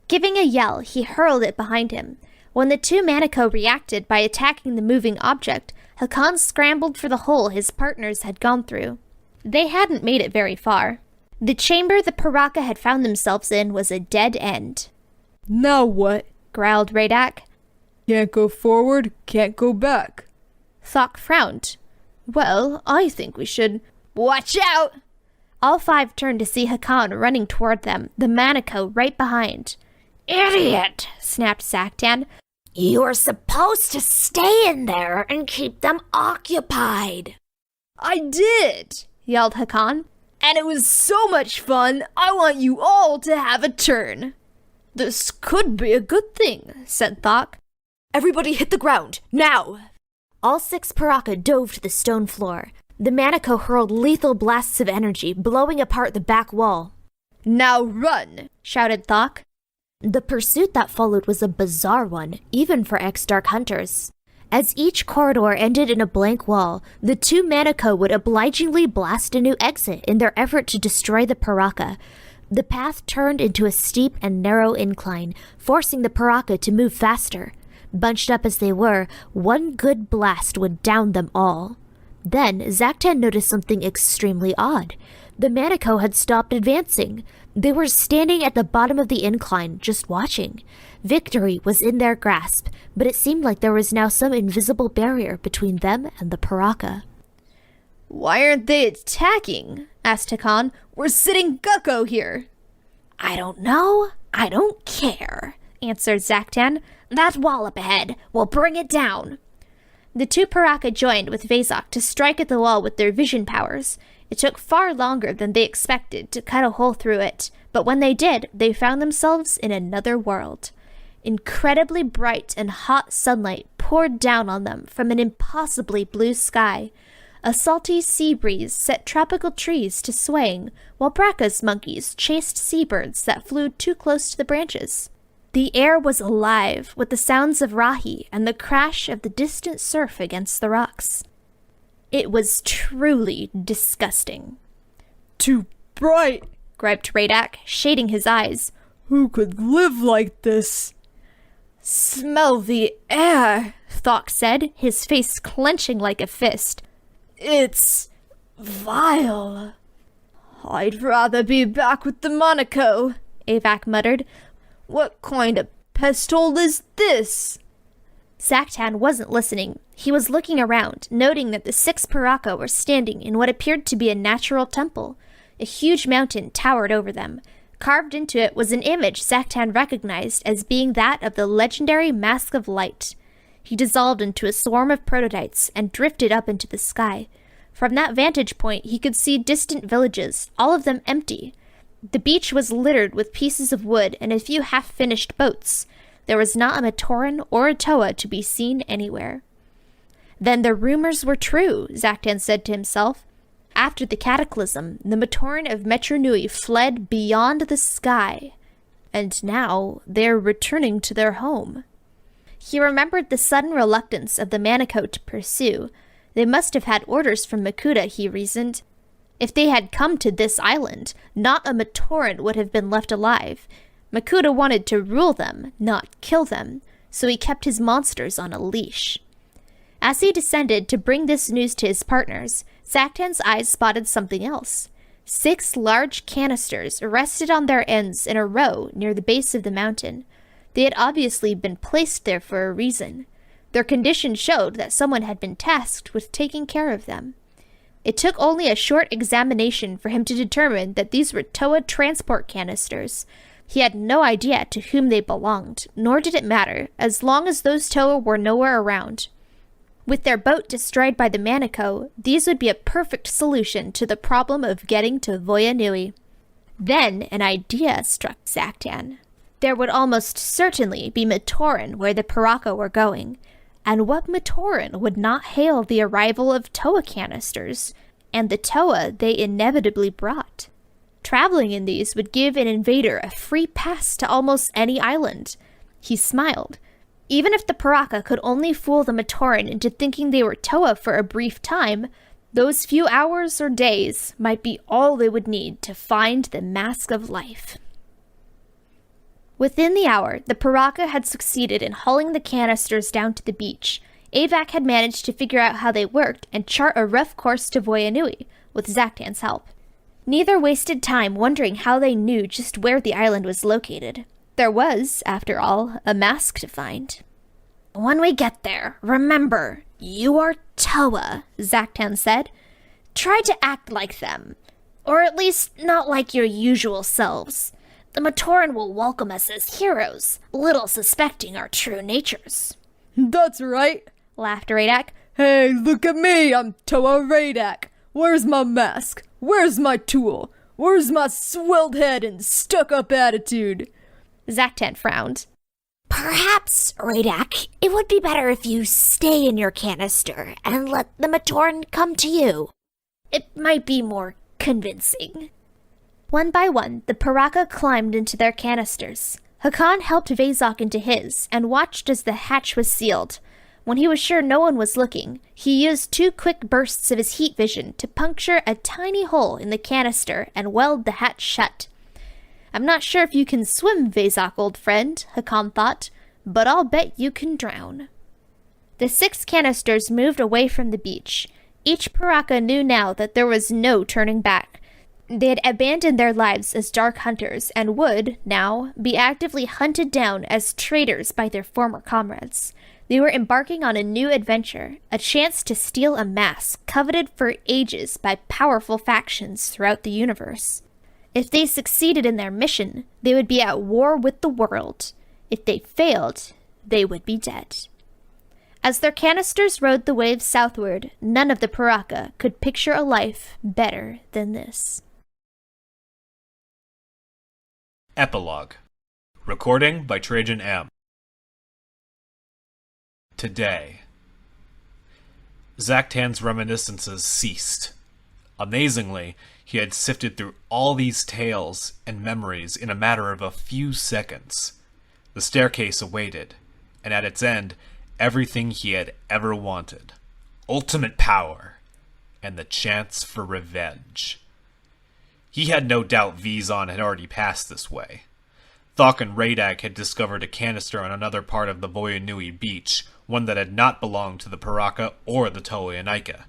Giving a yell, he hurled it behind him. When the 2 Manico reacted by attacking the moving object, Hakan scrambled for the hole his partners had gone through. They hadn't made it very far. The chamber the Piraka had found themselves in was a dead end. Now what? Growled Radak. Can't go forward, can't go back. Thok frowned. Well, I think we should... Watch out! All 5 turned to see Hakan running toward them, the Manico right behind. Idiot! snapped Zaktan. You're supposed to stay in there and keep them occupied. I did, yelled Hakan. And it was so much fun, I want you all to have a turn. This could be a good thing, said Thok. Everybody hit the ground, now! All 6 Piraka dove to the stone floor. The Manico hurled lethal blasts of energy, blowing apart the back wall. Now run, shouted Thok. The pursuit that followed was a bizarre one, even for ex-Dark Hunters. As each corridor ended in a blank wall, the 2 Manico would obligingly blast a new exit in their effort to destroy the Piraka. The path turned into a steep and narrow incline, forcing the Piraka to move faster. Bunched up as they were, one good blast would down them all. Then, Zaktan noticed something extremely odd. The Manico had stopped advancing. They were standing at the bottom of the incline, just watching. Victory was in their grasp, but it seemed like there was now some invisible barrier between them and the Piraka. Why aren't they attacking? Asked Hakan. We're sitting Gucko here. I don't know. I don't care, answered Zaktan. That wall up ahead. We'll bring it down. The two Piraka joined with Vezok to strike at the wall with their vision powers. It took far longer than they expected to cut a hole through it, but when they did, they found themselves in another world. Incredibly bright and hot sunlight poured down on them from an impossibly blue sky. A salty sea breeze set tropical trees to swaying, while Bracca's monkeys chased seabirds that flew too close to the branches. The air was alive with the sounds of Rahi and the crash of the distant surf against the rocks. It was truly disgusting. Too bright, griped Radak, shading his eyes. Who could live like this? Smell the air, Thok said, his face clenching like a fist. It's vile. I'd rather be back with the Monaco, Avak muttered. What kind of pestle is this? Zaktan wasn't listening. He was looking around, noting that the 6 Piraka were standing in what appeared to be a natural temple. A huge mountain towered over them. Carved into it was an image Zaktan recognized as being that of the legendary Mask of Light. He dissolved into a swarm of prototypes and drifted up into the sky. From that vantage point, he could see distant villages, all of them empty. The beach was littered with pieces of wood and a few half-finished boats. There was not a Matoran or a Toa to be seen anywhere. Then the rumors were true, Zaktan said to himself. After the cataclysm, the Matoran of Metru Nui fled beyond the sky, and now they're returning to their home. He remembered the sudden reluctance of the Manico to pursue. They must have had orders from Makuta, he reasoned. If they had come to this island, not a Matoran would have been left alive. Makuta wanted to rule them, not kill them, so he kept his monsters on a leash. As he descended to bring this news to his partners, Zaktan's eyes spotted something else. 6 large canisters rested on their ends in a row near the base of the mountain. They had obviously been placed there for a reason. Their condition showed that someone had been tasked with taking care of them. It took only a short examination for him to determine that these were Toa transport canisters. He had no idea to whom they belonged, nor did it matter, as long as those Toa were nowhere around. With their boat destroyed by the Manico, these would be a perfect solution to the problem of getting to Voya Nui. Then an idea struck Zaktan. There would almost certainly be Matoran where the Piraka were going, and what Matoran would not hail the arrival of Toa canisters, and the Toa they inevitably brought? Traveling in these would give an invader a free pass to almost any island. He smiled. Even if the Piraka could only fool the Matoran into thinking they were Toa for a brief time, those few hours or days might be all they would need to find the Mask of Life. Within the hour, the Piraka had succeeded in hauling the canisters down to the beach. Avak had managed to figure out how they worked and chart a rough course to Voya Nui, with Zaktan's help. Neither wasted time wondering how they knew just where the island was located. There was, after all, a mask to find. When we get there, remember, you are Toa, Zaktan said. Try to act like them, or at least not like your usual selves. The Matoran will welcome us as heroes, little suspecting our true natures. That's right, laughed Radak. Hey, look at me, I'm Toa Radak. Where's my mask? Where's my tool? Where's my swelled head and stuck-up attitude? Zaktan frowned. Perhaps, Radak, it would be better if you stay in your canister and let the Matoran come to you. It might be more convincing. One by one, the Piraka climbed into their canisters. Hakan helped Vezok into his, and watched as the hatch was sealed. When he was sure no one was looking, he used 2 quick bursts of his heat vision to puncture a tiny hole in the canister and weld the hatch shut. I'm not sure if you can swim, Vezok, old friend, Hakan thought, but I'll bet you can drown. The 6 canisters moved away from the beach. Each Piraka knew now that there was no turning back. They had abandoned their lives as dark hunters and would, now, be actively hunted down as traitors by their former comrades. They were embarking on a new adventure, a chance to steal a mask coveted for ages by powerful factions throughout the universe. If they succeeded in their mission, they would be at war with the world. If they failed, they would be dead. As their canisters rode the waves southward, none of the Piraka could picture a life better than this. Epilogue. Recording by Trajan Ehm. Today. Zaktan's reminiscences ceased. Amazingly, he had sifted through all these tales and memories in a matter of a few seconds. The staircase awaited, and at its end, everything he had ever wanted. Ultimate power, and the chance for revenge. He had no doubt Vizon had already passed this way. Thok and Radak had discovered a canister on another part of the Voyanui beach, one that had not belonged to the Piraka or the Toatapio.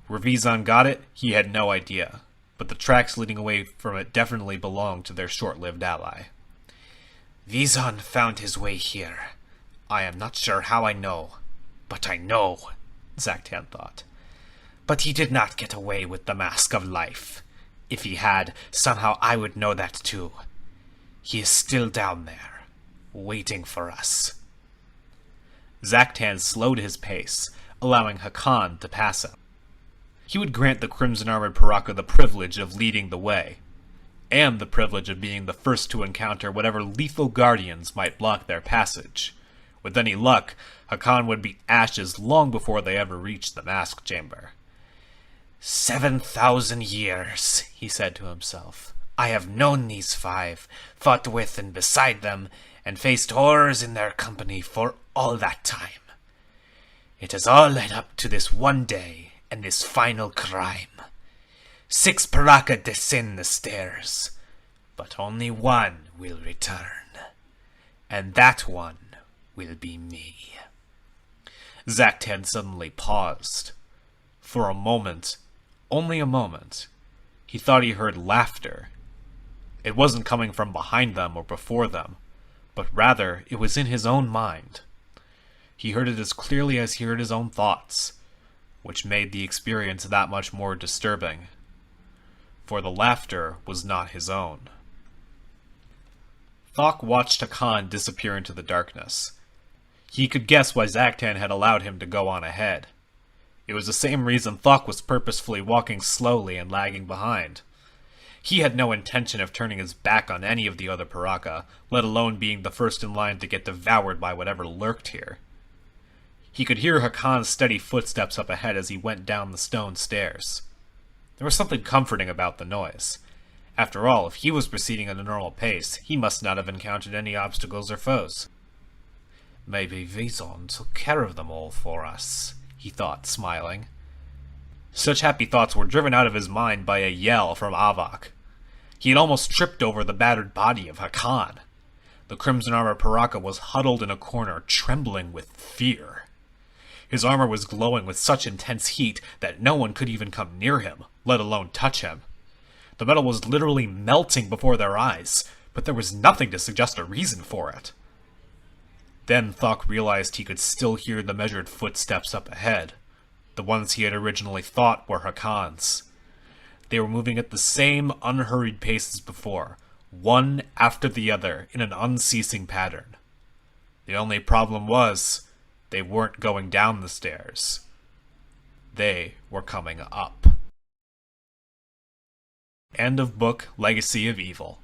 Where Vizon got it, he had no idea, but the tracks leading away from it definitely belonged to their short-lived ally. Vizon found his way here. I am not sure how I know, but I know, Zaktan thought. But he did not get away with the Mask of Life. If he had, somehow I would know that too. He is still down there, waiting for us. Zaktan slowed his pace, allowing Hakan to pass him. He would grant the crimson-armored Piraka the privilege of leading the way, and the privilege of being the first to encounter whatever lethal guardians might block their passage. With any luck, Hakan would be ashes long before they ever reached the mask chamber. 7,000 years, he said to himself. I have known these five, fought with and beside them, and faced horrors in their company for all that time. It has all led up to this one day and this final crime. 6 Piraka descend the stairs, but only one will return. And that one will be me. Zaktan suddenly paused. For a moment, only a moment, he thought he heard laughter. It wasn't coming from behind them or before them, but rather it was in his own mind. He heard it as clearly as he heard his own thoughts, which made the experience that much more disturbing. For the laughter was not his own. Thok watched Hakan disappear into the darkness. He could guess why Zaktan had allowed him to go on ahead. It was the same reason Thok was purposefully walking slowly and lagging behind. He had no intention of turning his back on any of the other Piraka, let alone being the first in line to get devoured by whatever lurked here. He could hear Hakan's steady footsteps up ahead as he went down the stone stairs. There was something comforting about the noise. After all, if he was proceeding at a normal pace, he must not have encountered any obstacles or foes. Maybe Vizon took care of them all for us, he thought, smiling. Such happy thoughts were driven out of his mind by a yell from Avak. He had almost tripped over the battered body of Hakan. The crimson armor Piraka was huddled in a corner, trembling with fear. His armor was glowing with such intense heat that no one could even come near him, let alone touch him. The metal was literally melting before their eyes, but there was nothing to suggest a reason for it. Then Thok realized he could still hear the measured footsteps up ahead, the ones he had originally thought were Hakan's. They were moving at the same unhurried pace as before, one after the other in an unceasing pattern. The only problem was, they weren't going down the stairs. They were coming up. End of book Legacy of Evil.